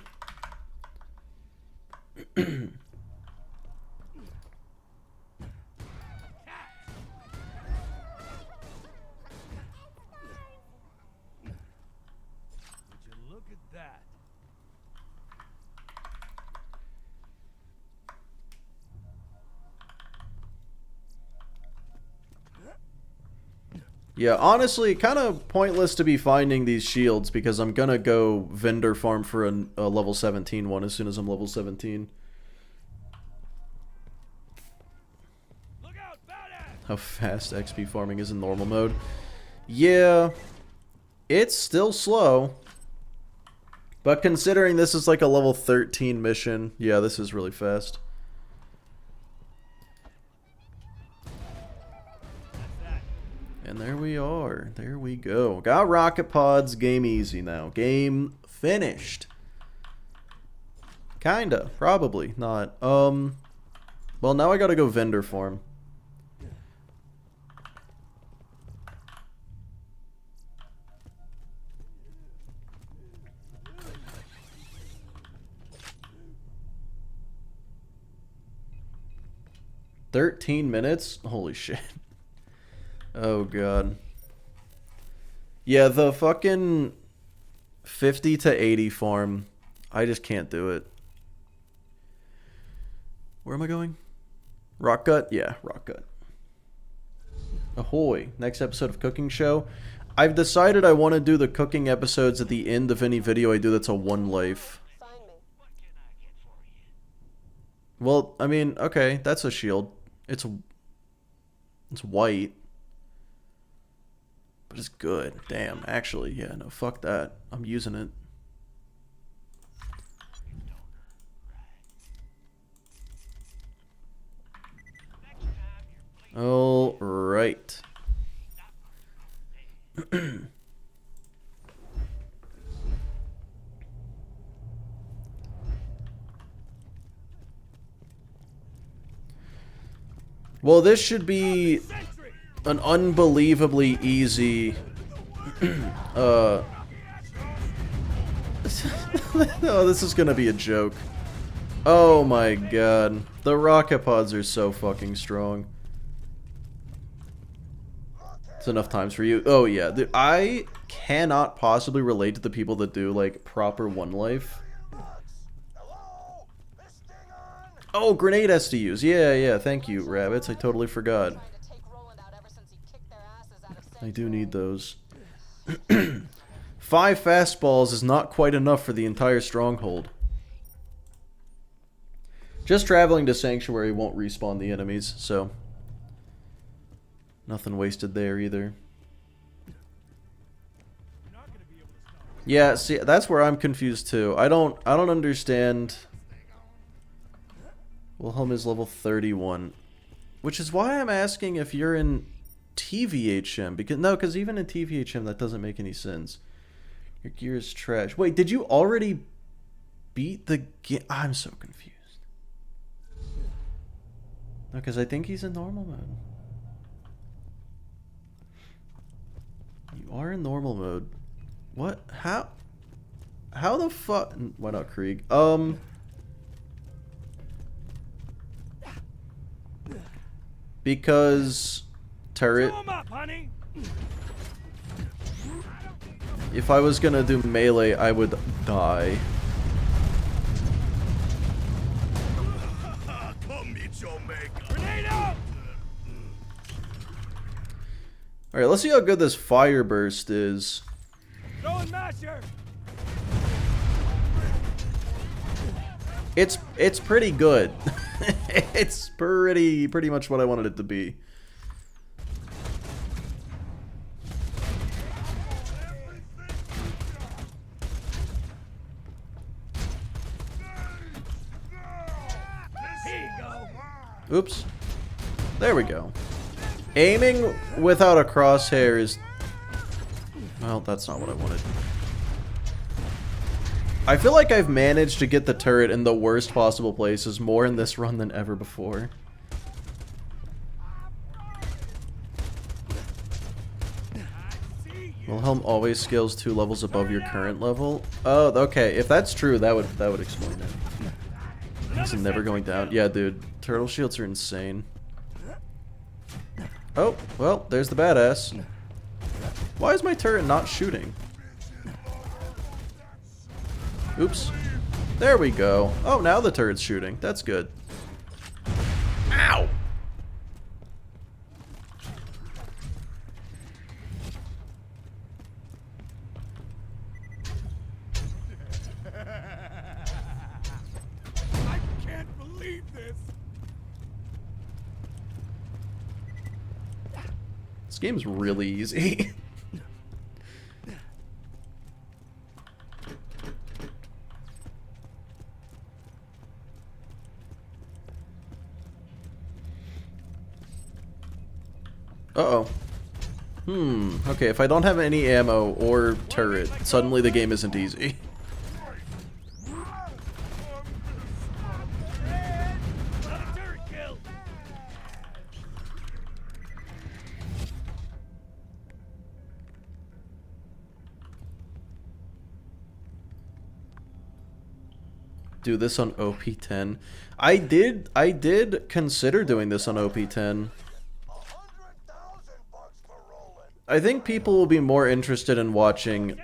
Yeah, honestly, kind of pointless to be finding these shields because I'm gonna go vendor farm for a level 17 one as soon as I'm level 17. How fast XP farming is in normal mode. Yeah, it's still slow. But considering this is like a level 13 mission, yeah, this is really fast. And there we are. There we go. Got rocket pods. Game easy now. Game finished. Kinda. Probably. Not. Well, now I gotta go vendor farm. $13 minutes? Holy shit. Oh god. Yeah, the fucking 50 to 80 farm, I just can't do it. Where am I going? Rock Gut? Yeah, Rock Gut. Ahoy. Next episode of Cooking Show. I've decided I want to do the cooking episodes at the end of any video I do that's a one life. Find me. Well, I mean, okay, that's a shield. It's white. But it's good. Damn, actually, yeah, no, fuck that. I'm using it. All right. Well, this should be an unbelievably easy no, this is gonna be a joke. Oh my god. The rocket pods are so fucking strong. It's enough times for you. Oh yeah, I cannot possibly relate to the people that do like proper one life. Oh, grenade SDUs. Yeah, thank you, rabbits. I totally forgot. I do need those. 5 fastballs is not quite enough for the entire stronghold. Just traveling to Sanctuary won't respawn the enemies, so nothing wasted there either. Yeah, see, that's where I'm confused too. I don't understand. Wilhelm is level 31, which is why I'm asking if you're in TVHM, because even in TVHM that doesn't make any sense. Your gear is trash. Wait, did you already beat the game? I'm so confused. No, because I think he's in normal mode. You are in normal mode. What? How the fuck? Why not Krieg? Because turret. Show 'em up, honey. If I was gonna do melee, I would die. Come meet your maker. Grenade out! Alright, let's see how good this fire burst is. Throwing masher. It's pretty good. It's pretty much what I wanted it to be. Here you go. Oops. There we go. Aiming without a crosshair is... Well, that's not what I wanted. I feel like I've managed to get the turret in the worst possible places more in this run than ever before. Wilhelm always scales 2 levels above your current level. Oh, okay. If that's true, that would explain it. It's never going down. Yeah, dude. Turtle shields are insane. Oh, well, there's the badass. Why is my turret not shooting? Oops. There we go. Oh, now the turret's shooting. That's good. Ow! I can't believe this. This game's really easy. Uh-oh. Okay, if I don't have any ammo or turret, suddenly the game isn't easy. Another turret kill. Do this on OP10. I did consider doing this on OP10. I think people will be more interested in watching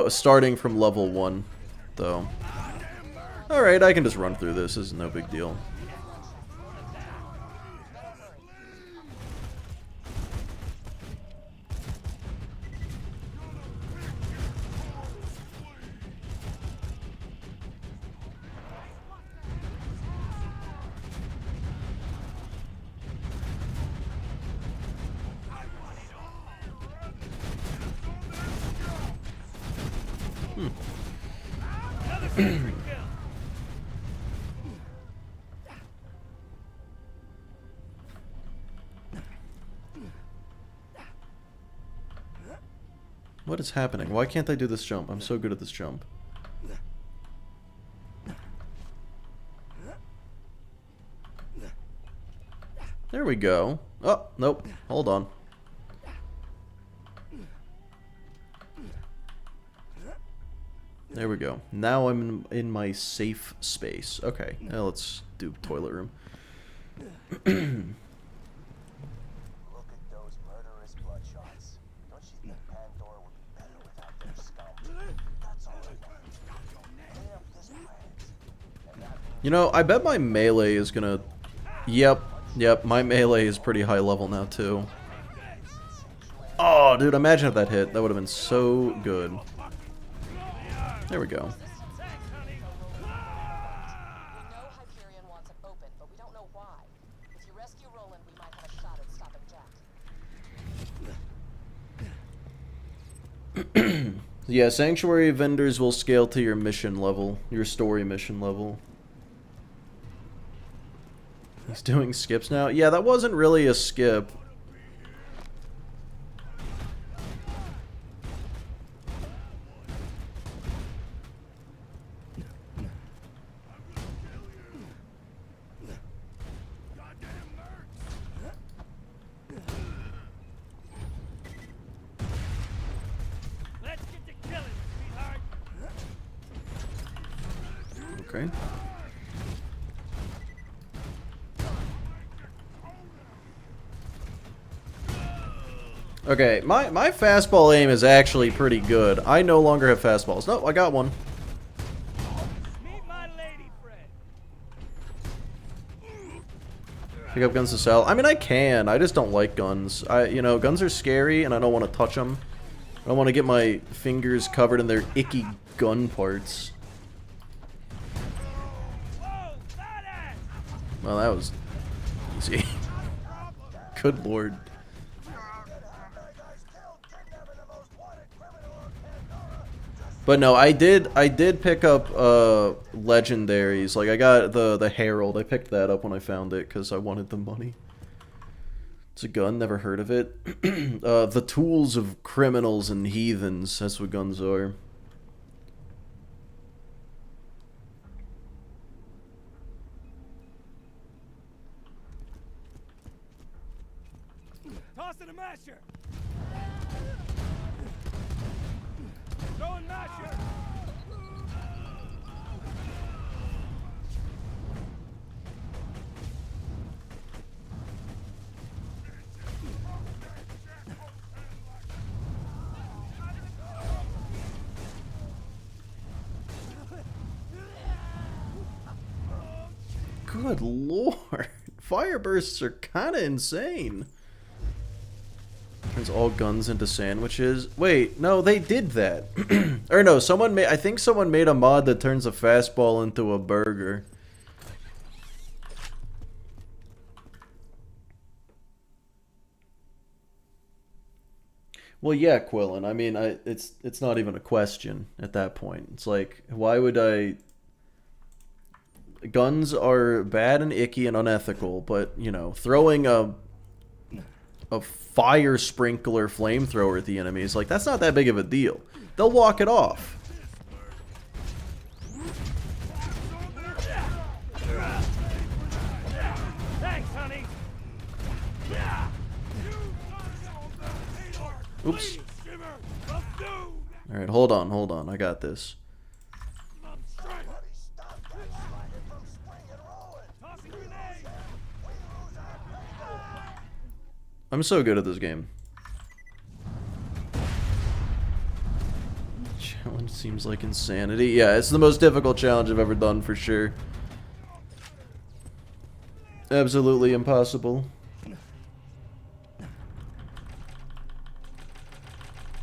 starting from level 1, though. Alright, I can just run through this. This is no big deal. Another turret kill. What is happening? Why can't I do this jump? I'm so good at this jump. There we go. Oh, nope. Hold on. There we go. Now I'm in my safe space. Okay, now let's do toilet room. Look at those murderous bloodshots. Don't you think Pandora would be better without their scum? That's all I want. Clean up this plant. And that You know, I bet my melee is gonna... Yep, my melee is pretty high level now, too. Oh, dude, imagine if that hit. That would have been so good. There we go. We know Hyperion wants it open, but we don't know why. If you rescue Roland, we might have a shot at stopping Jack. Yeah, sanctuary vendors will scale to your mission level, your story mission level. He's doing skips now? Yeah, that wasn't really a skip. Let's get to killing, sweetheart. Okay. Okay, my fastball aim is actually pretty good. I no longer have fastballs. No, I got one. Meet my lady friend. Pick up guns to sell. I mean, I can. I just don't like guns. You know, guns are scary, and I don't want to touch them. I don't want to get my fingers covered in their icky gun parts. Whoa, badass! Well, that was easy. Good lord. But no, I did pick up legendaries. Like I got the Herald. I picked that up when I found it because I wanted the money. It's a gun, never heard of it. The tools of criminals and heathens, that's what guns are. Tossing a masher. Throwing masher. Good lord. Fire bursts are kind of insane. Turns all guns into sandwiches. Wait, no, they did that. Or no, someone made. I think someone made a mod that turns a fastball into a burger. Well, yeah, Quillen. I mean, it's not even a question at that point. It's like, why would I? Guns are bad and icky and unethical, but you know, throwing a fire sprinkler flamethrower at the enemies, like that's not that big of a deal. They'll walk it off. Thanks, honey. Oops. All right, hold on. I got this. I'm so good at this game. Challenge seems like insanity. Yeah, it's the most difficult challenge I've ever done for sure. Absolutely impossible.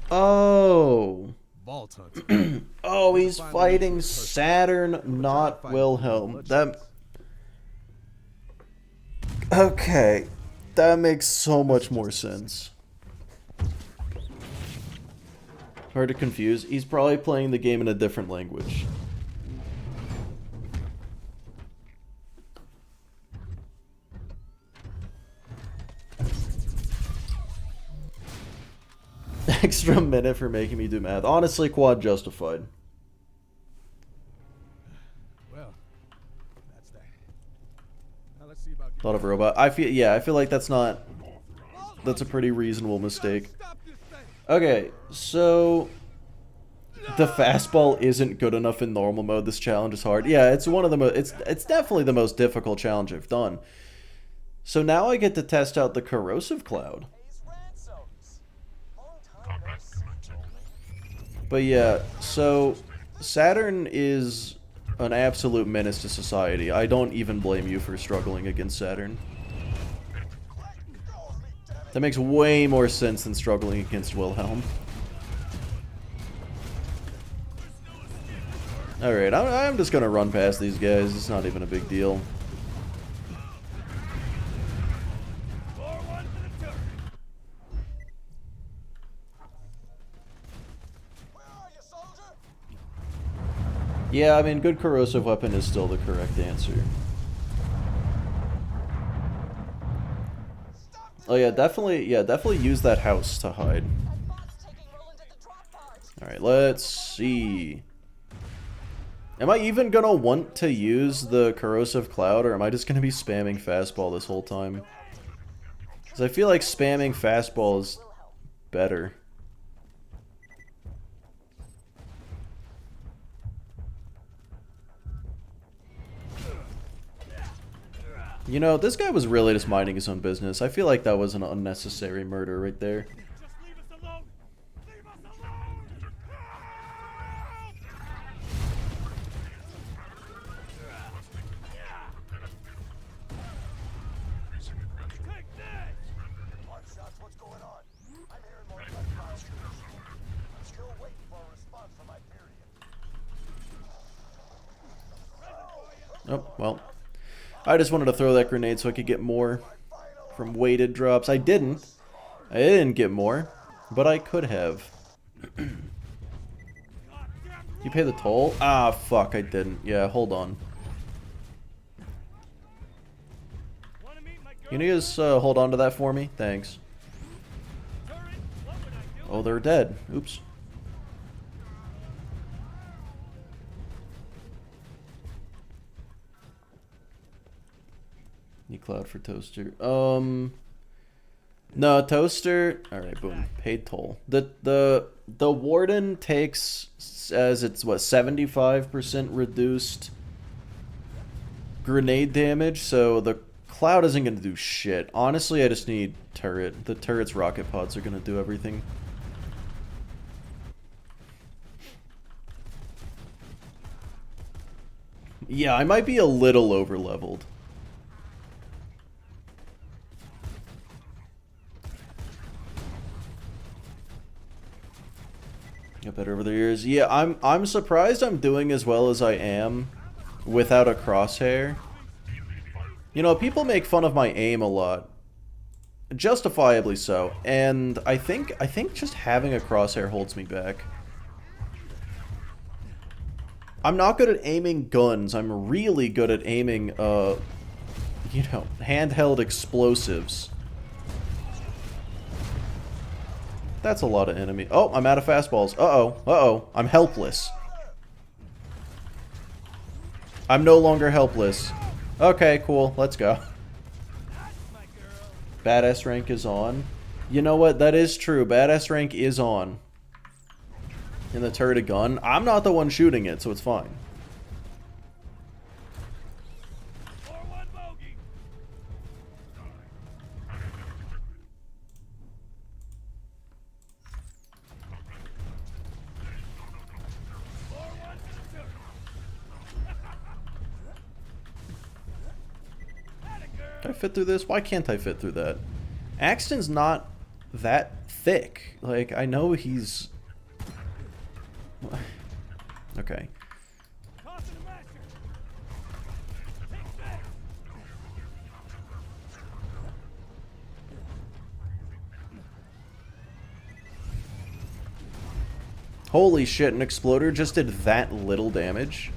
Oh. Oh, he's fighting Saturn, not Wilhelm. That. Okay. That makes so much more sense. Hard to confuse. He's probably playing the game in a different language. Extra minute for making me do math. Honestly, quad justified. Well, that's that. Now let's see about Thought of a robot. I feel like that's a pretty reasonable mistake. Okay, so the fastball isn't good enough in normal mode. This challenge is hard. Yeah, it's one of the it's definitely the most difficult challenge I've done. So now I get to test out the corrosive cloud. But yeah, so Saturn is an absolute menace to society. I don't even blame you for struggling against Saturn. That makes way more sense than struggling against Wilhelm. Alright, I'm just gonna run past these guys. It's not even a big deal. Where are you, Yeah, I mean, good corrosive weapon is still the correct answer. Oh yeah, definitely use that house to hide. That bot's taking Roland to the drop barge. Alright, let's see. Am I even gonna want to use the corrosive cloud, or am I just gonna be spamming fastball this whole time? Because I feel like spamming fastball is better. You know, this guy was really just minding his own business. I feel like that was an unnecessary murder right there. Just leave us alone! Leave us alone! Take this! Hard shots, what's going on? I'm hearing more gunfire. I'm still waiting for a response from Hyperion. Oh, well. I just wanted to throw that grenade so I could get more from weighted drops. I didn't. I didn't get more, but I could have. You pay the toll? Ah, fuck, I didn't. Yeah, hold on. Wanna meet my Can you just hold on to that for me? Thanks. turret? What would I do? Oh, they're dead. Oops. Need cloud for toaster. No, toaster. All right, boom. Paid toll. The warden takes, as it's what, 75% reduced grenade damage, so the cloud isn't gonna do shit. Honestly, I just need turret. The turret's rocket pods are gonna do everything. Yeah, I might be a little over leveled. Got better over the years. Yeah, I'm surprised I'm doing as well as I am without a crosshair. You know, people make fun of my aim a lot. Justifiably so. And I think just having a crosshair holds me back. I'm not good at aiming guns. I'm really good at aiming you know, handheld explosives. That's a lot of enemy. Oh, I'm out of fastballs. Uh-oh. Uh-oh. I'm helpless. I'm no longer helpless. Okay, cool. Let's go. Badass rank is on. You know what? That is true. Badass rank is on. In the turret gun. I'm not the one shooting it, so it's fine. Forward bogey! Forward to the turret! Atta girl! Can I fit through this? Why can't I fit through that? Axton's not that thick. Like, I know he's... Okay. Tossing the master! Take that! Holy shit, an exploder just did that little damage?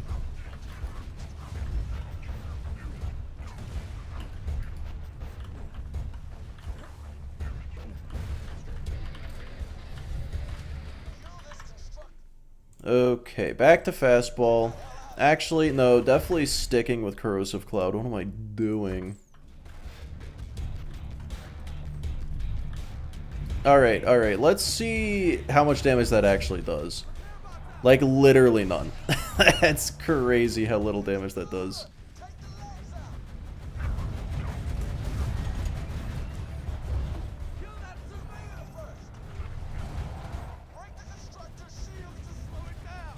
Okay, back to fastball. Actually, no, definitely sticking with corrosive cloud. What am I doing? Alright, let's see how much damage that actually does. Like, literally none. That's crazy how little damage that does. Kill that surveyor first! Break the constructor's shields to slow it down!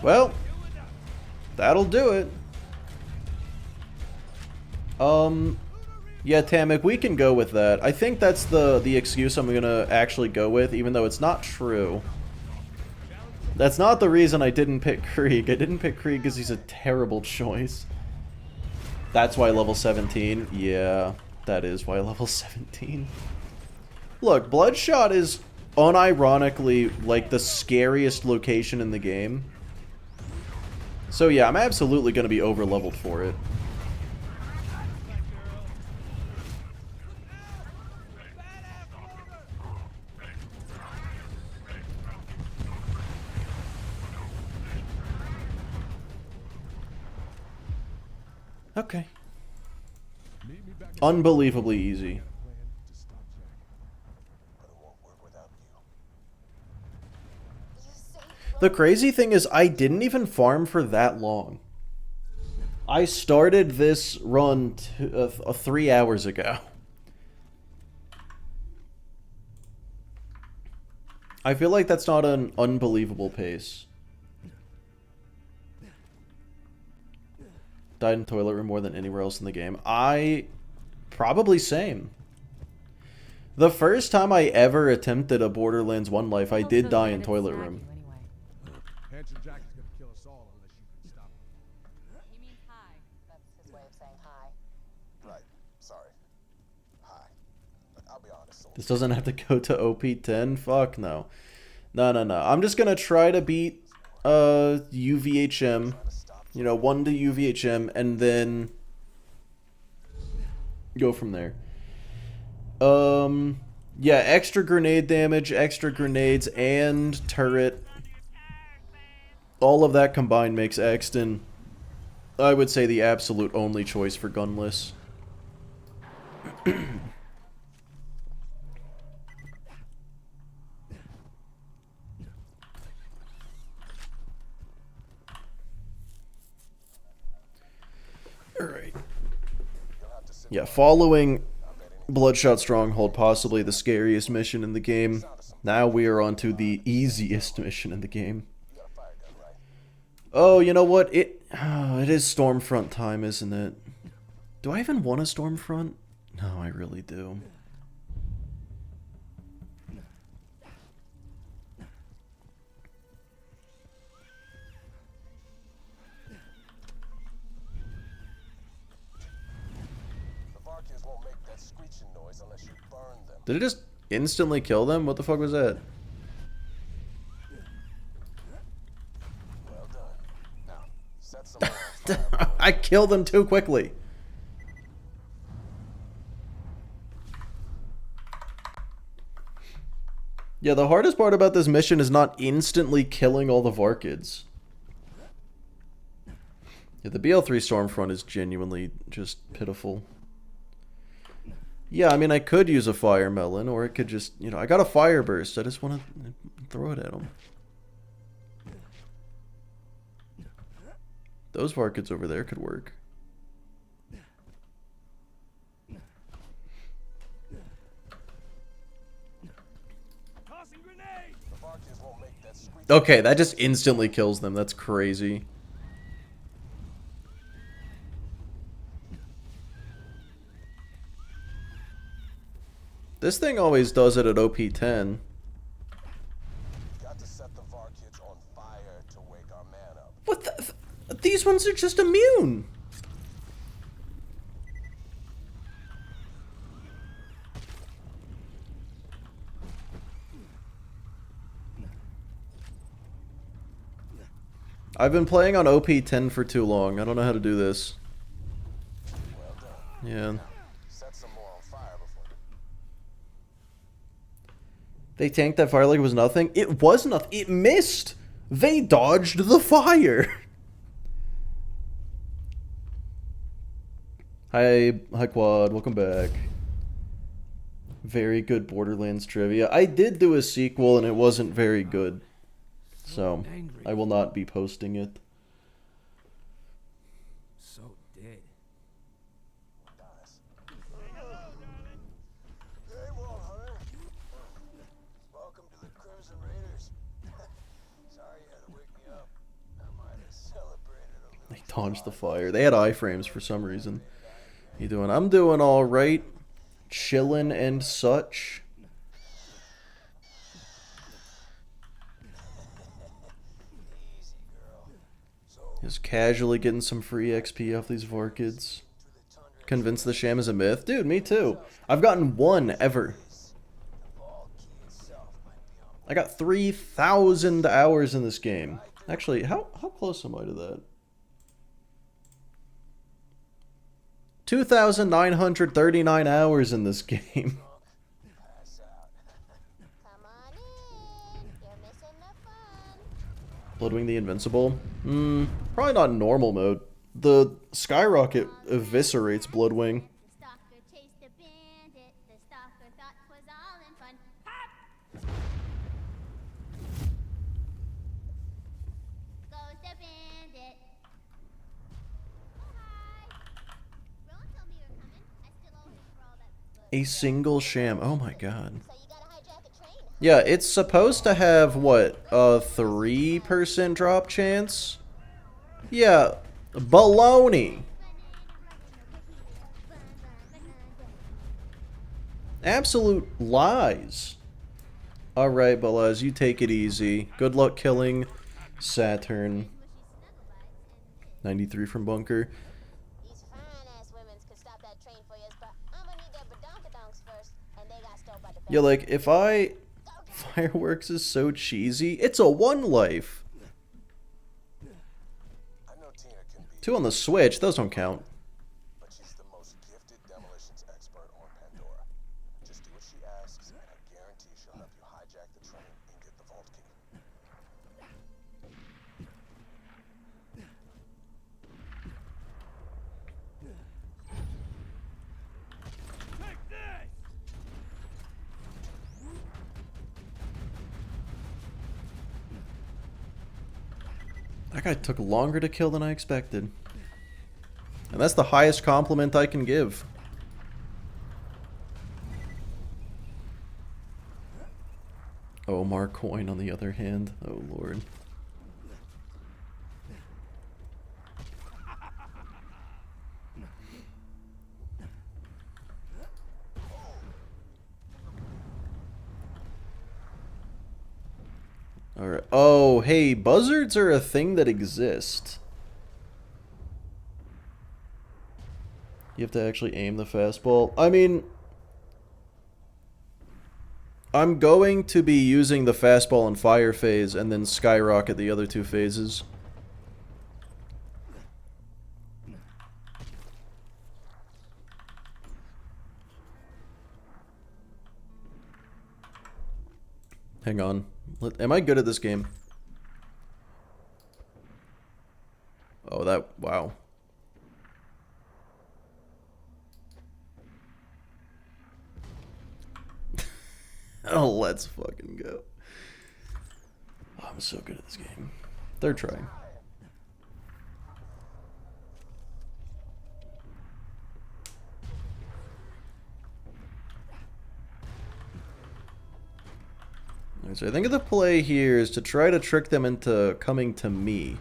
Well, that'll do it. Yeah, Tamik, we can go with that. I think that's the excuse I'm gonna actually go with, even though it's not true. That's not the reason I didn't pick Krieg. I didn't pick Krieg because he's a terrible choice. That's why level 17? Yeah, that is why level 17. Look, Bloodshot is unironically like the scariest location in the game. So yeah, I'm absolutely going to be over-leveled for it. Okay. Unbelievably easy. The crazy thing is I didn't even farm for that long. I started this run 3 hours ago. I feel like that's not an unbelievable pace. Died in toilet room more than anywhere else in the game. Probably same. The first time I ever attempted a Borderlands 1 life, I did die in toilet room. Handsome Jack is gonna kill us all unless you can stop him. He means hi. That's his way of saying hi. Right. Sorry. Hi. I'll be honest. This doesn't have to go to OP10? Fuck no. No. I'm just gonna try to beat UVHM. You know, 1 to UVHM, and then go from there. Yeah, extra grenade damage, extra grenades, and turret. All of that combined makes Axton, I would say, the absolute only choice for Gunless. Alright. Yeah, following Bloodshot Stronghold, possibly the scariest mission in the game. Now we are on to the easiest mission in the game. Oh, you know what? It is Stormfront time, isn't it? Do I even want a Stormfront? No, I really do. Did it just instantly kill them? What the fuck was that? Well done. Now, set some more on fire. I killed them too quickly. Yeah, the hardest part about this mission is not instantly killing all the Varkids. Yeah, the BL3 Stormfront is genuinely just pitiful. Yeah, I mean, I could use a Fire Melon, or it could just, you know, I got a Fire Burst. I just want to throw it at them. Those Varkids over there could work. Okay, that just instantly kills them. That's crazy. This thing always does it at OP10. Got to set the Varkids on fire to wake our man up. What the? These ones are just immune. I've been playing on OP10 for too long. I don't know how to do this. Well done. Yeah. Set some more on fire before. They tanked that fire like it was nothing. It was nothing. It missed. They dodged the fire. Hi Quad. Welcome back. Very good Borderlands trivia. I did do a sequel and it wasn't very good. So, I will not be posting it. So dead. Hey, Wall Hunter. Welcome to the Crimson Raiders. Sorry you had to wake me up. I might have celebrated a little. They dodged the fire. They had iframes for some reason. You doing? I'm doing all right. Chillin' and such. Just casually getting some free XP off these Varkids. Convinced the sham is a myth? Dude, me too. I've gotten one ever. The ball key itself might be I got 3,000 hours in this game. Actually, how close am I to that? 2,939 hours in this game. Come on in. You're missing the fun. Bloodwing the Invincible? Probably not in normal mode. The Skyrocket eviscerates Bloodwing. The stalker chased a bandit. The stalker thought 'twas all in fun. Goes the bandit. Oh, hi. Rowan told me you were coming. I still owe him for all that. A single sham. Oh my god. So you gotta hijack a train. Yeah, it's supposed to have, what, a 3% drop chance? Yeah, baloney. Absolute lies. Alright, Balaz, you take it easy. Good luck killing Saturn. 93 from Bunker. These fine-ass women's could stop that train for you, but I'm gonna need their badonkadonks first, and they got stole by the Yeah, like, if I... Fireworks is so cheesy. It's a 1 life. I know Tina can be, 2 on the Switch, those don't count. but she's the most gifted demolitions expert on Pandora. Just do what she asks, and I guarantee she'll help you hijack the train and get the vault key. Take this! That guy took longer to kill than I expected. And that's the highest compliment I can give. Omar Coin, on the other hand. Oh, Lord. Alright. Oh, hey, buzzards are a thing that exist. You have to actually aim the fastball. I mean, I'm going to be using the fastball and fire phase and then skyrocket the other 2 phases. Hang on. Am I good at this game? Oh, that... Wow. Oh, let's fucking go. Oh, I'm so good at this game. 3rd try. Alright, so I think the play here is to try to trick them into coming to me.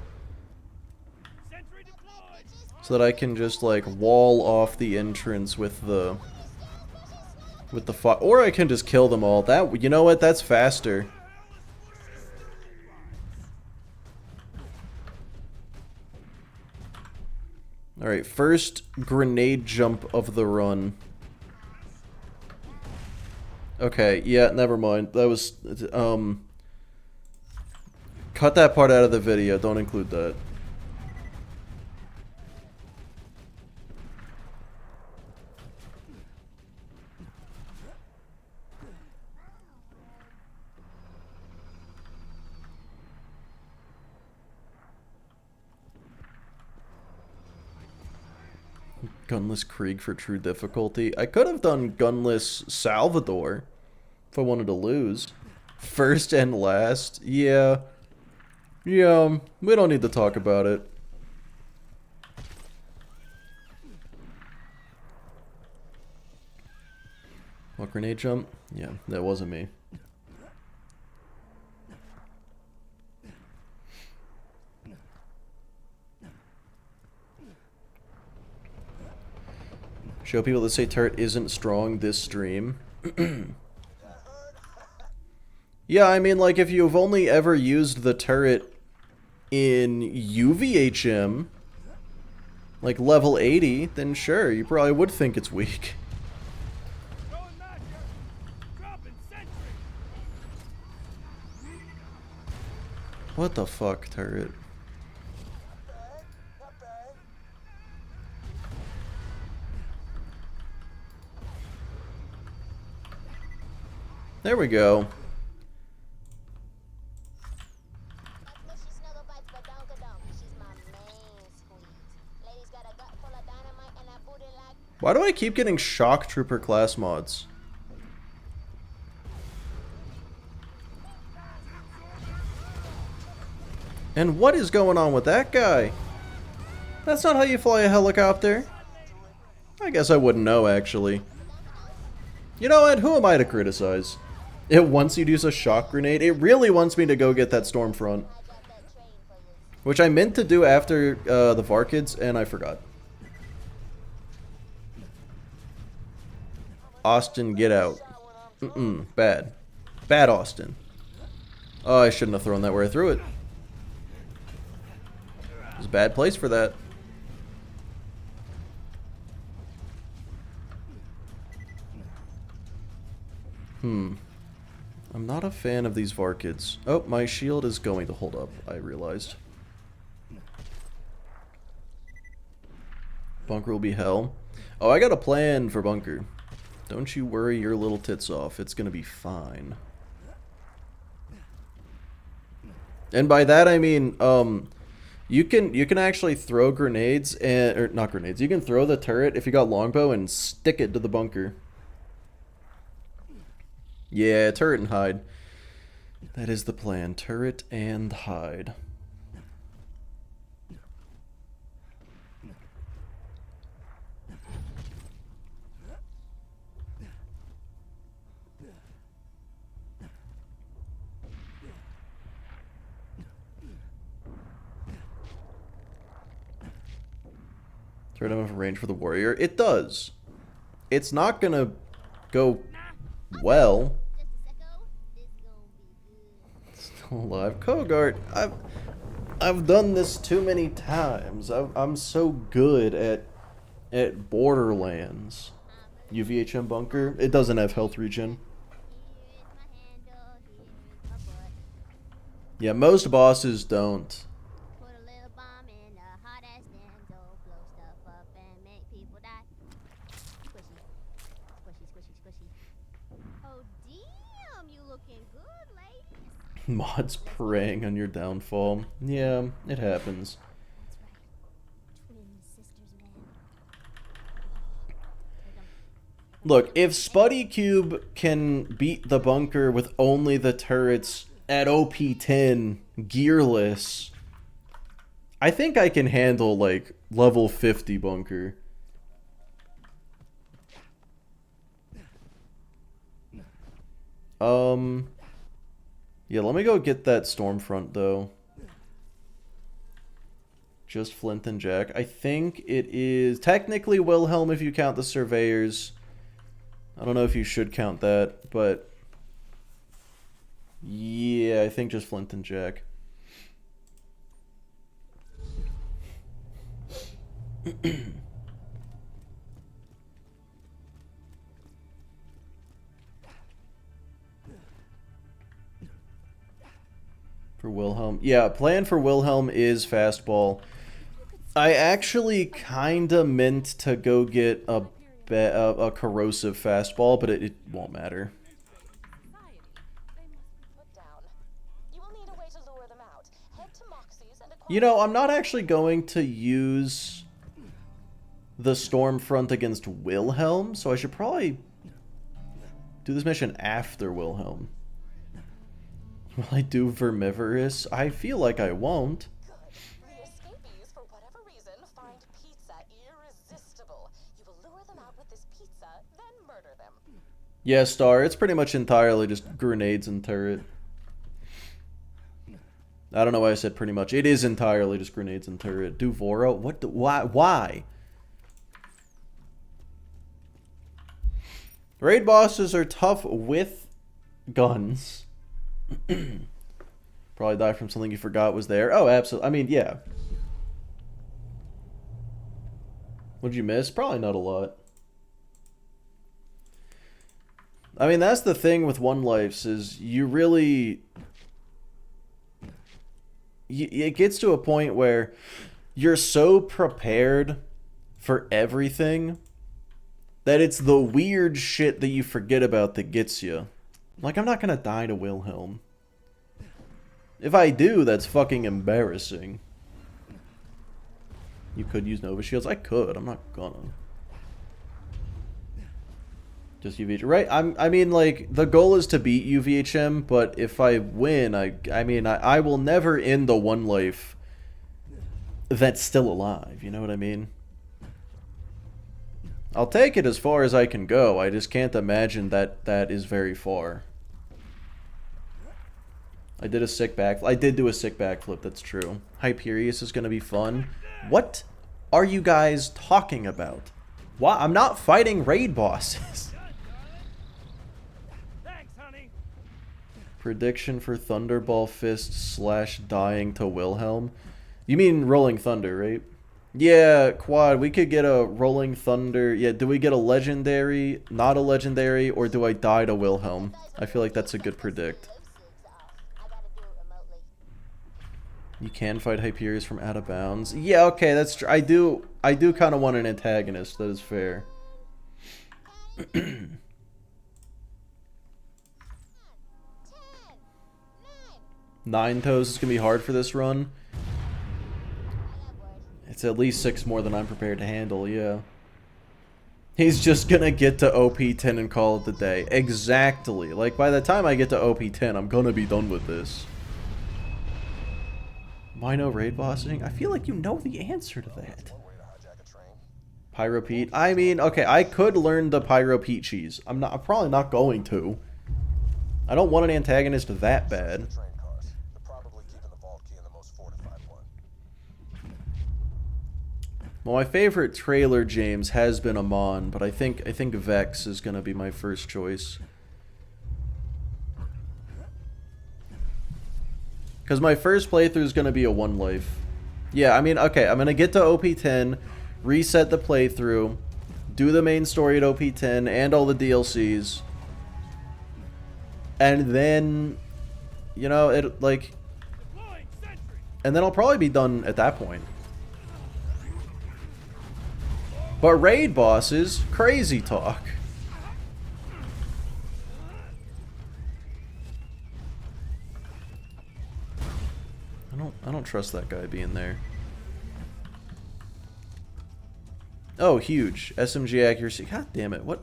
Sentry deployed! So that I can just, like, wall off the entrance with the... fire. Or I can just kill them all. That, you know what? That's faster. Alright, first grenade jump of the run. Okay, yeah, never mind. That was, cut that part out of the video. Don't include that. Gunless Krieg for true difficulty. I could have done Gunless Salvador if I wanted to lose. First and last. Yeah. Yeah, we don't need to talk about it. What, grenade jump? Yeah, that wasn't me. Show people that say turret isn't strong this stream. Yeah, I mean, like, if you've only ever used the turret in UVHM, like level 80, then sure, you probably would think it's weak. Going Matcher! Dropping sentry! What the fuck, turret? Not bad. There we go. Squishy snuggle bites badonka-donk. She's my main squeeze. Lady's got a gut full of dynamite and a booty like. Why do I keep getting Shock Trooper class mods? And what is going on with that guy? That's not how you fly a helicopter. I guess I wouldn't know, actually. You know what? Who am I to criticize? It wants you to use a shock grenade. It really wants me to go get that Stormfront. Which I meant to do after the Varkids, and I forgot. Austin, get out. Bad. Bad, Austin. Oh, I shouldn't have thrown that where I threw it. It was a bad place for that. I'm not a fan of these Varkids. Oh, my shield is going to hold up, I realized. Bunker will be hell. Oh, I got a plan for Bunker. Don't you worry your little tits off. It's gonna be fine. And by that I mean, you can actually throw grenades and or not grenades. You can throw the turret if you got longbow and stick it to the bunker. Yeah, turret and hide. That is the plan. Turret and hide. Turret enough range for the warrior. It does. It's not gonna go well. Still alive. Kogart, I've done this too many times. I'm so good at Borderlands. UVHM bunker. It doesn't have health regen. Yeah, most bosses don't. Put a little bomb in a hot ass Denzo, blow stuff up and make people die. Squishy. Squishy, squishy, squishy. Oh damn, you looking good, ladies. Mods preying on your downfall. Yeah, it happens. That's right. Twin sisters, man. Look, if Spuddy Cube can beat the bunker with only the turrets at OP10, gearless, I think I can handle, like, level 50 bunker. Yeah, let me go get that Stormfront, though. Just Flynt and Jack. I think it is technically Wilhelm if you count the Surveyors. I don't know if you should count that, but yeah, I think just Flynt and Jack. For Wilhelm. Yeah, plan for Wilhelm is fastball. I actually kinda meant to go get a corrosive fastball, but it won't matter. Put down. You will need a way to lure them out. Head to Moxie's and acquire. You know, I'm not actually going to use the Stormfront against Wilhelm, so I should probably do this mission after Wilhelm. Will I do Vermivorous? I feel like I won't. The escapees, for whatever reason, find pizza irresistible. You will lure them out with this pizza, then murder them. Yeah, Star, it's pretty much entirely just grenades and turret. I don't know why I said pretty much. It is entirely just grenades and turret. Duvoro? What the, why? Raid bosses are tough with guns. Probably die from something you forgot was there. Oh, absolutely. I mean, yeah. What'd you miss? Probably not a lot. I mean, that's the thing with One Lifes is you really... it gets to a point where you're so prepared for everything that it's the weird shit that you forget about that gets you. Like, I'm not gonna die to Wilhelm. If I do, that's fucking embarrassing. You could use Nova Shields. I could. I'm not gonna. Just UVH, right? I mean, like, the goal is to beat UVHM, but if I win, I will never end the one life that's still alive. You know what I mean? I'll take it as far as I can go. I just can't imagine that that is very far. I did a sick backflip. I did do a sick backflip, that's true. Hyperius is going to be fun. What are you guys talking about? Why? I'm not fighting raid bosses. Thanks, honey. Prediction for Thunderball Fist / dying to Wilhelm. You mean Rolling Thunder, right? Yeah, Quad, we could get a Rolling Thunder. Yeah, do we get a Legendary, not a Legendary, or do I die to Wilhelm? I feel like that's a good predict. You can fight Hyperius from out of bounds. Yeah, okay, that's true. I do kind of want an antagonist. That is fair. 9 toes is gonna be hard for this run. It's at least 6 more than I'm prepared to handle. Yeah. He's just gonna get to OP 10 and call it the day. Exactly. Like, by the time I get to OP 10, I'm gonna be done with this. Why no raid bossing? I feel like you know the answer to that. Pyro Pete. I mean, okay, I could learn the Pyro Pete cheese. I'm probably not going to. I don't want an antagonist that bad. Well, my favorite trailer, James, has been Amon, but I think Vex is gonna be my first choice. Because my first playthrough is going to be a 1 life. Yeah, I mean, okay, I'm going to get to OP 10, reset the playthrough, do the main story at OP 10 and all the DLCs. And then, you know, it, like... And then I'll probably be done at that point. But raid bosses, crazy talk. I don't trust that guy being there. Oh, huge. SMG accuracy. God damn it. What?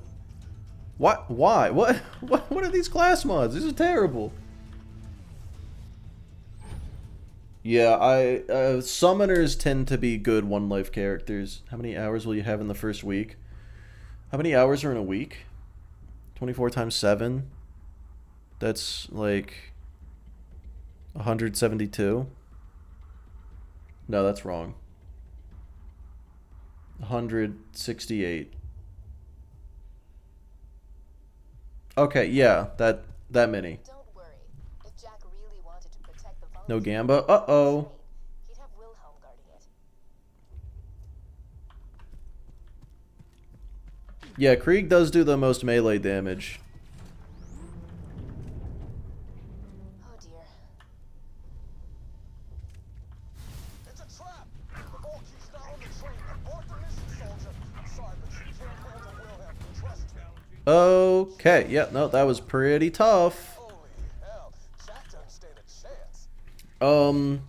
What? Why? What are these class mods? This is terrible. Yeah, summoners tend to be good 1 life characters. How many hours will you have in the first week? How many hours are in a week? 24 times 7? That's like 172. No, that's wrong. 168. Okay, yeah, that many. Don't worry. If Jack really wanted to protect the No Gamba. Uh-oh. he'd have Wilhelm guarding it. Yeah, Krieg does do the most melee damage. Oh dear. It's a trap! The Volkie's not on the train. Abort the mission, soldier. I'm sorry, but you can't handle Wilhelm. Trust me. Okay, yeah, no, that was pretty tough. Holy hell. Jack doesn't stand a chance. Wilhelm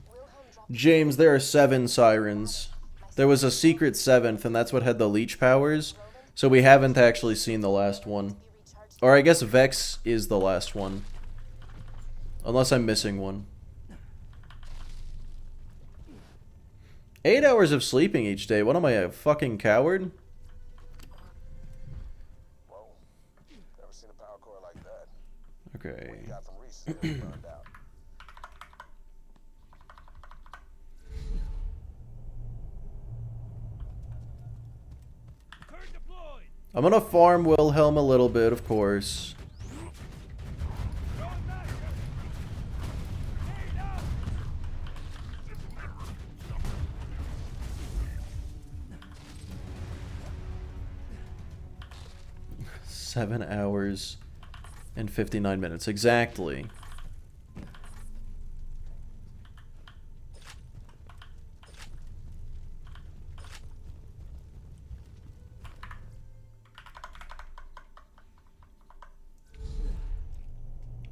dropped James, there are 7 sirens. There was a secret 7th, and that's what had the leech powers. So we haven't actually seen the last one. to be recharged. Or I guess Vex is the last one. Unless I'm missing one. 8 hours of sleeping each day. What am I, a fucking coward? Whoa. Never seen a power core like that. Okay. You got from Reese. It burned out. Turn deployed. I'm gonna farm Wilhelm a little bit, of course. Going back. Hey, now. 7 hours and 59 minutes. Exactly.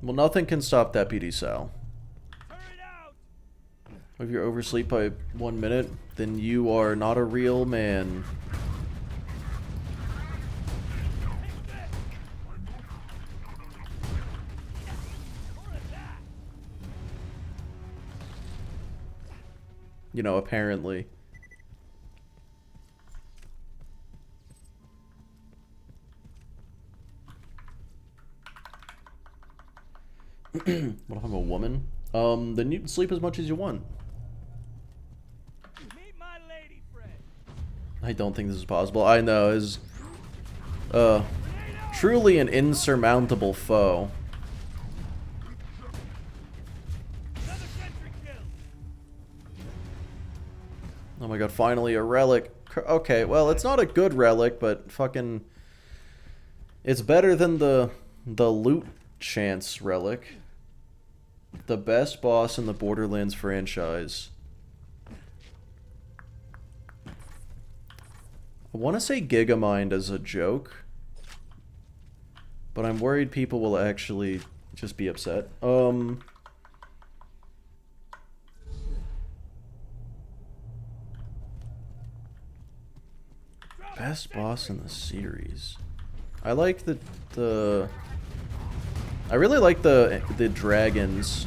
Well, nothing can stop Deputy Sal. Turn it out! If you're oversleep by 1 minute, then you are not a real man. You know, apparently. What if I'm a woman? Then you can sleep as much as you want. Meet my lady friend. I don't think this is possible. I know, is truly an insurmountable foe. Another sentry kill. Oh my god, finally a relic. Okay, well, it's not a good relic, but fucking... It's better than the loot chance relic. The best boss in the Borderlands franchise. I want to say Gigamind as a joke, but I'm worried people will actually just be upset. Best boss in the series. I like the I really like the dragons,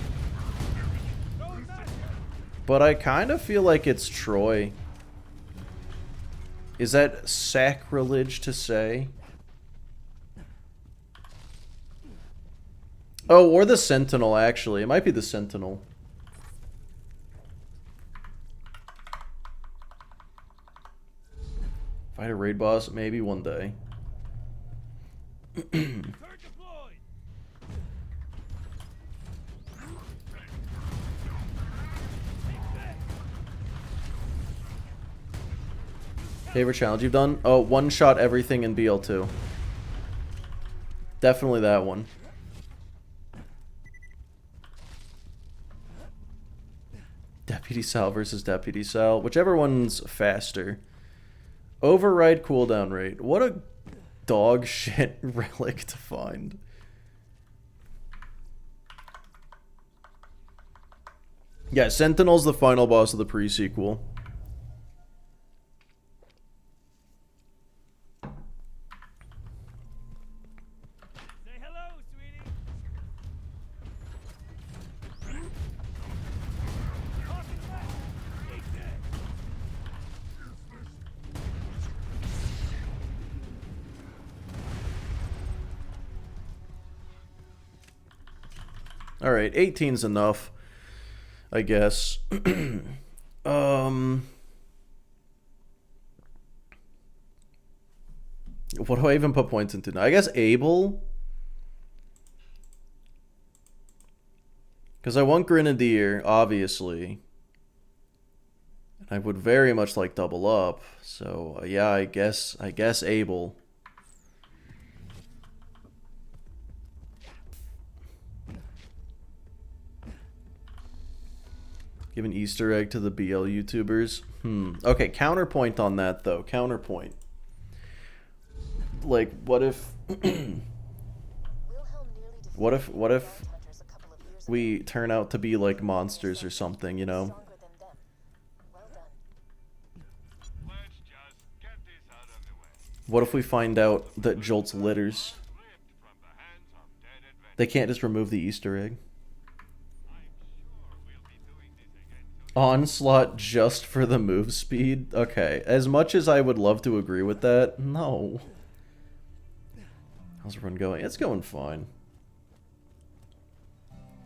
but I kind of feel like it's Troy. Is that sacrilege to say? Oh, or the Sentinel, actually. It might be the Sentinel. Fight a raid boss? Maybe one day. Turret deployed. Favorite challenge you've done? Oh, one-shot everything in BL2. Definitely that one. Deputy Sal versus Deputy Sal. Whichever one's faster. Override cooldown rate. What a dog shit relic to find. Yeah, Sentinel's the final boss of the pre-sequel. Say hello, sweetie. Talking back. Take that. Alright, 18's enough, I guess. What do I even put points into now? I guess Abel? Because I want Grenadier, obviously. And I would very much like double up. So, yeah, I guess Abel. Give an Easter egg to the BL YouTubers. Okay, counterpoint on that, though. Counterpoint. Like, what if... what if we turn out to be like monsters or something, you know? What if we find out that Jolt's litters? They can't just remove the Easter egg. Onslaught just for the move speed? Okay, as much as I would love to agree with that, no. How's everyone going? It's going fine.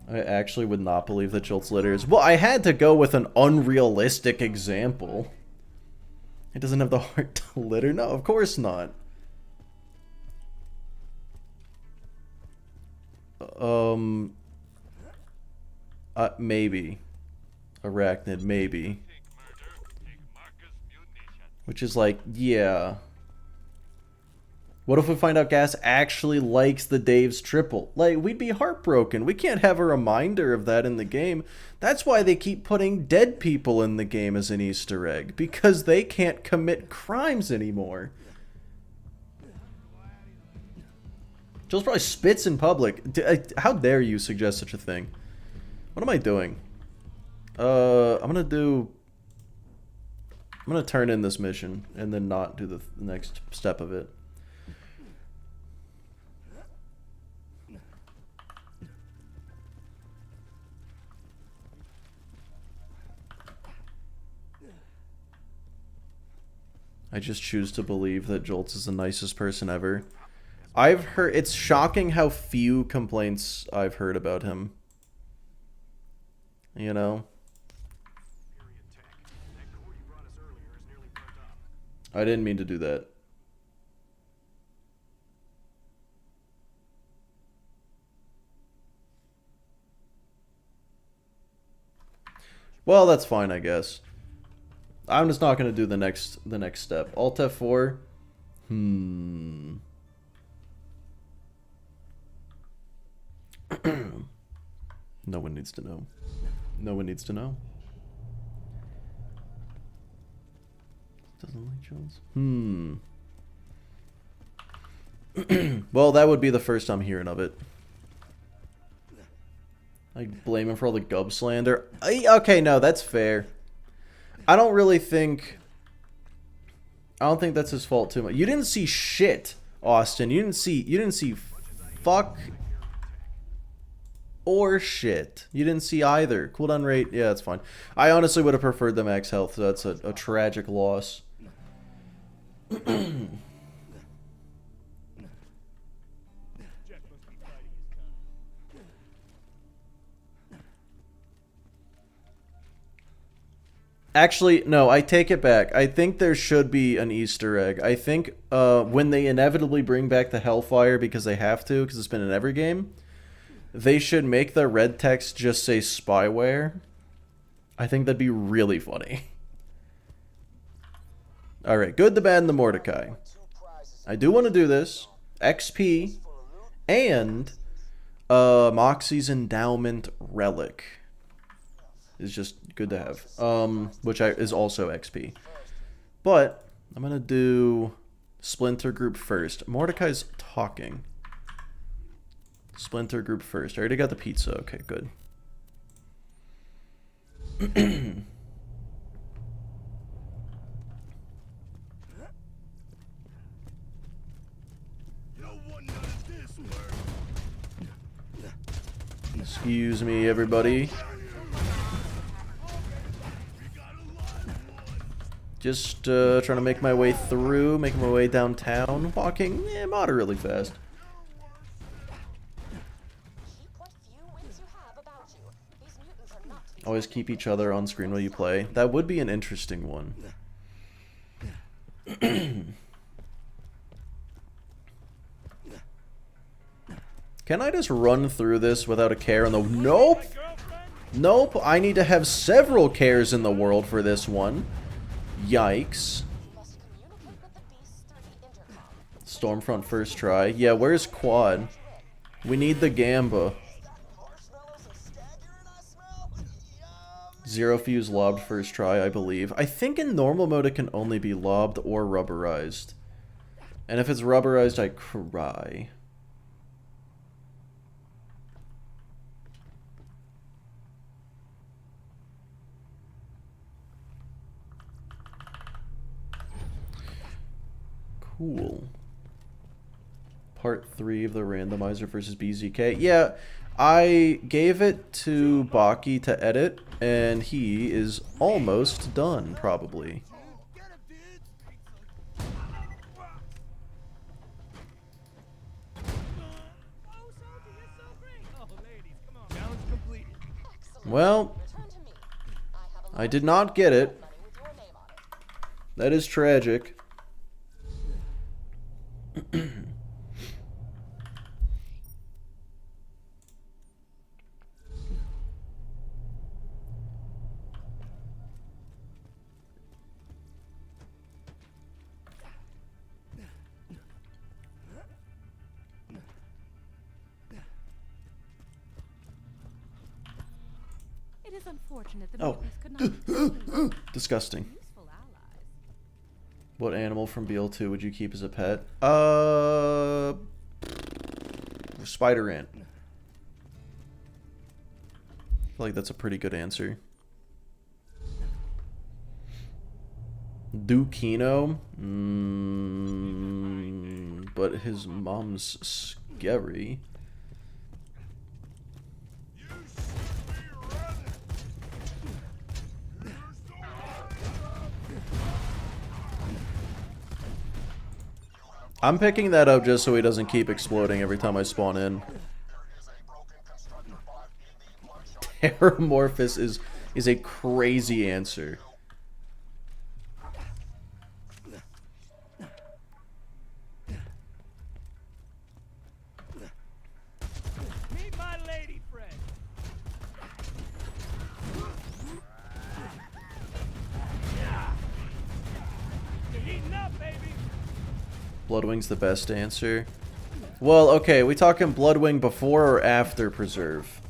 I actually would not believe that Jolt's litter is... Well, I had to go with an unrealistic example. It doesn't have the heart to litter? No, of course not. Maybe. Arachnid, maybe. Which is like, yeah. What if we find out Gas actually likes the Dave's triple? Like, we'd be heartbroken. We can't have a reminder of that in the game. That's why they keep putting dead people in the game as an Easter egg. Because they can't commit crimes anymore. Joltz probably spits in public. How dare you suggest such a thing? What am I doing? I'm gonna turn in this mission and then not do the next step of it. I just choose to believe that Joltz is the nicest person ever. I've heard, it's shocking how few complaints I've heard about him. You know? I didn't mean to do that. Well, that's fine, I guess. I'm just not gonna do the next step. Alt F4. No one needs to know. No one needs to know. Doesn't like Jones. Well, that would be the first I'm hearing of it. I blame him for all the gub slander. Okay, no, that's fair. I don't think that's his fault too much. You didn't see shit, Austin. You didn't see fuck or shit. You didn't see either. Cooldown rate, yeah, that's fine. I honestly would have preferred the max health, so that's a tragic loss. Actually, no, I take it back. I think there should be an Easter egg. I think when they inevitably bring back the Hellfire, because they have to, because it's been in every game, they should make the red text just say spyware. I think that'd be really funny. Alright, good, the bad, and the Mordecai. I do want to do this. XP and Moxie's Endowment Relic is just good to have, which is also XP. But I'm gonna do Splinter Group first. Mordecai's talking. Splinter Group first. I already got the pizza. Okay, good. Excuse me, everybody. Just trying to make my way through, making my way downtown, walking moderately fast. Always keep each other on screen while you play. That would be an interesting one. Can I just run through this without a care in the... Nope! Nope, I need to have several cares in the world for this one. Yikes. Stormfront first try. Yeah, where's Quad? We need the Gamba. Zero Fuse lobbed first try, I believe. I think in normal mode it can only be lobbed or rubberized. And if it's rubberized, I cry. Cool. Part 3 of the randomizer versus BZK. Yeah, I gave it to Baki to edit, and he is almost done, probably. Well, I did not get it. That is tragic. It is unfortunate the Oh. mutants could not Disgusting. useful allies. What animal from BL2 would you keep as a pet? Spider ant. I feel like that's a pretty good answer. Dukino? But his mom's scary. I'm picking that up just so he doesn't keep exploding every time I spawn in. Terramorphous is a crazy answer. Meet my lady friend. You're heating up, baby. Bloodwing's the best answer. Well, okay, we talking Bloodwing before or after Preserve?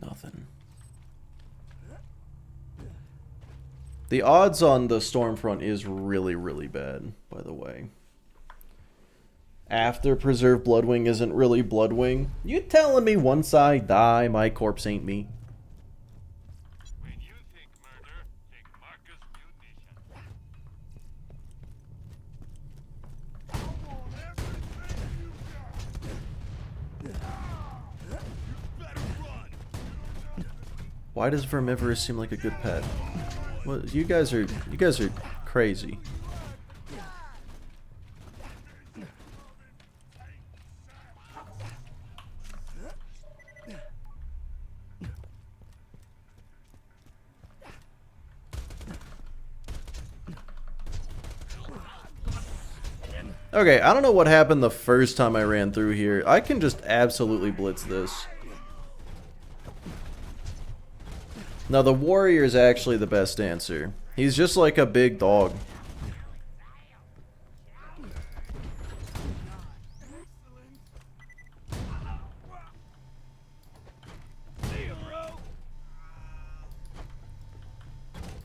Nothing. The odds on the Stormfront is really, really bad, by the way. After Preserve Bloodwing isn't really Bloodwing? You telling me once I die, my corpse ain't me? When you think murder, think Marcus Munition. Why does Vermivorous seem like a good pet? Well, you guys are crazy. Okay, I don't know what happened the first time I ran through here. I can just absolutely blitz this. Now, the warrior is actually the best answer. He's just like a big dog.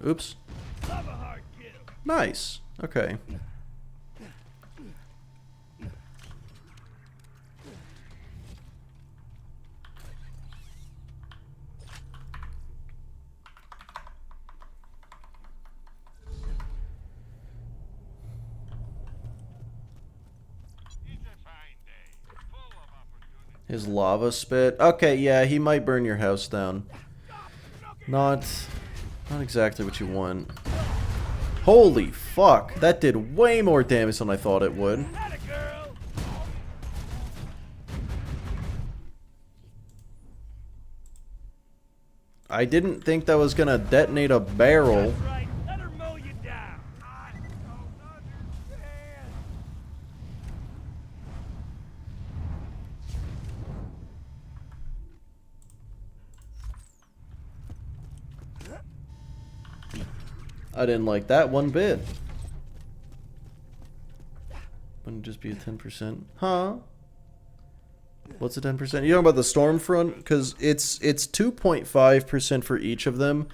Oops. Nice. Okay. His lava spit. Okay, yeah, he might burn your house down. Not exactly what you want. Holy fuck, that did way more damage than I thought it would. I didn't think that was gonna detonate a barrel. I didn't like that one bit. Wouldn't just be a 10%. Huh? What's a 10%? You talking about the Stormfront? Because it's 2.5% for each of them,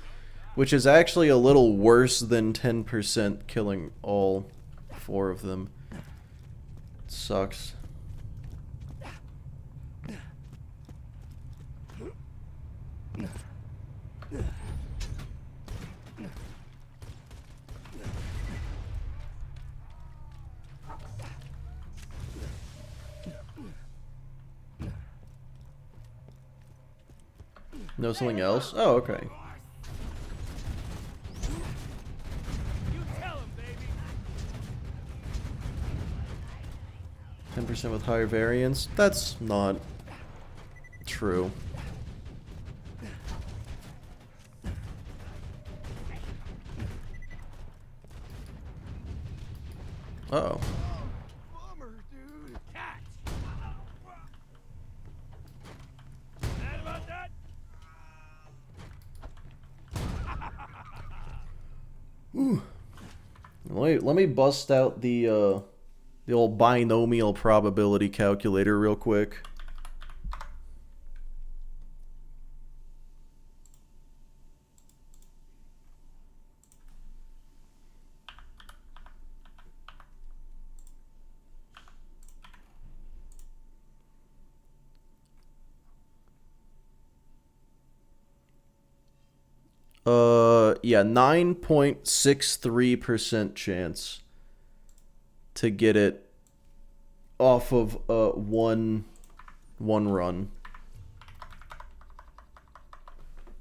which is actually a little worse than 10% killing all 4 of them. It sucks. Know something else? Oh, okay. You tell him, baby. 10% with higher variance? That's not true. Uh-oh. Bummer, dude. Catch. Mad about that? Ooh. Let me bust out the The old binomial probability calculator real quick. Yeah, 9.63% chance to get it off of one run.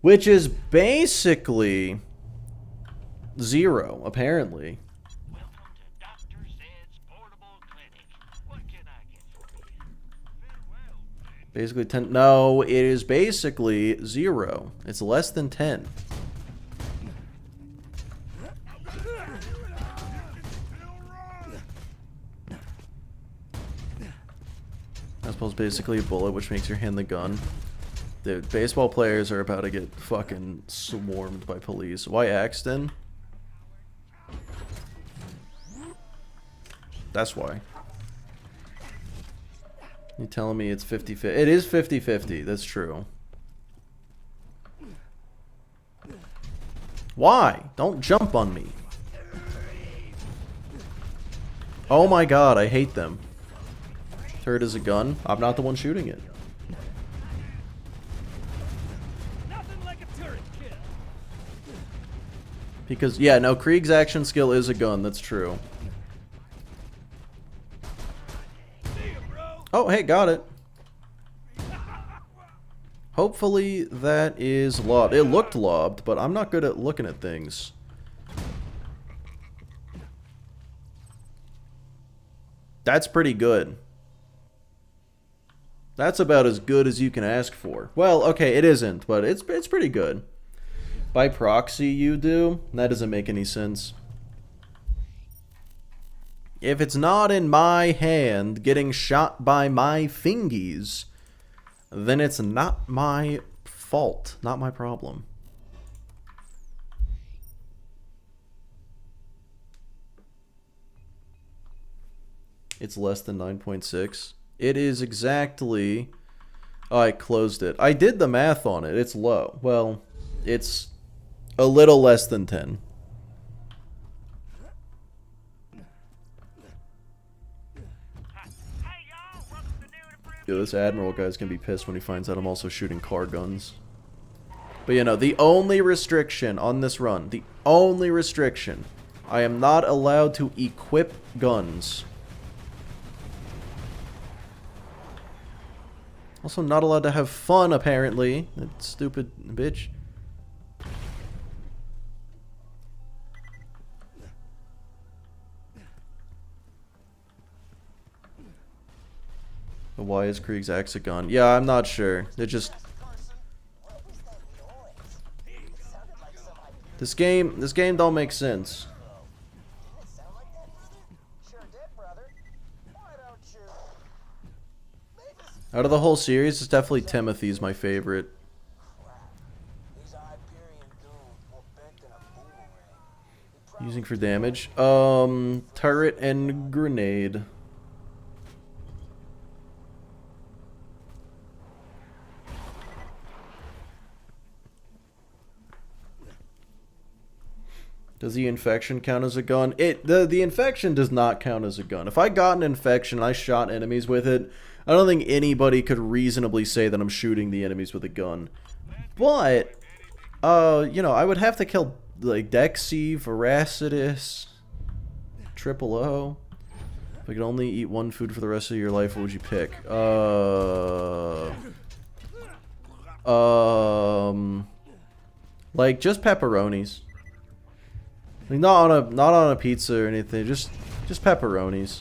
Which is basically 0, apparently. Welcome to Dr. Zed's portable clinic. What can I get for you? Farewell, friend. Basically 10. No, it is basically 0. It's less than 10. I suppose basically a bullet, which makes your hand the gun. Dude, baseball players are about to get fucking swarmed by police. Why Axton? That's why. You telling me it's 50-50? It is 50-50. That's true. Why? Don't jump on me. Oh my god, I hate them. Turret is a gun. I'm not the one shooting it. Nothing like a turret kill. Because, yeah, no, Krieg's action skill is a gun. That's true. See ya, bro. Oh, hey, got it. Hopefully that is lobbed. It looked lobbed, but I'm not good at looking at things. That's pretty good. That's about as good as you can ask for. Well, okay, it isn't, but it's pretty good. By proxy, you do? That doesn't make any sense. If it's not in my hand getting shot by my fingies, then it's not my fault, not my problem. It's less than 9.6. It is exactly... Oh, I closed it. I did the math on it. It's low. Well, it's a little less than 10. Yo, this Admiral guy's gonna be pissed when he finds out I'm also shooting car guns. But you know, the only restriction on this run, the only restriction, I am not allowed to equip guns. Also not allowed to have fun, apparently. That stupid bitch. But why is Krieg's axe a gun? Yeah, I'm not sure. It just... What was that noise? It sounded like somebody. This game don't make sense. Didn't it sound like that, brother? Sure did, brother. Why don't you? Maybe Out of the whole series, it's definitely Timothy's my favorite. these Iberian goons more bent than a boomerang. Using for damage. Turret and grenade. Does the infection count as a gun? The infection does not count as a gun. If I got an infection and I shot enemies with it, I don't think anybody could reasonably say that I'm shooting the enemies with a gun. But, you know, I would have to kill, like, Dexy, Veracitus, Triple O. If I could only eat one food for the rest of your life, what would you pick? Like, just pepperonis. Like, not on a pizza or anything, just pepperonis.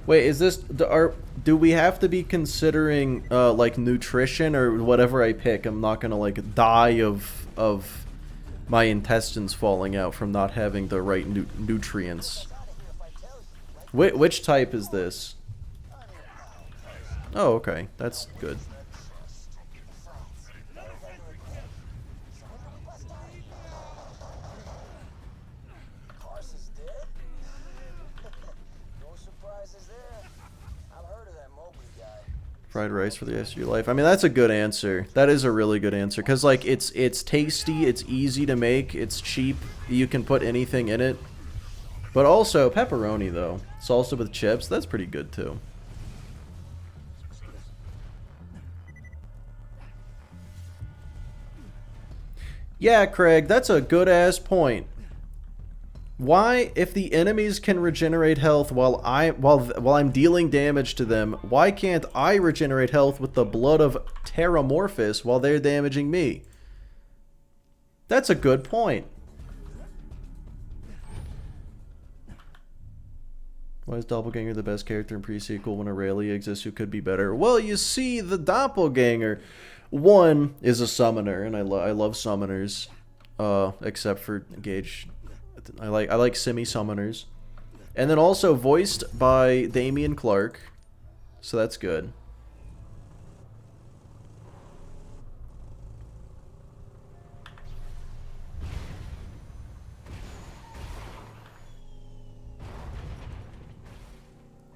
Wait, is this do we have to be considering like nutrition, or whatever I pick I'm not gonna like die of my intestines falling out from not having the right nutrients? Which type is this? Oh, okay, that's good. Fried rice for the rest of your life. I mean, that's a good answer. That is a really good answer. Because, like, it's tasty, it's easy to make, it's cheap. You can put anything in it. But also, pepperoni, though. Salsa with chips, that's pretty good, too. Yeah, Craig, that's a good-ass point. Why, if the enemies can regenerate health while I'm dealing damage to them, why can't I regenerate health with the blood of Terramorphous while they're damaging me? That's a good point. Why is Doppelganger the best character in pre-sequel when Aurelia exists who could be better? Well, you see, the Doppelganger, one, is a summoner, and I love summoners, except for Gage. I like semi-summoners. And then also voiced by Damian Clark, so that's good.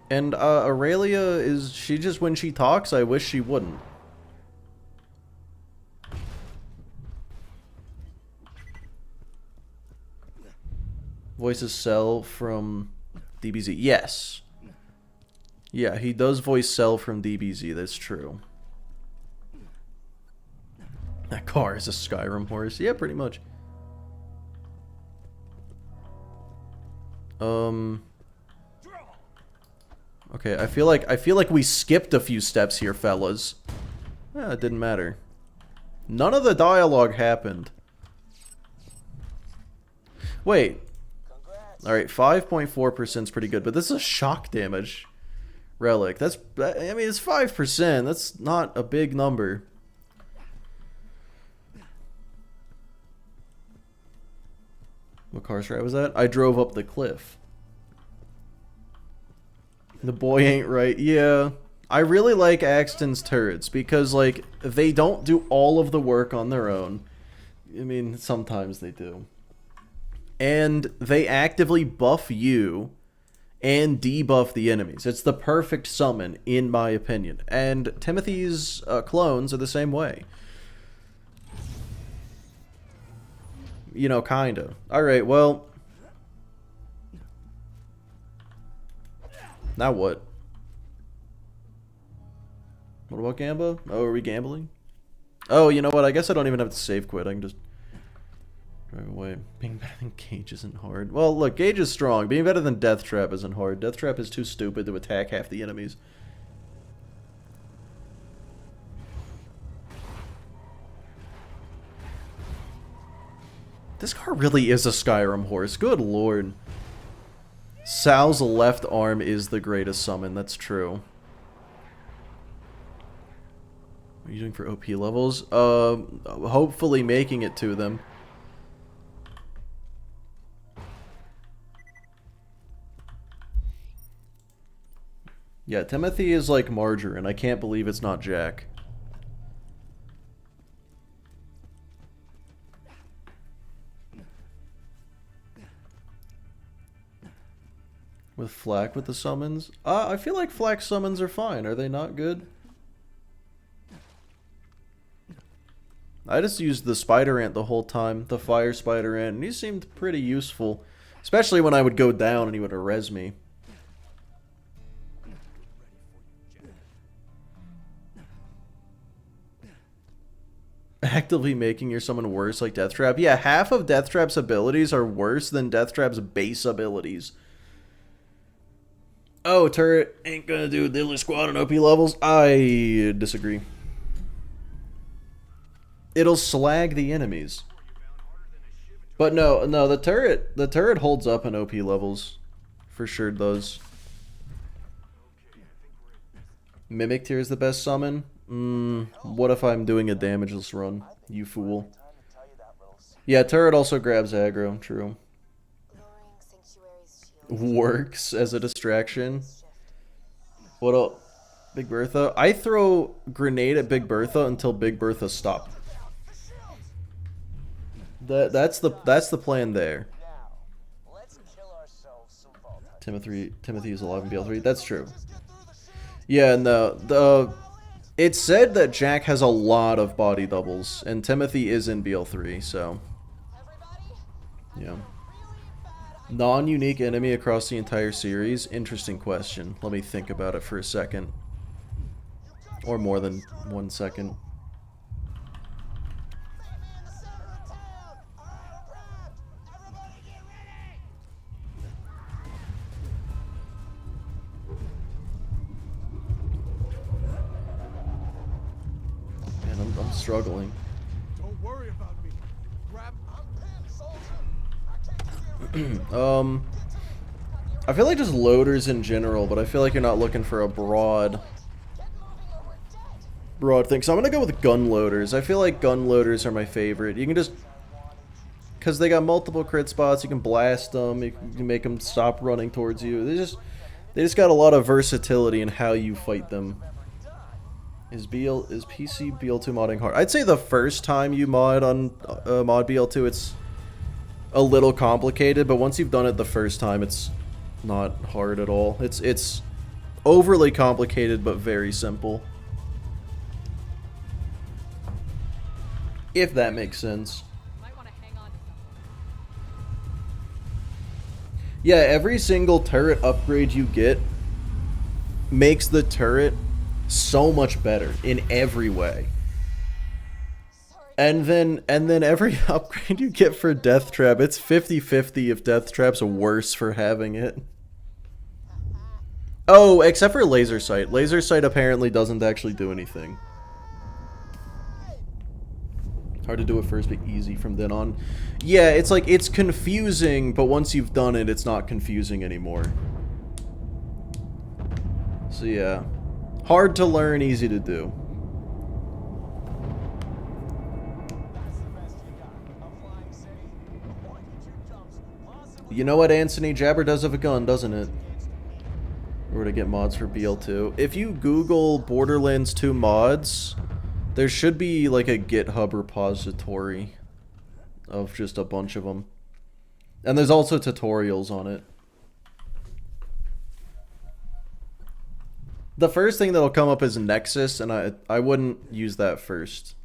And Aurelia is, she just, when she talks, I wish she wouldn't. Voices Cell from DBZ. Yes. Yeah, he does voice Cell from DBZ, that's true. That car is a Skyrim horse. Yeah, pretty much. Okay, I feel like we skipped a few steps here, fellas. Yeah, it didn't matter. None of the dialogue happened. Wait. Alright, 5.4% is pretty good, but this is a shock damage relic. I mean, it's 5%. That's not a big number. What car strap was that? I drove up the cliff. The boy ain't right. Yeah. I really like Axton's turrets because, like, they don't do all of the work on their own. I mean, sometimes they do. And they actively buff you and debuff the enemies. It's the perfect summon, in my opinion. And Timothy's clones are the same way. You know, kinda. Alright, well. Now what? What about Gamba? Oh, are we gambling? Oh, you know what? I guess I don't even have to save quit. I can just drive away. Being better than Gage isn't hard. Well, look, Gage is strong. Being better than Death Trap isn't hard. Death Trap is too stupid to attack half the enemies. This car really is a Skyrim horse. Good lord. Sal's left arm is the greatest summon. That's true. What are you doing for OP levels? Hopefully making it to them. Yeah, Timothy is like margarine. I can't believe it's not Jack. With Flak with the summons? I feel like Flak summons are fine. Are they not good? I just used the Spider Ant the whole time. The Fire Spider Ant. And he seemed pretty useful. Especially when I would go down and he would res me. Actively making your summon worse like Death Trap. Yeah, half of Death Trap's abilities are worse than Death Trap's base abilities. Oh, turret ain't gonna do Diddly Squad on OP levels? I disagree. It'll slag the enemies. But no, the turret holds up in OP levels. For sure does. Mimic Tier is the best summon? What if I'm doing a damageless run? You fool. Yeah, turret also grabs aggro, true. Works as a distraction. What else? Big Bertha? I throw grenade at Big Bertha until Big Bertha stops. That's the plan there. Timothy is alive in BL3. That's true. Yeah, no, It's said that Jack has a lot of body doubles, and Timothy is in BL3, so yeah. Non-unique enemy across the entire series? Interesting question. Let me think about it for a second. Or more than 1 second. Man, I'm struggling. Don't worry about me. Grab. I feel like just loaders in general, but I feel like you're not looking for a broad thing. So I'm gonna go with gun loaders. I feel like gun loaders are my favorite. You can just, because they got multiple crit spots, you can blast them, you can make them stop running towards you. They just got a lot of versatility in how you fight them. Is PC BL2 modding hard? I'd say the first time you mod on mod BL2, it's a little complicated, but once you've done it the first time, it's not hard at all. It's overly complicated, but very simple. If that makes sense. Might want to hang on to something. Yeah, every single turret upgrade you get makes the turret so much better in every way. And then every upgrade you get for Death Trap, it's 50-50 if Death Trap's worse for having it. Oh, except for Laser Sight. Laser Sight apparently doesn't actually do anything. Hard to do it first, but easy from then on. Yeah, it's like, it's confusing, but once you've done it, it's not confusing anymore. So yeah. Hard to learn, easy to do. You know what, Anthony? Jabber does have a gun, doesn't it? Or to get mods for BL2. If you Google Borderlands 2 mods, there should be like a GitHub repository of just a bunch of them. And there's also tutorials on it. The first thing that'll come up is Nexus, and I wouldn't use that first.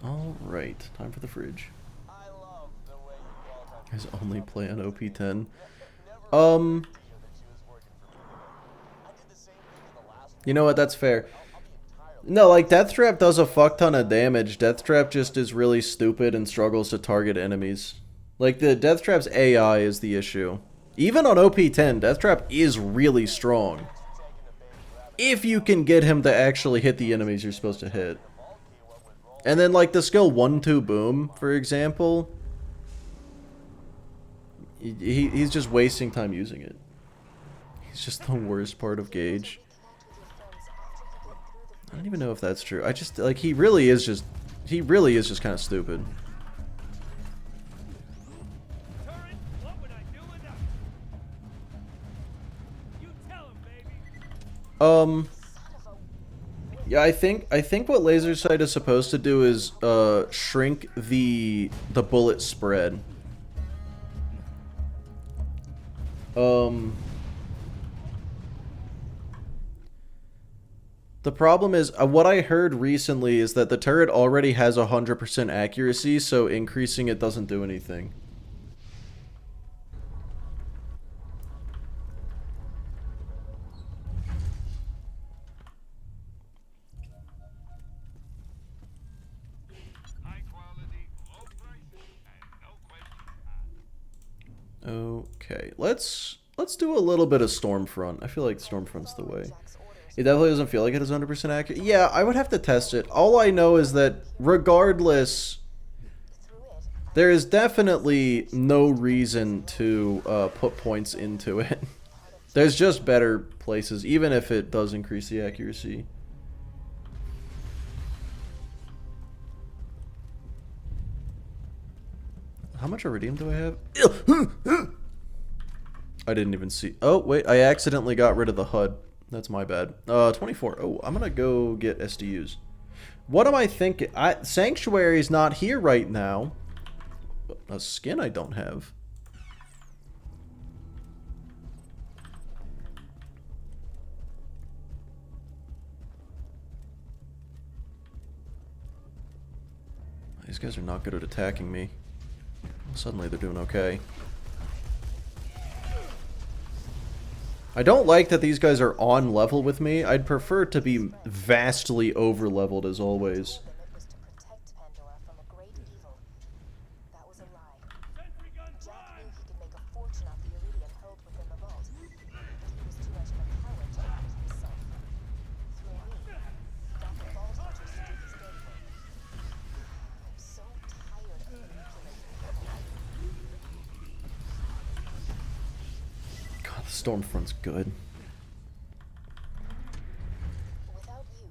Alright, time for the fridge. Guys only play on OP10. You know what, that's fair. No, like, Death Trap does a fuck ton of damage. Death Trap just is really stupid and struggles to target enemies. Like, the Death Trap's AI is the issue. Even on OP10, Death Trap is really strong. If you can get him to actually hit the enemies you're supposed to hit. And then, like, the skill 1-2 boom, for example, he's just wasting time using it. He's just the worst part of Gage. I don't even know if that's true. I just, like, he really is just kind of stupid. Yeah, I think what laser sight is supposed to do is shrink the bullet spread. The problem is, what I heard recently is that the turret already has 100% accuracy, so increasing it doesn't do anything. Okay, let's do a little bit of Stormfront. I feel like Stormfront's the way. It definitely doesn't feel like it is 100% accurate. Yeah, I would have to test it. All I know is that regardless, there is definitely no reason to put points into it. There's just better places, even if it does increase the accuracy. How much iridium do I have? I didn't even see. Oh, wait. I accidentally got rid of the HUD. That's my bad. 24. Oh, I'm going to go get SDUs. What am I thinking? Sanctuary's not here right now. A skin I don't have. These guys are not good at attacking me. Suddenly they're doing okay. I don't like that these guys are on level with me. I'd prefer to be vastly over leveled as always. Told them it was to protect Pandora from a great evil. That was a lie. Jack knew he could make a fortune off the iridium held within the vault. But he was too much of a coward to act himself. Through me, got the vault hunters to do his dirty work. I'm so tired of manipulating people. God, the Stormfront's good. Without you,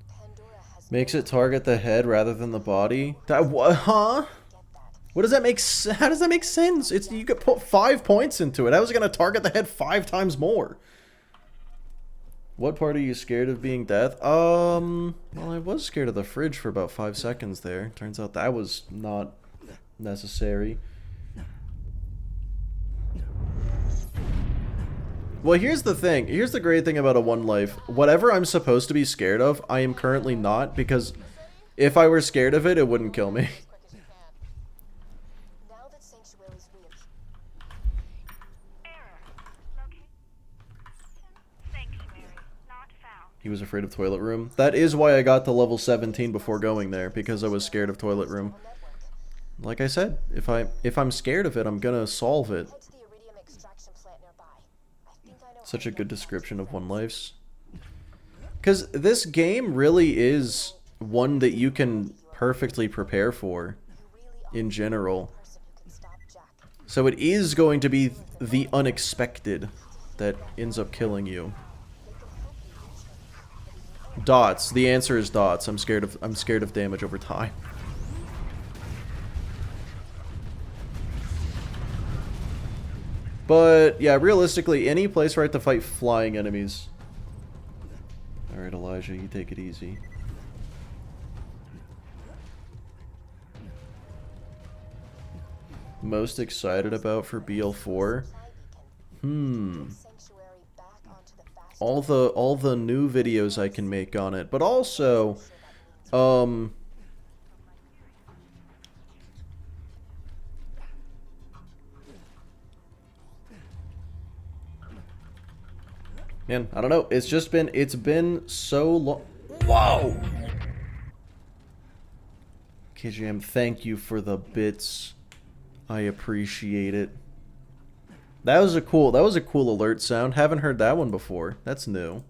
Pandora has Makes it target the head rather than the body. That what? Huh? get that. What does that make? How does that make sense? It's you could put 5 points into it. How is it gonna target the head 5 times more? What part are you scared of being death? Well, I was scared of the fridge for about 5 seconds there. Turns out that was not necessary. Well, here's the thing. Here's the great thing about a one life. Whatever I'm supposed to be scared of, I am currently not, because if I were scared of it, it wouldn't kill me. As quick as you can. Now that Sanctuary's real, Sanctuary not found. He was afraid of toilet room. That is why I got to level 17 before going there, because I was scared of toilet room. Like I said, if I'm scared of it, I'm gonna solve it. head to the iridium extraction plant nearby. I think I know Such a how to good get description past of one that. life's. Because this game really is one that you can perfectly prepare for You really are in general. the person who can stop Jack. So it is going to be the unexpected that ends up killing you. Dots. The answer is dots. I'm scared of damage over time. But yeah, realistically, any place where I have to fight flying enemies. Alright, Elijah, you take it easy. Most excited about for BL4? Sanctuary back onto the fast All the new videos I can make on it, but also man, I don't know. It's been so long. Whoa! KJM, thank you for the bits. I appreciate it. That was a cool alert sound. Haven't heard that one before. That's new.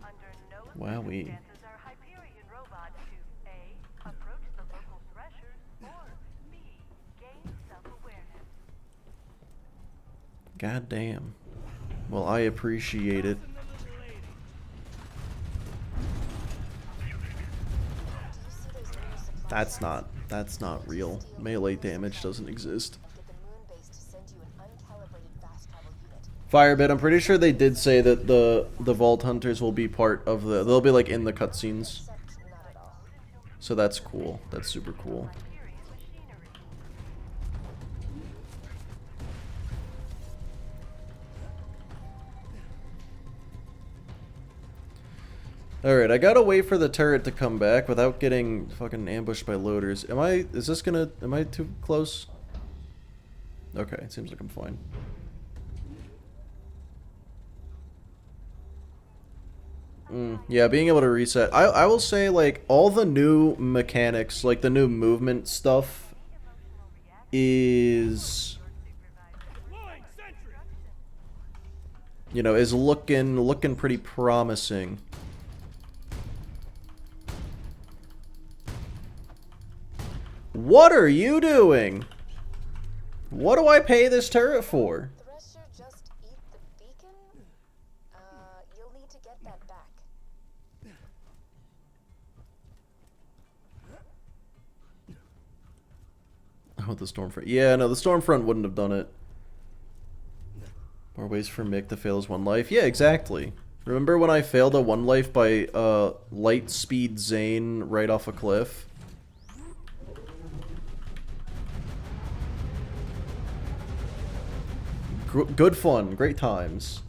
Under no Wowee. circumstances are Hyperion robots to A. Approach the local threshers, or B. Gain self-awareness. God damn. Well, I appreciate it. That's not real. Melee damage doesn't exist. get the moon base to send you an uncalibrated fast travel unit. Firebit, I'm pretty sure they did say that the Vault Hunters will be part of the... They'll be, like, in the cutscenes. Except not at all. So that's cool. That's super cool. Hyperion machinery. Alright, I gotta wait for the turret to come back without getting fucking ambushed by loaders. Am I too close? Okay, it seems like I'm fine. Yeah, being able to reset. I will say, like, all the new mechanics, like the new movement stuff is... You know, is looking pretty promising. What are you doing? What do I pay this turret for? Thresher just eat the beacon? You'll need to get that back. Oh, the Stormfront. Yeah, no, the Stormfront wouldn't have done it. More ways for Mick to fail his one life. Yeah, exactly. Remember when I failed a one life by light speed Zane right off a cliff? Good fun, great times.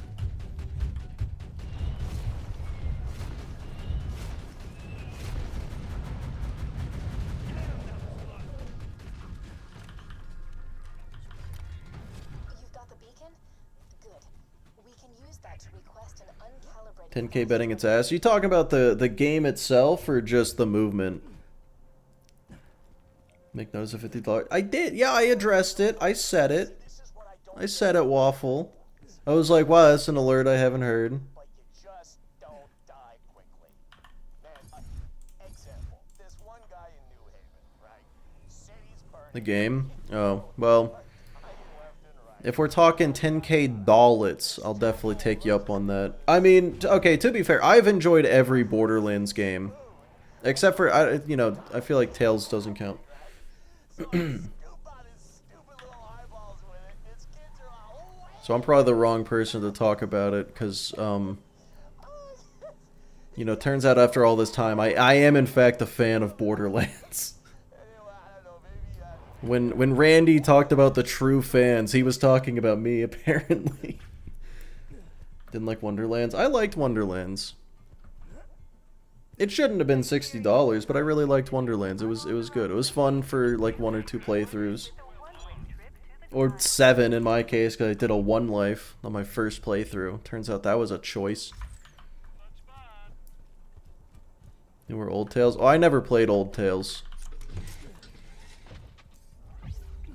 use that to request an uncalibrated 10K betting its ass. You talking about the game itself or just the movement? Make notice of $50. I did. Yeah, I addressed it. I said it. I said it, Waffle. I was like, wow, that's an alert I haven't heard. But you just don't die quickly. Man, example, this one guy in New Haven, right? City's burning. The game? Oh, well. If we're talking 10K dollars, I'll definitely take you up on that. I mean, okay, to be fair, I've enjoyed every Borderlands game. Except for, you know, I feel like Tales doesn't count. So I'm probably the wrong person to talk about it, because, you know, turns out after all this time, I am in fact a fan of Borderlands. When Randy talked about the true fans, he was talking about me, apparently. Didn't like Wonderlands. I liked Wonderlands. It shouldn't have been $60, but I really liked Wonderlands. It was good. It was fun for like 1 or 2 playthroughs. Or 7 in my case, because I did a 1 life on my first playthrough. Turns out that was a choice. Newer Old Tales. Oh, I never played Old Tales.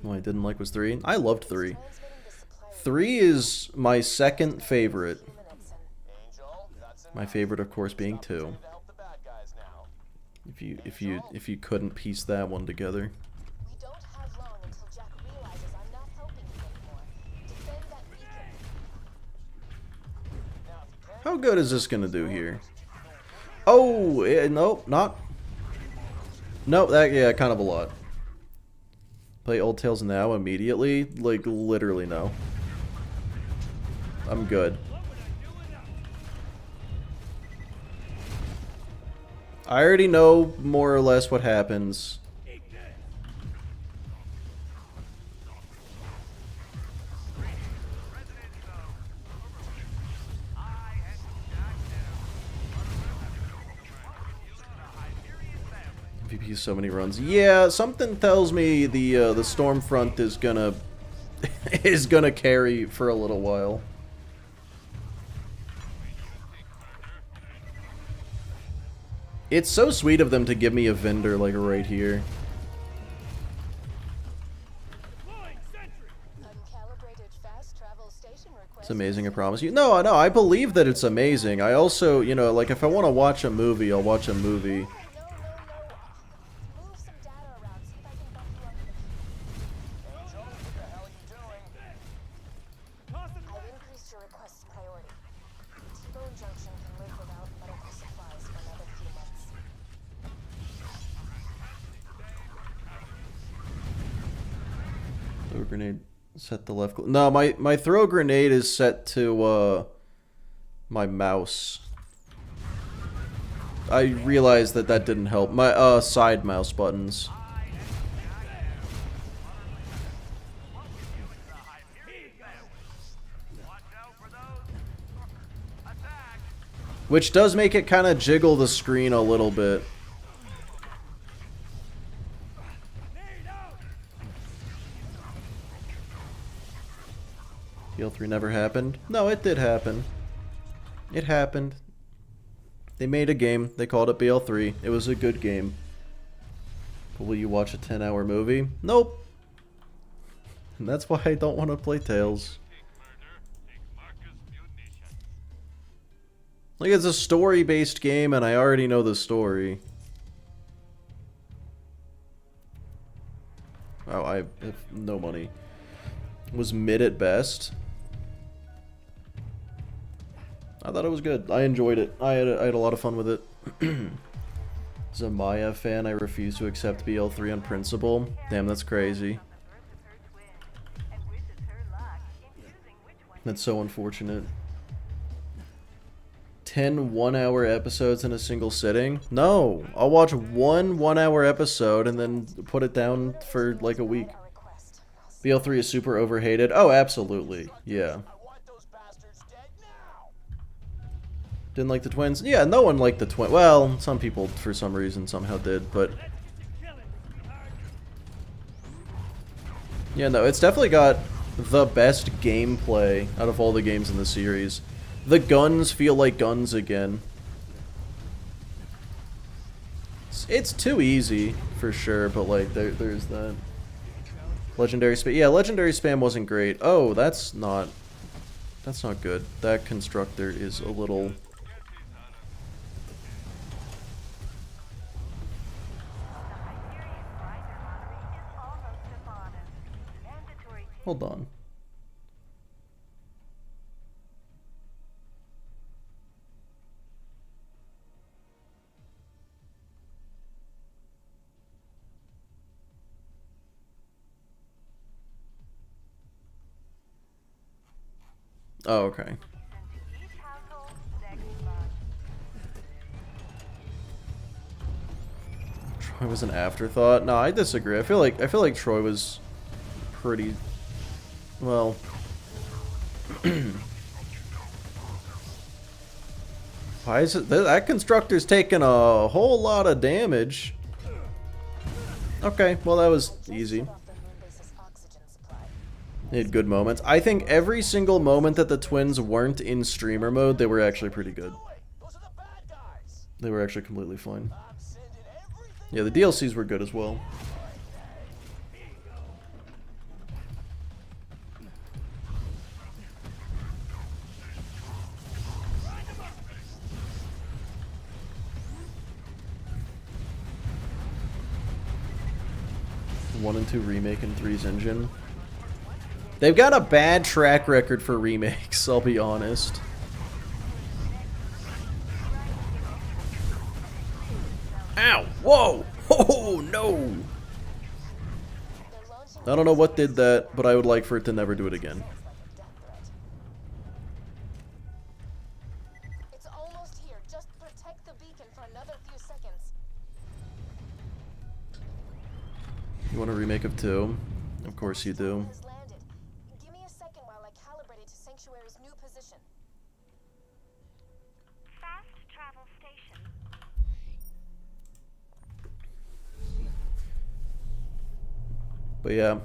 What I didn't like was 3. I loved 3. 3 is my second favorite. My favorite, of course, being 2. If you couldn't piece that one together. We don't have long until Jack realizes I'm not helping you anymore. Defend that beacon. How good is this gonna do here? Oh, nope, not. Nope, that, yeah, kind of a lot. Play Old Tales now immediately? Like, literally no. I'm good. I already know more or less what happens. MVP so many runs. Yeah, something tells me the Stormfront is gonna is gonna carry for a little while. It's so sweet of them to give me a vendor like right here. It's amazing, I promise you. No, I believe that it's amazing. I also, you know, like if I want to watch a movie, I'll watch a movie. Throw grenade set to left. No, my throw grenade is set to my mouse. I realized that didn't help. My side mouse buttons. Which does make it kind of jiggle the screen a little bit. BL3 never happened. No, it did happen. It happened. They made a game. They called it BL3. It was a good game. But will you watch a 10-hour movie? Nope. And that's why I don't want to play Tales. Like, it's a story-based game, and I already know the story. Oh, I have no money. Was mid at best. I thought it was good. I enjoyed it. I had a lot of fun with it. As a Maya fan, I refuse to accept BL3 on principle. Damn, that's crazy. That's so unfortunate. 10 one-hour episodes in a single sitting? No, I'll watch one 1-hour episode and then put it down for like a week. BL3 is super overhated. Oh, absolutely. Yeah. Didn't like the twins? Yeah, no one liked the twins. Well, some people for some reason somehow did, but yeah, no, it's definitely got the best gameplay out of all the games in the series. The guns feel like guns again. It's too easy, for sure, but like, there's that. Legendary spam. Yeah, legendary spam wasn't great. Oh, that's not good. That constructor is a little... Hold on. Oh, okay. Troy was an afterthought. No, I disagree. I feel like Troy was pretty well. Why is it that constructor's taking a whole lot of damage? Okay, well that was easy. They had good moments. I think every single moment that the twins weren't in streamer mode, they were actually pretty good. They were actually completely fine. Yeah, the DLCs were good as well. One and 2 remake and 3's engine. They've got a bad track record for remakes, I'll be honest. Ow! Whoa! Oh no! I don't know what did that, but I would like for it to never do it again. It's almost here. Just protect the beacon for another few seconds. You want a remake of 2? Of course you do. Give me a second while I calibrate it to Sanctuary's new position. Fast travel station. But yeah.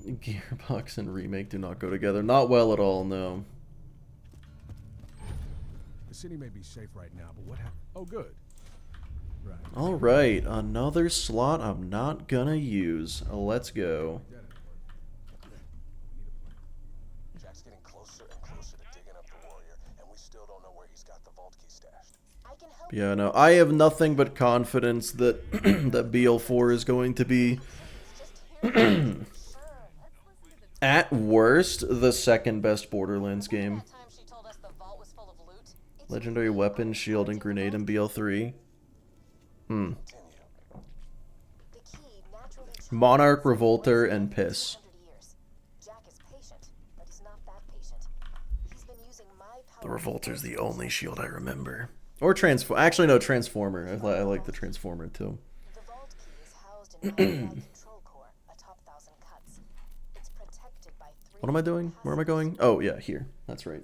Gearbox and remake do not go together. Not well at all, no. The city may be safe right now, but what happened? Oh, good. Right. Alright, another slot I'm not gonna use. Let's go. Jack's getting closer and closer to digging up the warrior, and we still don't know where he's got the vault key stashed. I can help. Yeah, no, I have nothing but confidence that that BL4 is going to be at worst the second best Borderlands game. Legendary weapon, shield, and grenade in BL3. Monarch, Revolter, and Piss. The Revolter's the only shield I remember. Or Transformer. Actually, no, Transformer. I like the Transformer, too. The vault key is housed in the control core atop Thousand Cuts. It's protected by 3. What am I doing? Where am I going? Oh, yeah, here. That's right.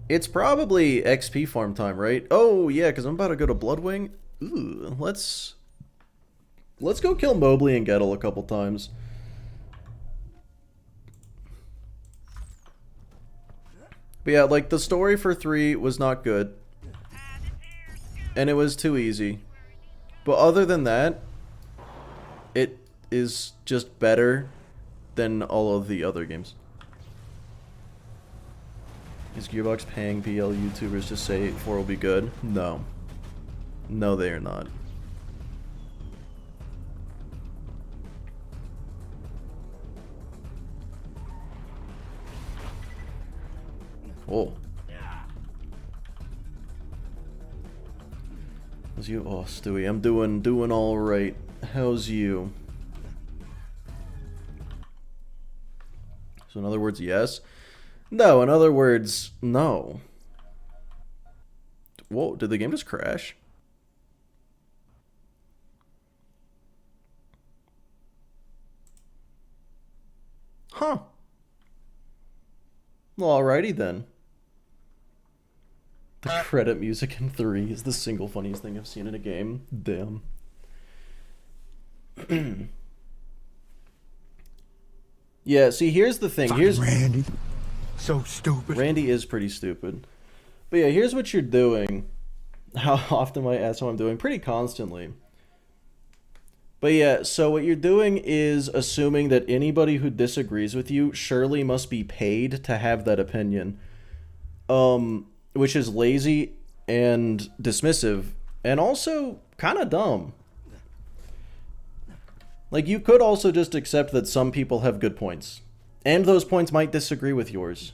It's probably XP farm time, right? Oh, yeah, because I'm about to go to Bloodwing. Ooh, let's go kill Mobley and Gettle a couple times. But yeah, like, the story for 3 was not good. And it was too easy. But other than that, it is just better than all of the other games. Is Gearbox paying BL YouTubers to say 4 will be good? No. No, they are not. Oh. How's you? Oh, Stewie, I'm doing all right. How's you? So in other words, yes. No, in other words, no. Whoa, did the game just crash? Huh. Well, alrighty then. The credit music in 3 is the single funniest thing I've seen in a game. Damn. Yeah, see, here's the thing. Here's Randy. So stupid. Randy is pretty stupid. But yeah, here's what you're doing. How often I ask what I'm doing? Pretty constantly. But yeah, so what you're doing is assuming that anybody who disagrees with you surely must be paid to have that opinion. Which is lazy and dismissive and also kind of dumb. Like, you could also just accept that some people have good points. And those points might disagree with yours.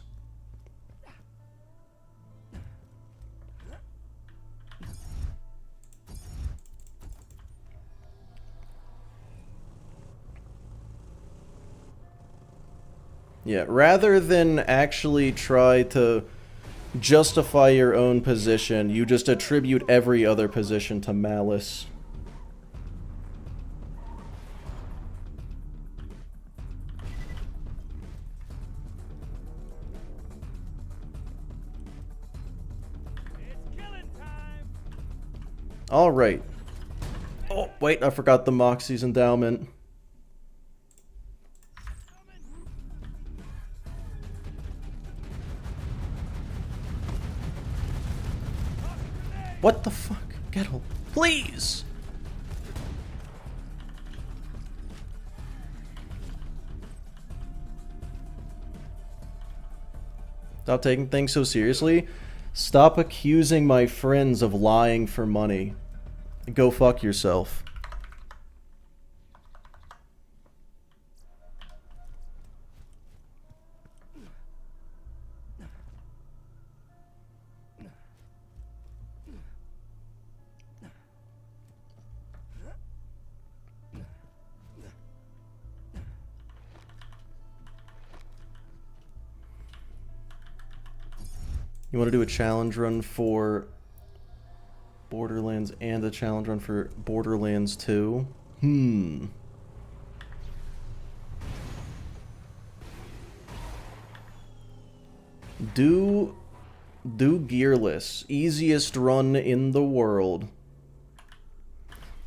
Yeah, rather than actually try to justify your own position, you just attribute every other position to malice. Alright. Oh, wait, I forgot the Moxie's endowment. What the fuck? Gettle, please! Stop taking things so seriously. Stop accusing my friends of lying for money. Go fuck yourself. You want to do a challenge run for Borderlands and a challenge run for Borderlands 2? Do Gearless. Easiest run in the world.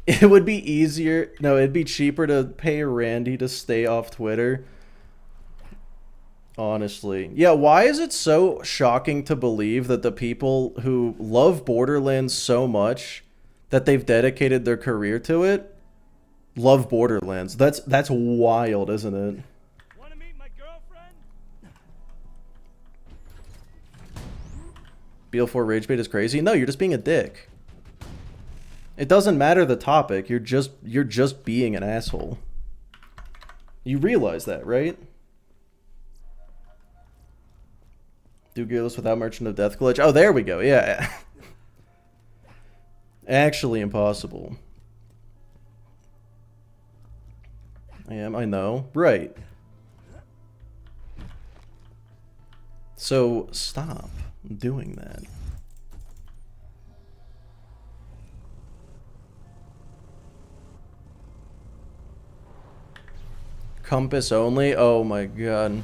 It would be easier... No, it'd be cheaper to pay Randy to stay off Twitter. Honestly. Yeah, why is it so shocking to believe that the people who love Borderlands so much that they've dedicated their career to it love Borderlands? That's wild, isn't it? Want to meet my girlfriend? BL4 rage bait is crazy? No, you're just being a dick. It doesn't matter the topic. You're just being an asshole. You realize that, right? Do Gearless without Merchant of Death glitch. Oh, there we go. Yeah. Actually impossible. I know. Right. So, stop doing that. Compass only? Oh my god.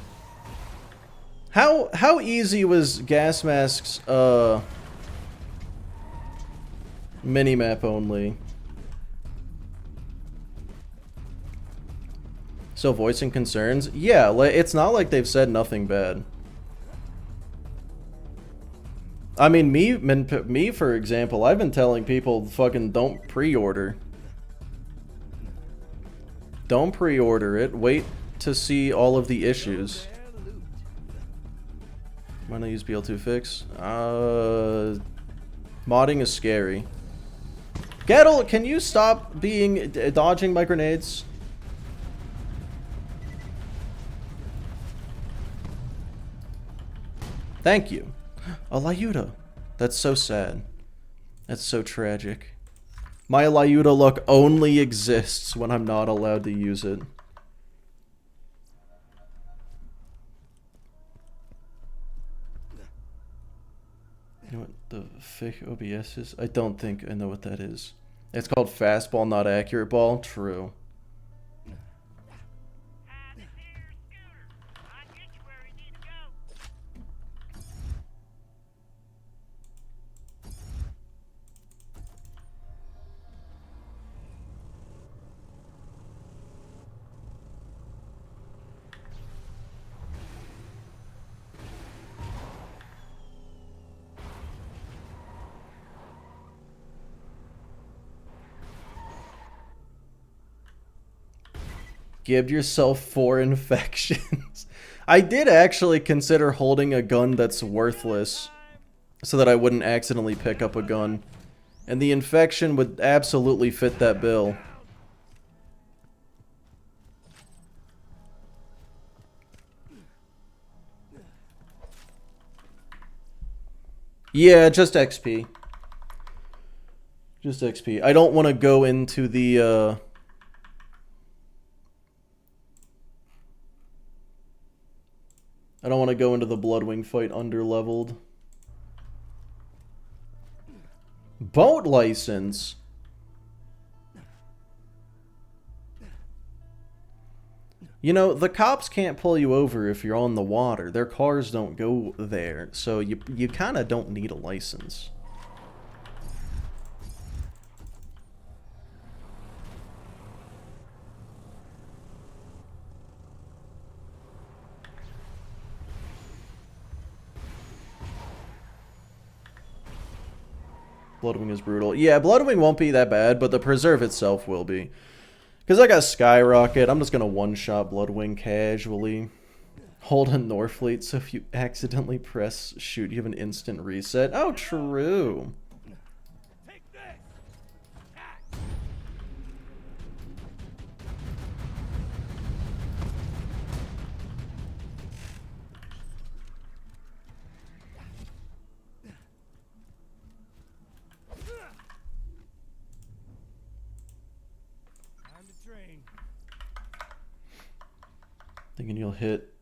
How easy was Gas Mask's minimap only? So voicing concerns? Yeah, it's not like they've said nothing bad. I mean, me for example, I've been telling people fucking don't pre-order. Don't pre-order it. Wait to see all of the issues. Why not use BL2 fix? Modding is scary. Gettle, can you stop dodging my grenades? Thank you. A Lyuda. That's so sad. That's so tragic. My Lyuda luck only exists when I'm not allowed to use it. You know what the fake OBS is? I don't think I know what that is. It's called fastball, not accurate ball. True. This here's Scooter. I'll get you where you need to go. Give yourself 4 infections. I did actually consider holding a gun that's worthless so that I wouldn't accidentally pick up a gun. And the infection would absolutely fit that bill. Yeah, just XP. Just XP. I don't want to go into the, I don't want to go into the Bloodwing fight underleveled. Boat license? You know, the cops can't pull you over if you're on the water. Their cars don't go there, so you kind of don't need a license. Bloodwing is brutal. Yeah, Bloodwing won't be that bad, but the Preserve itself will be. Because I got Skyrocket, I'm just going to one-shot Bloodwing casually. Hold a Norfleet, so if you accidentally press shoot, you have an instant reset. Oh, true. Thinking you'll hit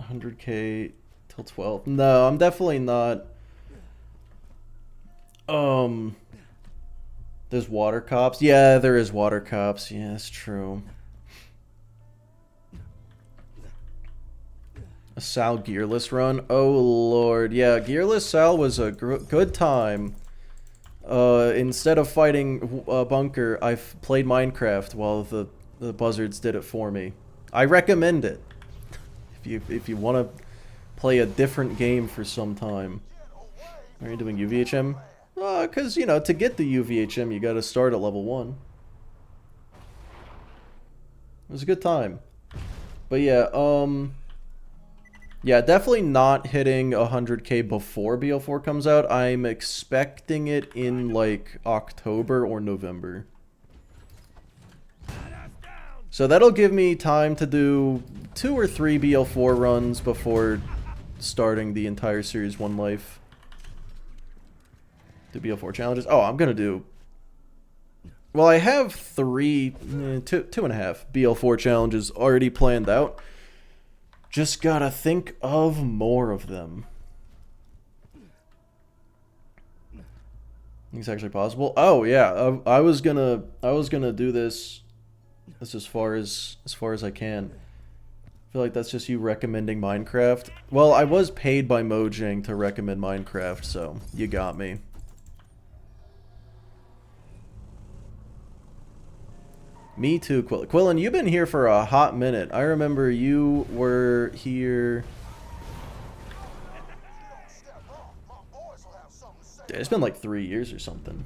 100k till 12. No, I'm definitely not. There's water cops. Yeah, there is water cops. Yeah, that's true. A Sal Gearless run. Oh lord, yeah, Gearless Sal was a good time. Instead of fighting a bunker, I've played Minecraft while the buzzards did it for me. I recommend it if you want to play a different game for some time. Are you doing UVHM? Because, you know, to get the UVHM, you got to start at level 1. It was a good time. But yeah, yeah, definitely not hitting 100k before BL4 comes out. I'm expecting it in, like, October or November. So that'll give me time to do 2 or 3 BL4 runs before starting the entire Series 1 life. Do BL4 challenges. Oh, I'm gonna do... Well, I have 2.5 BL4 challenges already planned out. Just gotta think of more of them. I think it's actually possible. Oh yeah, I was gonna do this. That's as far as I can. I feel like that's just you recommending Minecraft. Well, I was paid by Mojang to recommend Minecraft, so you got me. Me too, Quillen, you've been here for a hot minute. I remember you were here... It's been like 3 years or something.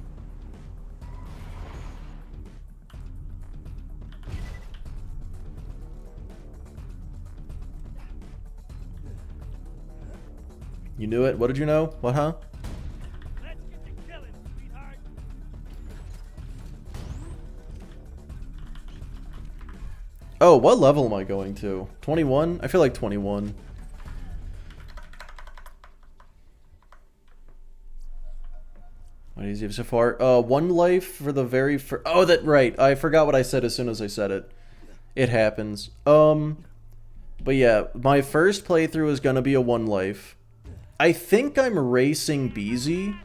You knew it? What did you know? What, huh? Let's get to killing, sweetheart. Oh, what level am I going to? 21? I feel like 21. What is it so far? 1 life for the very first... Oh, that right. I forgot what I said as soon as I said it. It happens. But yeah, my first playthrough is gonna be a 1 life. I think I'm racing BZ.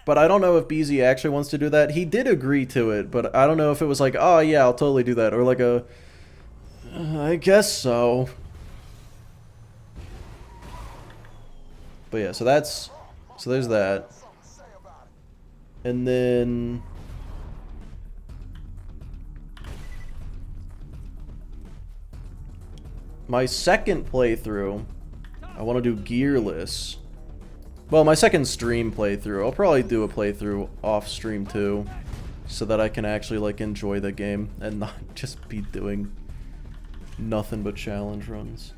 But I don't know if BZ actually wants to do that. He did agree to it, but I don't know if it was like, oh yeah, I'll totally do that. Or like a, I guess so. But yeah, so there's that. And then... my second playthrough, I want to do Gearless. Well, my second stream playthrough. I'll probably do a playthrough off stream too. so that I can actually like enjoy the game and not just be doing nothing but challenge runs.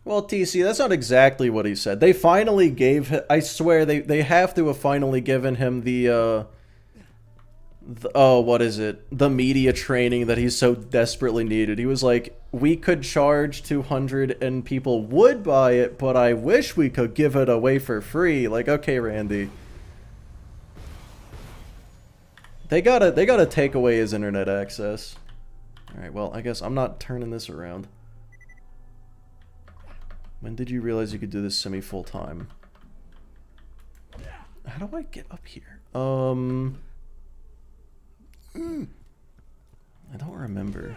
Well, TC, that's not exactly what he said. They finally gave him, I swear, they have to have finally given him the oh, what is it? The media training that he's so desperately needed. He was like, we could charge 200 and people would buy it, but I wish we could give it away for free. Like, okay, Randy. They gotta take away his internet access. Alright, well, I guess I'm not turning this around. When did you realize you could do this semi-full time? How do I get up here? I don't remember.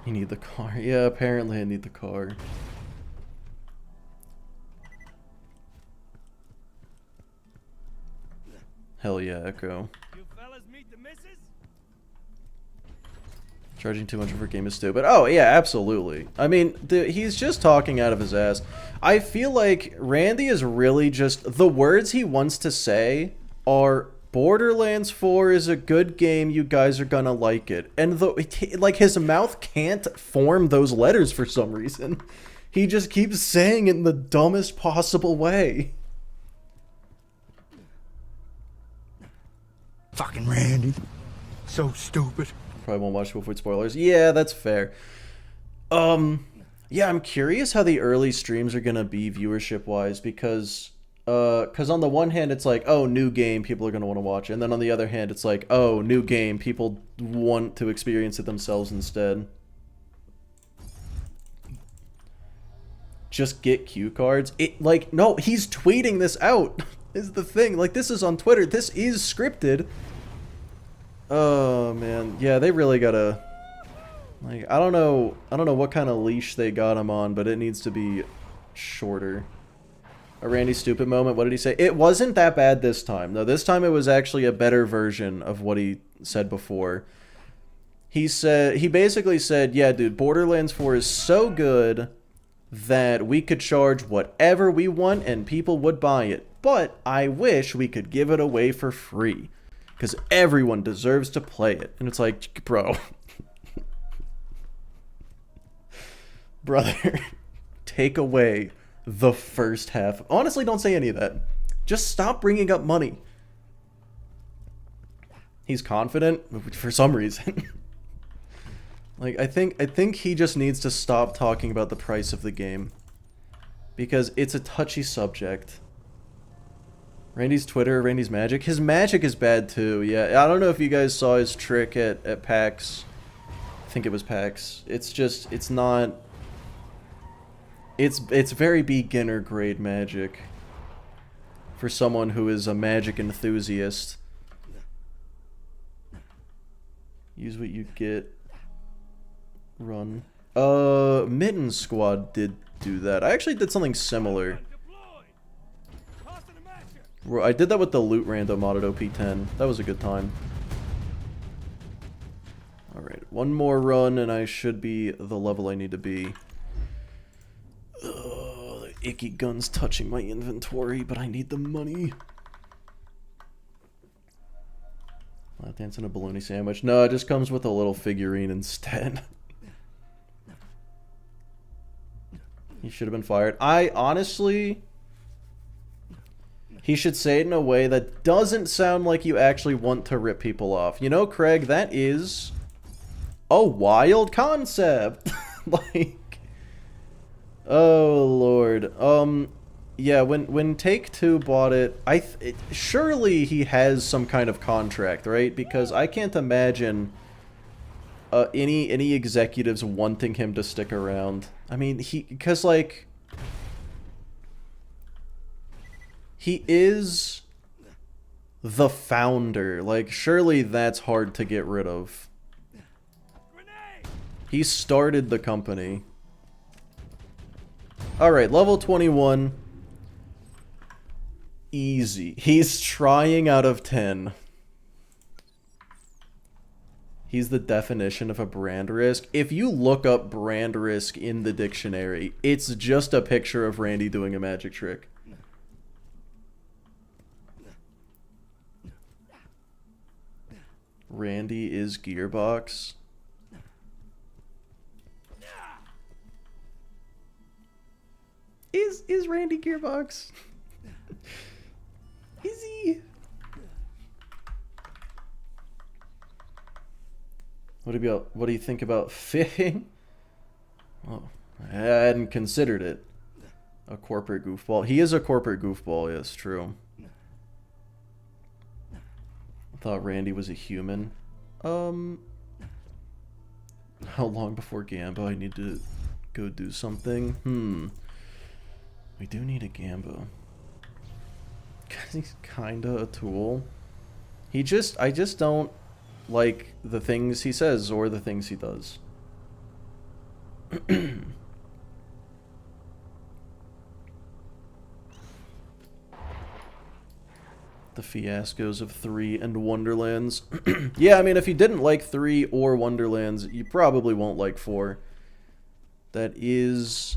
You need the car. Yeah, apparently I need the car. Hell yeah, Echo. You fellas meet the missus? Charging 200 for a game is stupid. Oh, yeah, absolutely. I mean, he's just talking out of his ass. I feel like Randy is really just... The words he wants to say are, Borderlands 4 is a good game, you guys are gonna like it. And, like, his mouth can't form those letters for some reason. He just keeps saying it in the dumbest possible way. Fucking Randy. So stupid. Probably won't watch with spoilers. Yeah, that's fair. Yeah, I'm curious how the early streams are gonna be viewership-wise, because on the one hand, it's like, oh, new game, people are gonna want to watch it, and then on the other hand, it's like, oh, new game, people want to experience it themselves instead. Just get cue cards. Like, no, he's tweeting this out, is the thing. Like, this is on Twitter. This is scripted. Oh, man. Yeah, they really gotta... Like, I don't know what kind of leash they got him on, but it needs to be shorter. A Randy stupid moment. What did he say? It wasn't that bad this time. No, this time it was actually a better version of what he said before. He basically said, yeah, dude, Borderlands 4 is so good that we could charge whatever we want and people would buy it. But I wish we could give it away for free. Because everyone deserves to play it. And it's like, bro. Brother. Take away the first half. Honestly, don't say any of that. Just stop bringing up money. He's confident for some reason. Like, I think he just needs to stop talking about the price of the game. Because it's a touchy subject. Randy's Twitter, Randy's magic. His magic is bad too, yeah. I don't know if you guys saw his trick at PAX. I think it was PAX. It's just, it's not... It's very beginner grade magic. For someone who is a magic enthusiast. Use what you get. Run. Mitten Squad did do that. I actually did something similar. I did that with the loot random mod at OP10. That was a good time. Alright, one more run and I should be the level I need to be. The icky gun's touching my inventory, but I need the money. Lap dance and a bologna sandwich. No, it just comes with a little figurine instead. He should have been fired. I honestly... He should say it in a way that doesn't sound like you actually want to rip people off. You know, Craig, that is a wild concept. Like, oh Lord. Yeah, when Take-Two bought it, surely he has some kind of contract, right? Because I can't imagine any executives wanting him to stick around. I mean, because like, he is the founder. Like, surely that's hard to get rid of. He started the company. Alright, level 21. Easy. He's trying out of 10. He's the definition of a brand risk. If you look up brand risk in the dictionary, it's just a picture of Randy doing a magic trick. Randy is Gearbox. Is Randy Gearbox? Is he? What do you think about fitting? Oh, I hadn't considered it. A corporate goofball. He is a corporate goofball, yes, true. I thought Randy was a human. How long before Gamba? I need to go do something. We do need a Gamba. Cause he's kinda a tool. I just don't like the things he says or the things he does. The fiascos of 3 and Wonderlands. Yeah, I mean, if you didn't like 3 or Wonderlands, you probably won't like 4. That is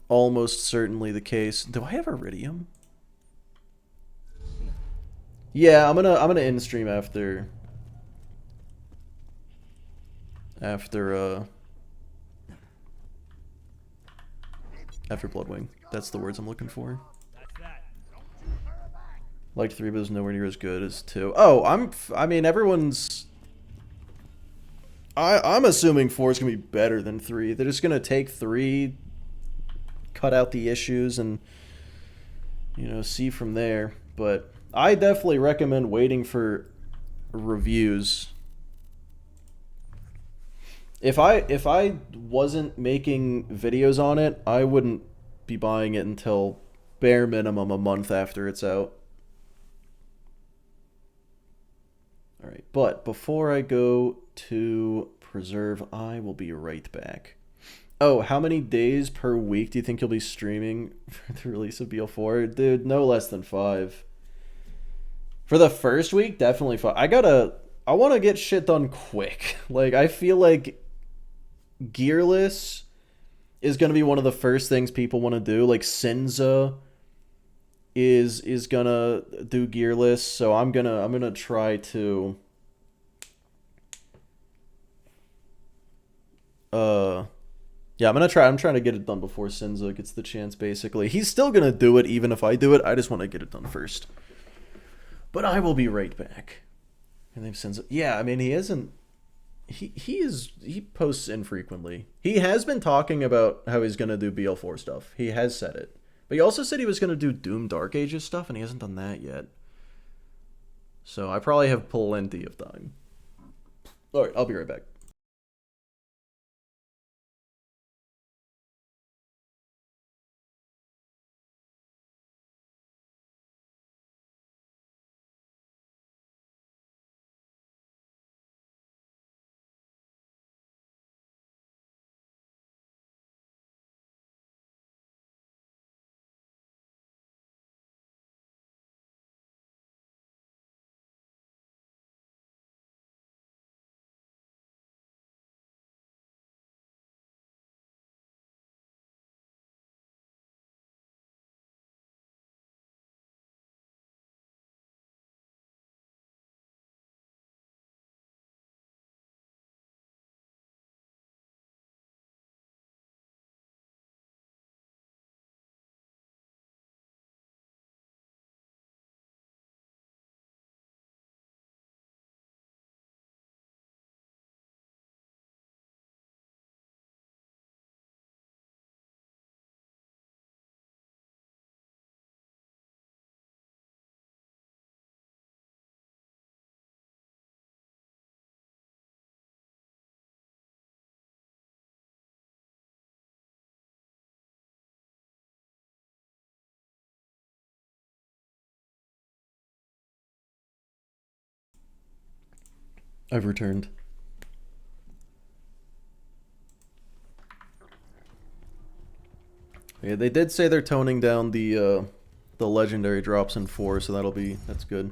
almost certainly the case. Do I have Iridium? Yeah, I'm gonna end stream after Bloodwing. That's the words I'm looking for. Liked 3, but it was nowhere near as good as 2. Oh, I mean, everyone's... I'm assuming 4 is going to be better than 3. They're just going to take 3, cut out the issues, and, you know, see from there. But I definitely recommend waiting for reviews. If I wasn't making videos on it, I wouldn't be buying it until bare minimum a month after it's out. Alright, but before I go to preserve, I will be right back. Oh, how many days per week do you think you'll be streaming for the release of BL4? Dude, no less than 5. For the first week, definitely 5. I want to get shit done quick. Like, I feel like Gearless is going to be one of the first things people want to do. Like, Senza is gonna do Gearless, so I'm gonna try to yeah, I'm trying to get it done before Senza gets the chance. Basically, he's still gonna do it even if I do it. I just want to get it done first. But I will be right back. And then Senza, yeah, I mean, he hasn't. He posts infrequently. He has been talking about how he's gonna do BL4 stuff. He has said it. But he also said he was going to do Doom Dark Ages stuff, and he hasn't done that yet. So I probably have plenty of time. Alright, I'll be right back. I've returned. Yeah, they did say they're toning down the legendary drops in 4, so that's good.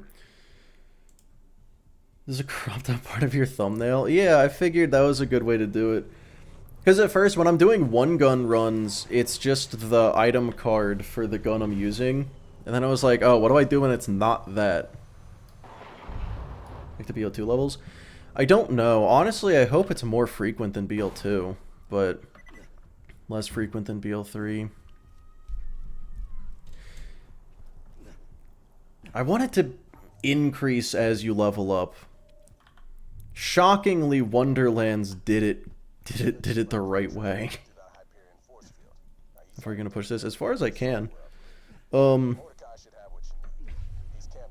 This is a cropped out part of your thumbnail. Yeah, I figured that was a good way to do it. Because at first, when I'm doing one gun runs, it's just the item card for the gun I'm using. And then I was like, oh, what do I do when it's not that? Like the BL2 levels? I don't know. Honestly, I hope it's more frequent than BL2, but less frequent than BL3. I want it to increase as you level up. Shockingly, Wonderlands did it the right way. If we're gonna push this as far as I can. What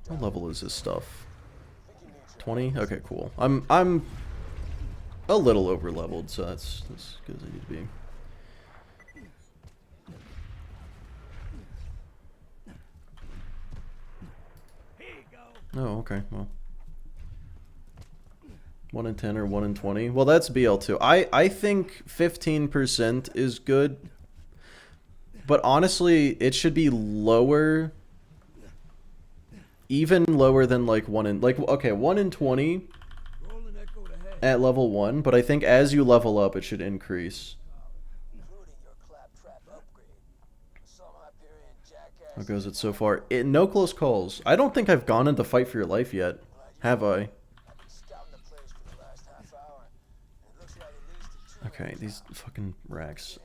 level is this stuff? 20? Okay, cool. I'm a little over leveled, so that's as good as I need to be. Oh, okay, well. 1 in 10 or 1 in 20? Well, that's BL2. I think 15% is good. But honestly, it should be lower. Even lower than like 1 in... Like, okay, 1 in 20 at level 1. But I think as you level up, it should increase. How goes it so far? No close calls. I don't think I've gone into Fight for Your Life yet. Have I? Okay, these fucking racks.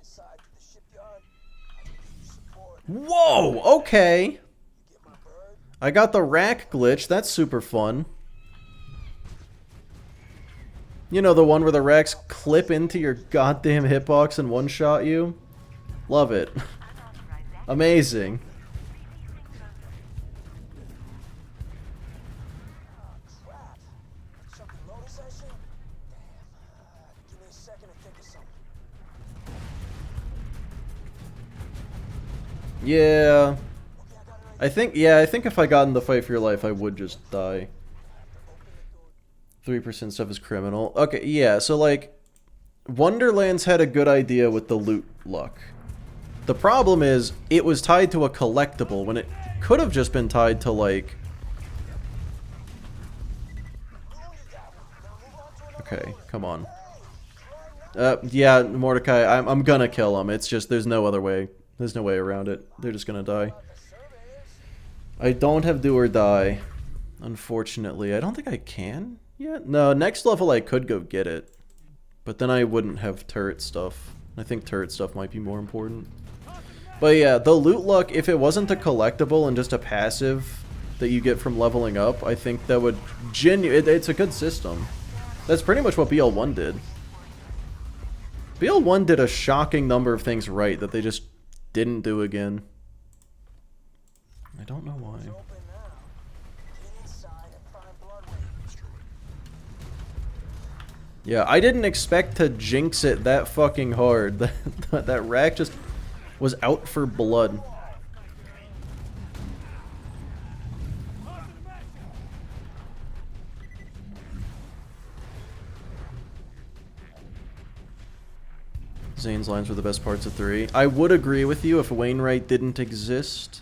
Whoa! Okay! I got the rack glitch. That's super fun. You know, the one where the racks clip into your goddamn hitbox and one-shot you? Love it. Amazing. Yeah. I think if I got in the Fight for Your Life, I would just die. 3% stuff is criminal. Okay, yeah, so like, Wonderlands had a good idea with the loot luck. The problem is, it was tied to a collectible when it could have just been tied to like... Okay, come on. Yeah, Mordecai, I'm gonna kill him. It's just, there's no other way. There's no way around it. They're just gonna die. I don't have do or die, unfortunately. I don't think I can yet. No, next level I could go get it. But then I wouldn't have turret stuff. I think turret stuff might be more important. But yeah, the loot luck, if it wasn't a collectible and just a passive that you get from leveling up, I think that would it's a good system. That's pretty much what BL1 did. BL1 did a shocking number of things right that they just didn't do again. I don't know why. Yeah, I didn't expect to jinx it that fucking hard. That rack just was out for blood. Zane's lines were the best parts of 3. I would agree with you if Wainwright didn't exist.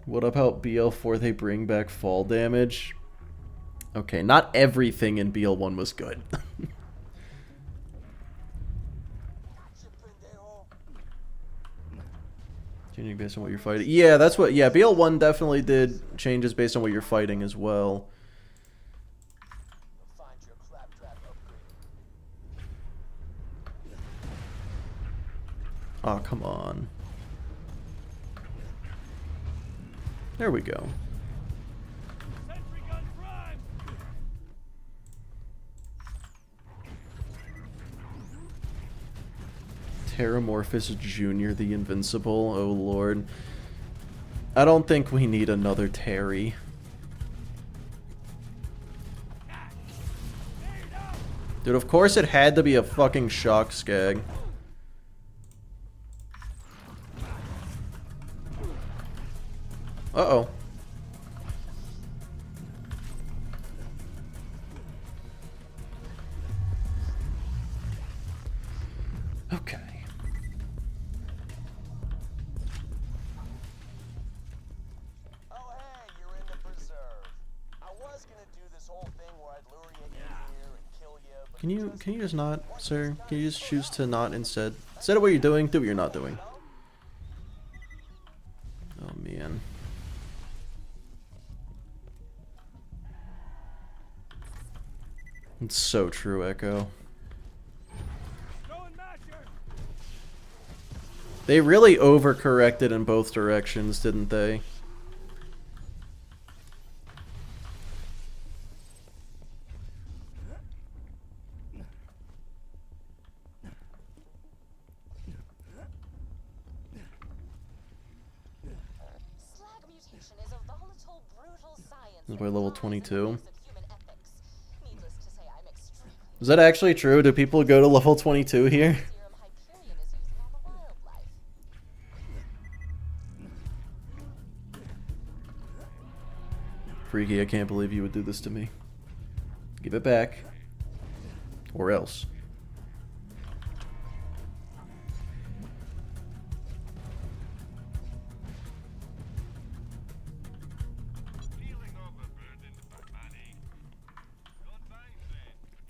What about BL4? They bring back fall damage? Okay, not everything in BL1 was good. Changing based on what you're fighting. Yeah, that's what... Yeah, BL1 definitely did changes based on what you're fighting as well. Oh, come on. There we go. Terramorphous Jr. the Invincible. Oh lord. I don't think we need another Terry. Dude, of course it had to be a fucking shock skag. Uh-oh. Okay. Oh, hey, you're in the preserve. I was gonna do this whole thing where I'd lure you in here and kill you, but Can you just not, sir? Can you just choose to not instead? Instead of what you're doing, do what you're not doing. Oh man. It's so true, Echo. They really overcorrected in both directions, didn't they? Slag mutation is a volatile, brutal science. This is by level 22. Human ethics. Needless to say, I'm extremely. Is that actually true? Do people go to level 22 here? Serum Hyperion is using on the wildlife. Freaky, I can't believe you would do this to me. Give it back. Or else.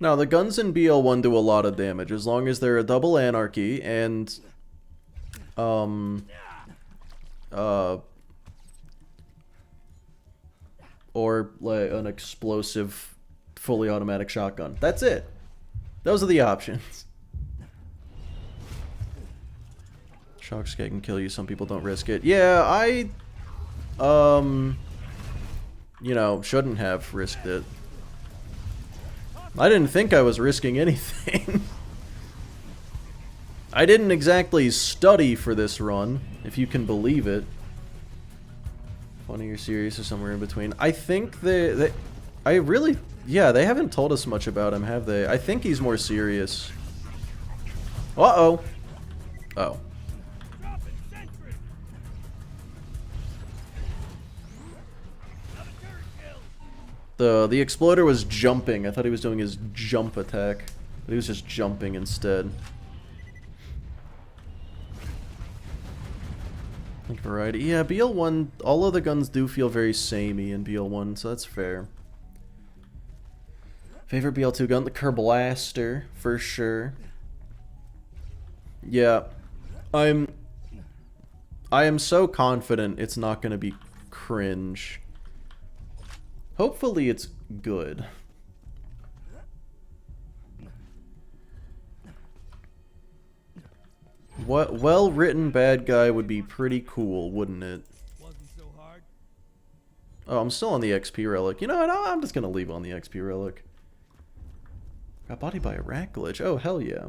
Now, the guns in BL1 do a lot of damage, as long as they're a double anarchy and, or like an explosive, fully automatic shotgun. That's it. Those are the options. Shock Skate can kill you, some people don't risk it. Yeah, I, you know, shouldn't have risked it. I didn't think I was risking anything. I didn't exactly study for this run, if you can believe it. Funny or serious or somewhere in between. I think I really, yeah, they haven't told us much about him, have they? I think he's more serious. Uh-oh. Oh. The exploder was jumping. I thought he was doing his jump attack, but he was just jumping instead. Like variety. Yeah, BL1, all of the guns do feel very samey in BL1, so that's fair. Favorite BL2 gun? The Kerblaster, for sure. Yeah. I am so confident it's not going to be cringe. Hopefully it's good. What well-written bad guy would be pretty cool, wouldn't it? Oh, I'm still on the XP relic. You know what? I'm just gonna leave on the XP relic. Got bodied by a rat glitch. Oh, hell yeah.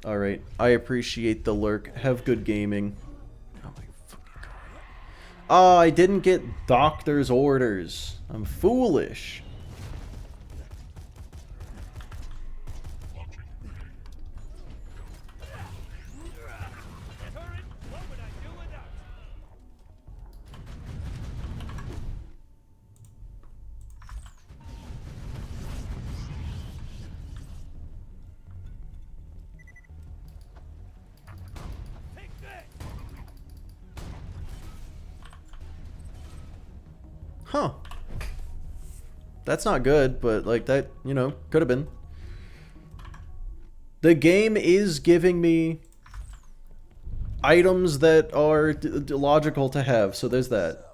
Alright, I appreciate the lurk. Have good gaming. Oh my fucking god. Oh, I didn't get doctor's orders. I'm foolish. Huh. That's not good, but like that, you know, could have been. The game is giving me items that are logical to have, so there's that.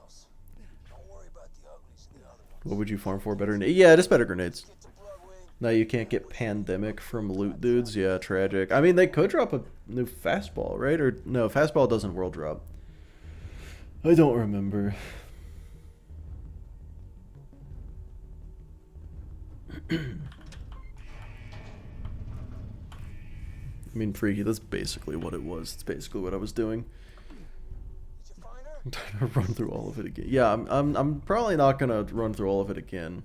What would you farm for? Better? Yeah, just better grenades. Now you can't get pandemic from loot dudes. Yeah, tragic. I mean, they could drop a new fastball, right? Or no, fastball doesn't world drop. I don't remember. I mean, freaky, that's basically what it was. It's basically what I was doing. I'm trying to run through all of it again. Yeah, I'm probably not gonna run through all of it again.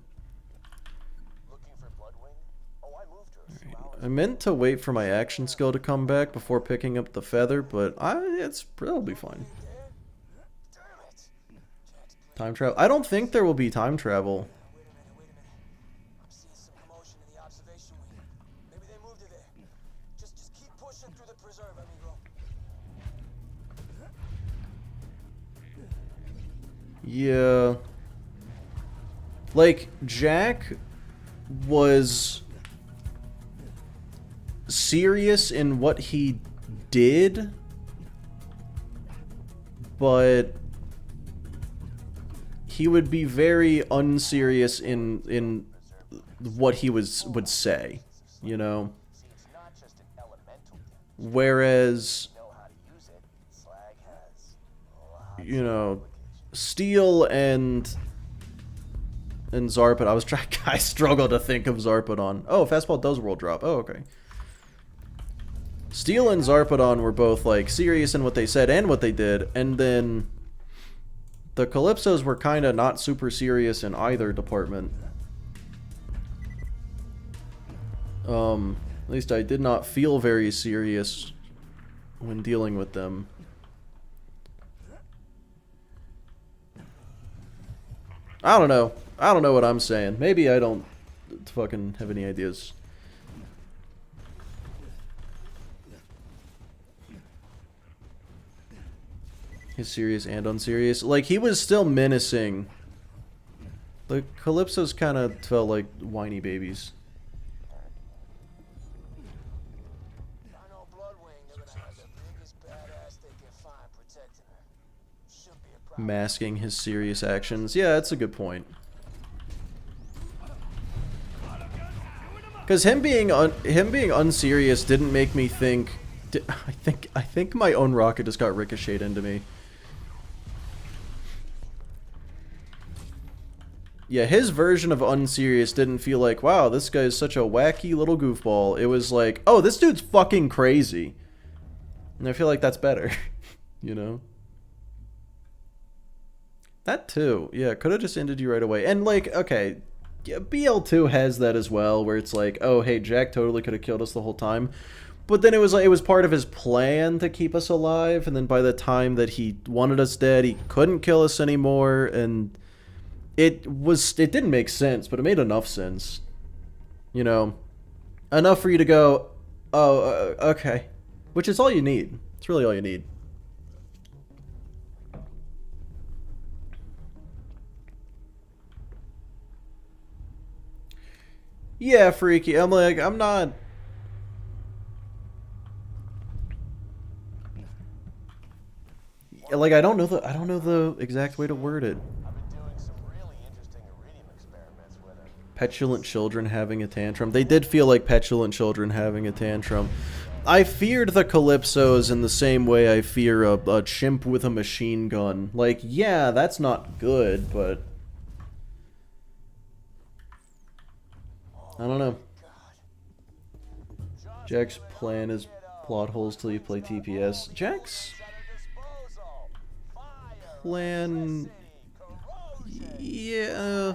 looking for Bloodwing? Oh, I moved her. I meant to wait for my action skill to come back before picking up the feather, but it'll be fine. Time travel. I don't think there will be time travel. Wait a minute. I'm seeing some commotion in the observation wing. Maybe they moved it there. Just keep pushing through the preserve, amigo. Yeah. Like, Jack was serious in what he did, but he would be very unserious in what he would say, you know? Whereas, you know, Steel and Zarped, I struggle to think of Zarpedon. Oh, fastball does world drop. Oh, okay. Steel and Zarpedon were both, like, serious in what they said and what they did, and then the Calypsos were kind of not super serious in either department. At least I did not feel very serious when dealing with them. I don't know. I don't know what I'm saying. Maybe I don't fucking have any ideas. He's serious and unserious. Like, he was still menacing. The Calypsos kind of felt like whiny babies. I know Bloodwing, they're gonna have the biggest badass they can find protecting her. Should be a problem. Masking his serious actions. Yeah, that's a good point. Because him being unserious didn't make me think. I think my own rocket just got ricocheted into me. Yeah, his version of unserious didn't feel like, wow, this guy's such a wacky little goofball. It was like, oh, this dude's fucking crazy. And I feel like that's better, you know? That too. Yeah, could have just ended you right away. And like, okay, yeah, BL2 has that as well, where it's like, oh, hey, Jack totally could have killed us the whole time. But then it was like, it was part of his plan to keep us alive, and then by the time that he wanted us dead, he couldn't kill us anymore, and it didn't make sense, but it made enough sense. You know? Enough for you to go, oh, okay. Which is all you need. It's really all you need. Yeah, Freaky. I'm like, I'm not... Like, I don't know the exact way to word it. I've been doing some really interesting iridium experiments with her. Petulant children having a tantrum. They did feel like petulant children having a tantrum. I feared the Calypsos in the same way I fear a chimp with a machine gun. Like, yeah, that's not good, but... I don't know. Jack's plan is plot holes till you play TPS. Jack's plan... Yeah...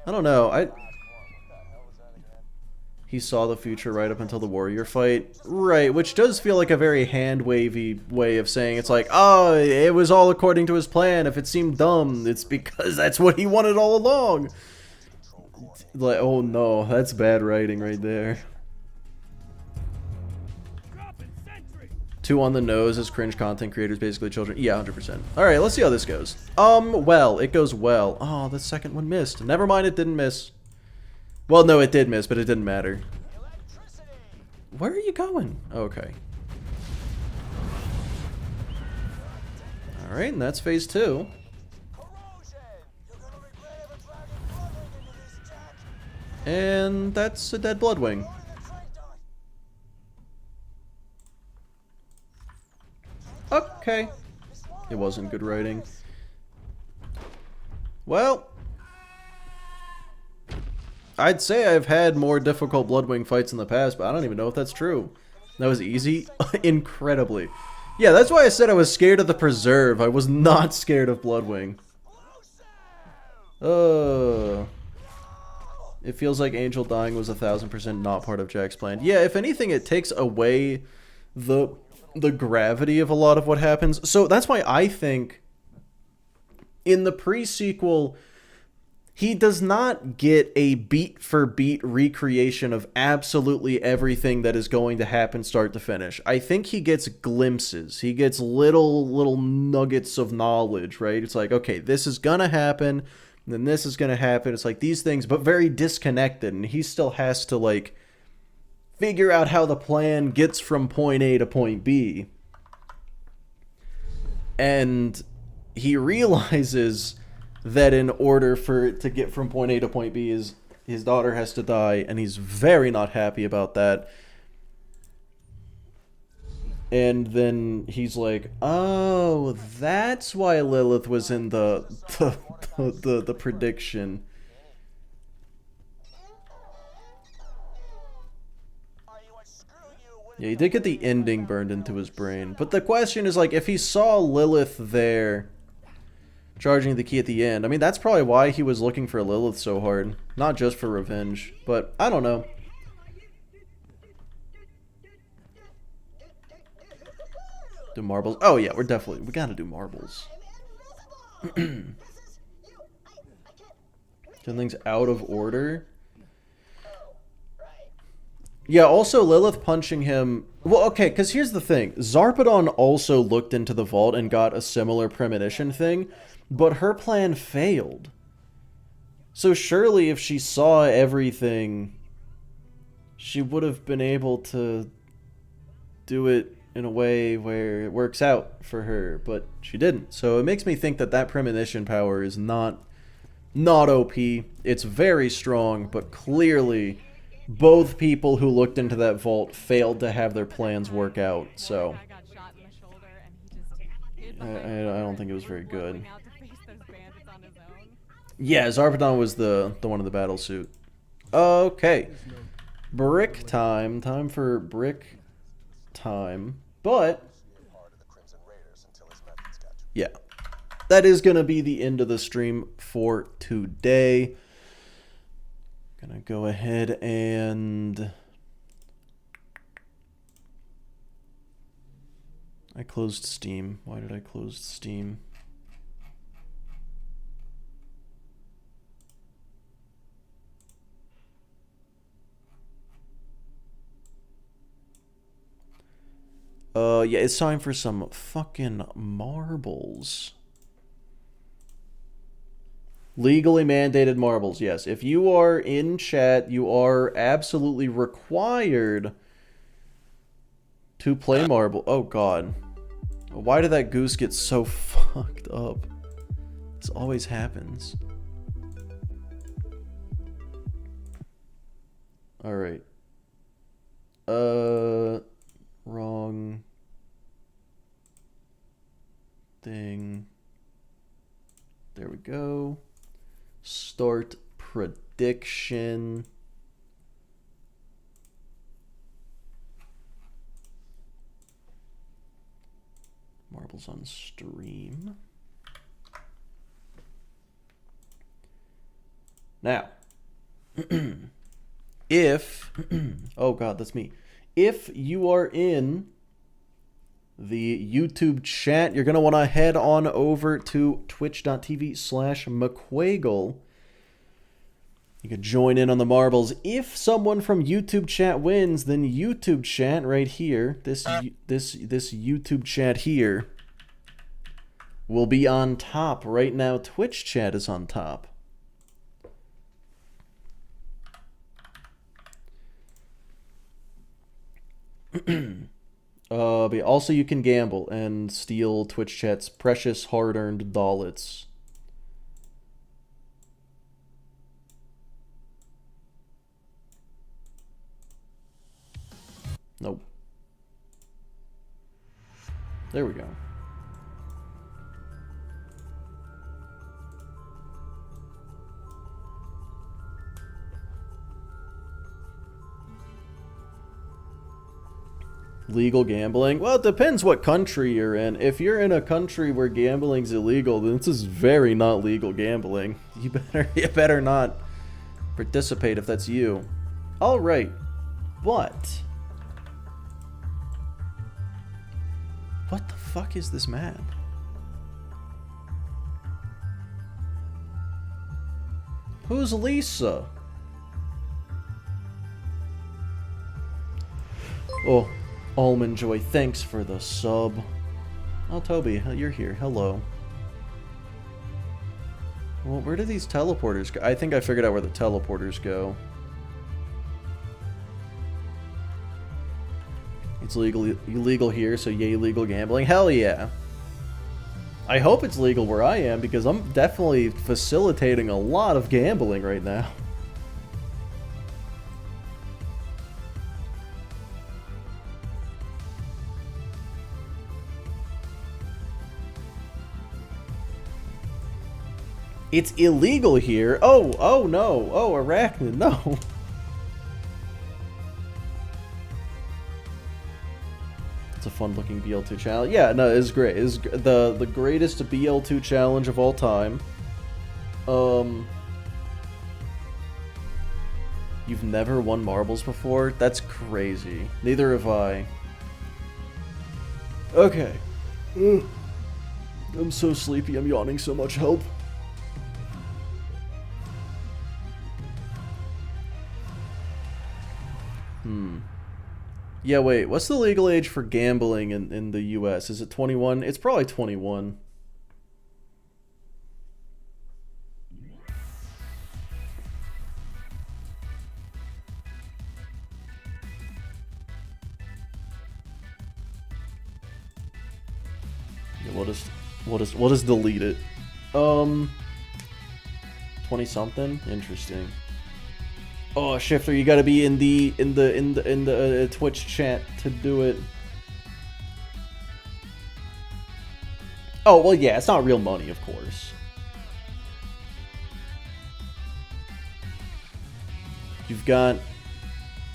I don't know. He saw the future right up until the warrior fight. Right, which does feel like a very hand-wavy way of saying it's like, oh, it was all according to his plan. If it seemed dumb, it's because that's what he wanted all along. Like, oh no, that's bad writing right there. 2 on the nose as cringe content creators, basically children. Yeah, 100%. Alright, let's see how this goes. Well, it goes well. Oh, the second one missed. Never mind, it didn't miss. Well, no, it did miss, but it didn't matter. Where are you going? Okay. Alright, and that's phase 2. And that's a dead Bloodwing. Okay. It wasn't good writing. Well, I'd say I've had more difficult Bloodwing fights in the past, but I don't even know if that's true. That was easy? Incredibly. Yeah, that's why I said I was scared of the Preserve. I was not scared of Bloodwing. It feels like Angel dying was 1000% not part of Jack's plan. Yeah, if anything, it takes away the gravity of a lot of what happens. So that's why I think in the pre-sequel, he does not get a beat-for-beat recreation of absolutely everything that is going to happen start to finish. I think he gets glimpses. He gets little nuggets of knowledge, right? It's like, okay, this is gonna happen, and then this is gonna happen. It's like these things, but very disconnected, and he still has to, like, figure out how the plan gets from point A to point B. And he realizes that in order for it to get from point A to point B, his daughter has to die, and he's very not happy about that. And then he's like, "Oh, that's why Lilith was in the prediction." Yeah, he did get the ending burned into his brain. But the question is, like, if he saw Lilith there charging the key at the end, I mean, that's probably why he was looking for Lilith so hard. Not just for revenge, but I don't know. Do marbles? Oh yeah, we gotta do marbles. Something's out of order. Yeah, also Lilith punching him... Well, okay, because here's the thing. Zarpedon also looked into the vault and got a similar premonition thing, but her plan failed. So surely if she saw everything, she would have been able to do it in a way where it works out for her, but she didn't. So it makes me think that that premonition power is not OP. It's very strong, but clearly both people who looked into that vault failed to have their plans work out, so I don't think it was very good. Yeah, Zarpedon was the one in the battle suit. Okay. Brick time. Time for brick time. But yeah, that is going to be the end of the stream for today. Gonna go ahead and I closed Steam. Why did I close Steam? Yeah, it's time for some fucking marbles. Legally mandated marbles, yes. If you are in chat, you are absolutely required to play marble. Oh, God. Why did that goose get so fucked up? This always happens. Alright. Wrong thing. There we go. Start prediction. Marbles on stream. Now, if, oh God, that's me. If you are in the YouTube chat, you're going to want to head on over to twitch.tv/McQuagle. You can join in on the marbles. If someone from YouTube chat wins, then YouTube chat right here, this YouTube chat here, will be on top. Right now, Twitch chat is on top. But also you can gamble and steal Twitch chat's precious hard-earned dollars. Nope. There we go. Legal gambling? Well, it depends what country you're in. If you're in a country where gambling's illegal, then this is very not legal gambling. You better not Participate if that's you. Alright. But... what the fuck is this man? Who's Lisa? Oh, Almond Joy, thanks for the sub. Oh, Toby, you're here. Hello. Well, where do these teleporters go? I think I figured out where the teleporters go. It's illegal here, so yay legal gambling. Hell yeah. I hope it's legal where I am, because I'm definitely facilitating a lot of gambling right now. It's illegal here. Oh no. Oh, Arachnid, no. It's a fun-looking BL2 challenge. Yeah, no, it's great. It's the greatest BL2 challenge of all time. You've never won marbles before? That's crazy. Neither have I. Okay. I'm so sleepy. I'm yawning so much. Help. Yeah, wait, what's the legal age for gambling in the US? Is it 21? It's probably 21. Yeah, we'll just delete it. 20 something? Interesting. Oh, Shifter, you gotta be in the Twitch chat to do it. Oh, well, yeah, it's not real money, of course. You've got...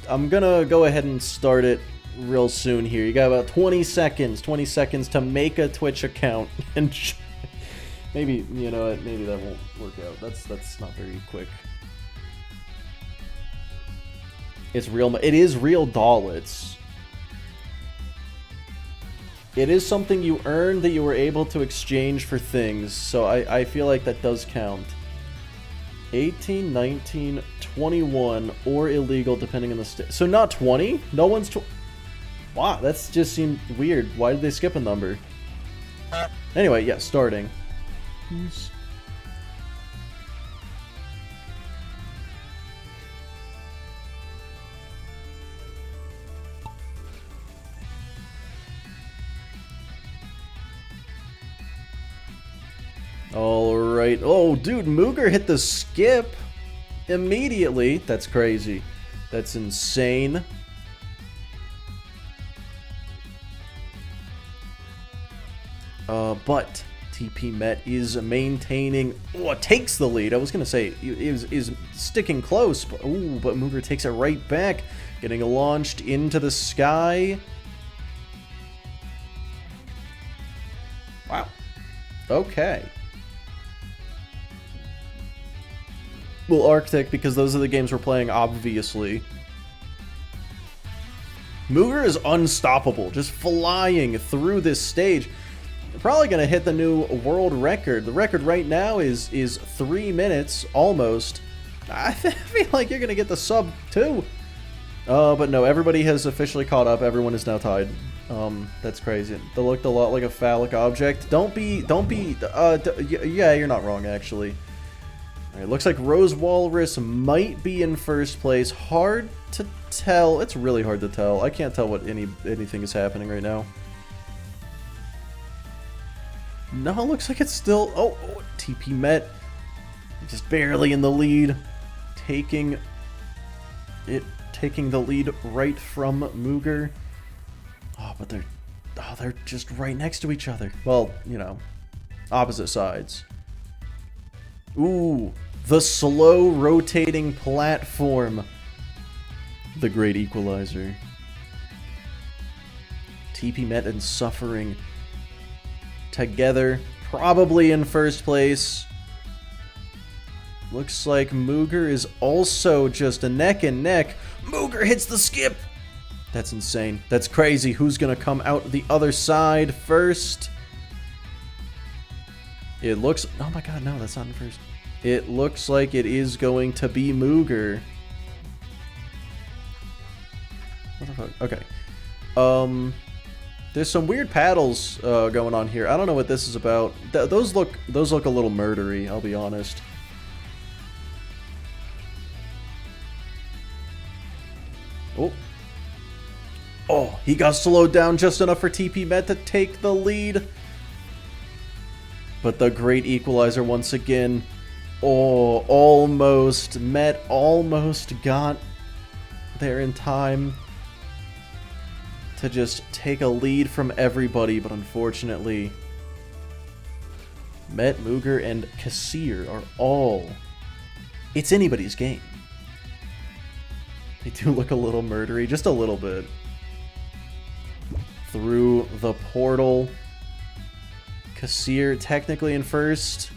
I'm gonna go ahead and start it real soon here. You got about 20 seconds. 20 seconds to make a Twitch account. And maybe, you know what, maybe that won't work out. That's not very quick. It's real. It is real dollars. It is something you earned that you were able to exchange for things. So I feel like that does count. 18, 19, 21, or illegal depending on the state. So not 20? No one's... Wow, that's just seemed weird. Why did they skip a number? Anyway, yeah, starting. Peace. Alright. Oh, dude, Mooger hit the skip immediately. That's crazy. That's insane. But TP Met is maintaining... Oh, it takes the lead. I was going to say, is sticking close. But, ooh, but Mooger takes it right back. Getting launched into the sky. Wow. Okay. Well, Arctic, because those are the games we're playing, obviously. Mooger is unstoppable, just flying through this stage. You're probably going to hit the new world record. The record right now is 3 minutes, almost. I feel like you're going to get the sub, too. But no, everybody has officially caught up. Everyone is now tied. That's crazy. They looked a lot like a phallic object. Yeah, you're not wrong, actually. Alright, looks like Rose Walrus might be in first place. Hard to tell. It's really hard to tell. I can't tell what anything is happening right now. No, it looks like it's still... Oh, TP Met. Just barely in the lead. Taking the lead right from Mooger. Oh, but they're just right next to each other. Well, you know, opposite sides. Ooh, the slow rotating platform. The great equalizer. TP Met and Suffering together, probably in first place. Looks like Mooger is also just a neck and neck. Mooger hits the skip. That's insane. That's crazy. Who's going to come out the other side first? It looks... Oh my god, no, that's not in first. It looks like it is going to be Mooger. What the fuck? Okay. There's some weird paddles going on here. I don't know what this is about. Those look a little murdery, I'll be honest. Oh. Oh, he got slowed down just enough for TP Met to take the lead. But the great equalizer once again. Oh, almost. Met almost got there in time to just take a lead from everybody, but unfortunately, Met, Mooger, and Kassir are all... It's anybody's game. They do look a little murdery, just a little bit. Through the portal. Kassir technically in first.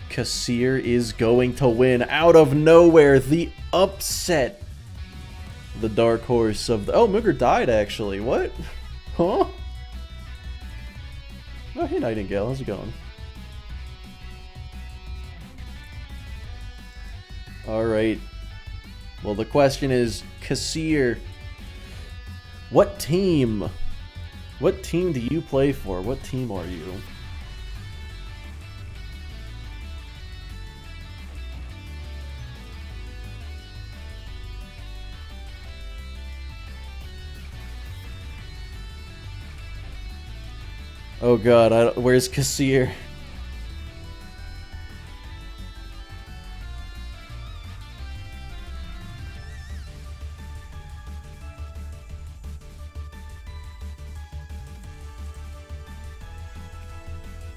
Kassir is going to win out of nowhere. The upset. The dark horse of the... Oh, Mooger died actually. What? Huh? Oh, hey Nightingale. How's it going? Alright. Well, the question is, Kassir, what team? What team do you play for? What team are you? Oh god, where's Kassir?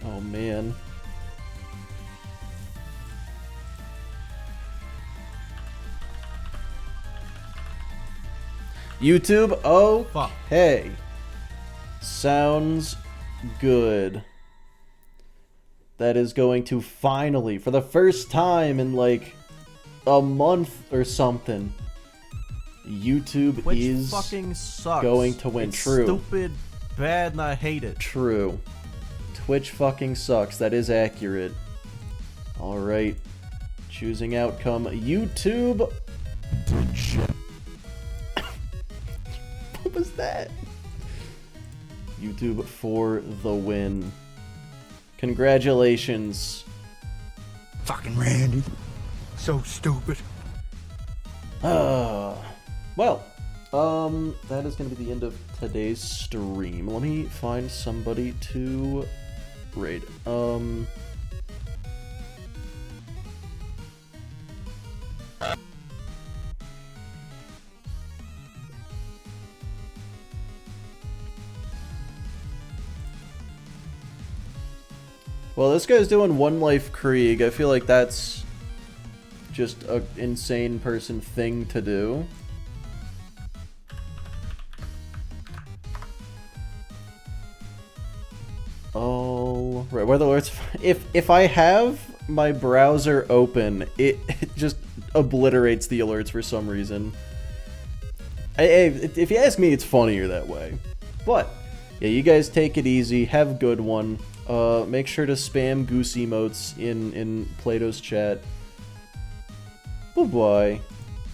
Oh man. YouTube? Oh, Fuck. hey. Sounds good. That is going to finally, for the first time in like a month or something, YouTube Which is fucking sucks. going to win. It's True. stupid, bad, and I hate it. True. Twitch fucking sucks. That is accurate. Alright. Choosing outcome. YouTube. What was that? YouTube for the win. Congratulations. Fucking Randy. So stupid. Well, that is going to be the end of today's stream. Let me find somebody to raid. Well, this guy's doing One Life Krieg. I feel like that's just an insane person thing to do. All right, whether it's if I have my browser open, it just obliterates the alerts for some reason. If you ask me, it's funnier that way. But yeah, you guys take it easy. Have a good one. Make sure to spam goose emotes in Plato's chat. Bye-bye.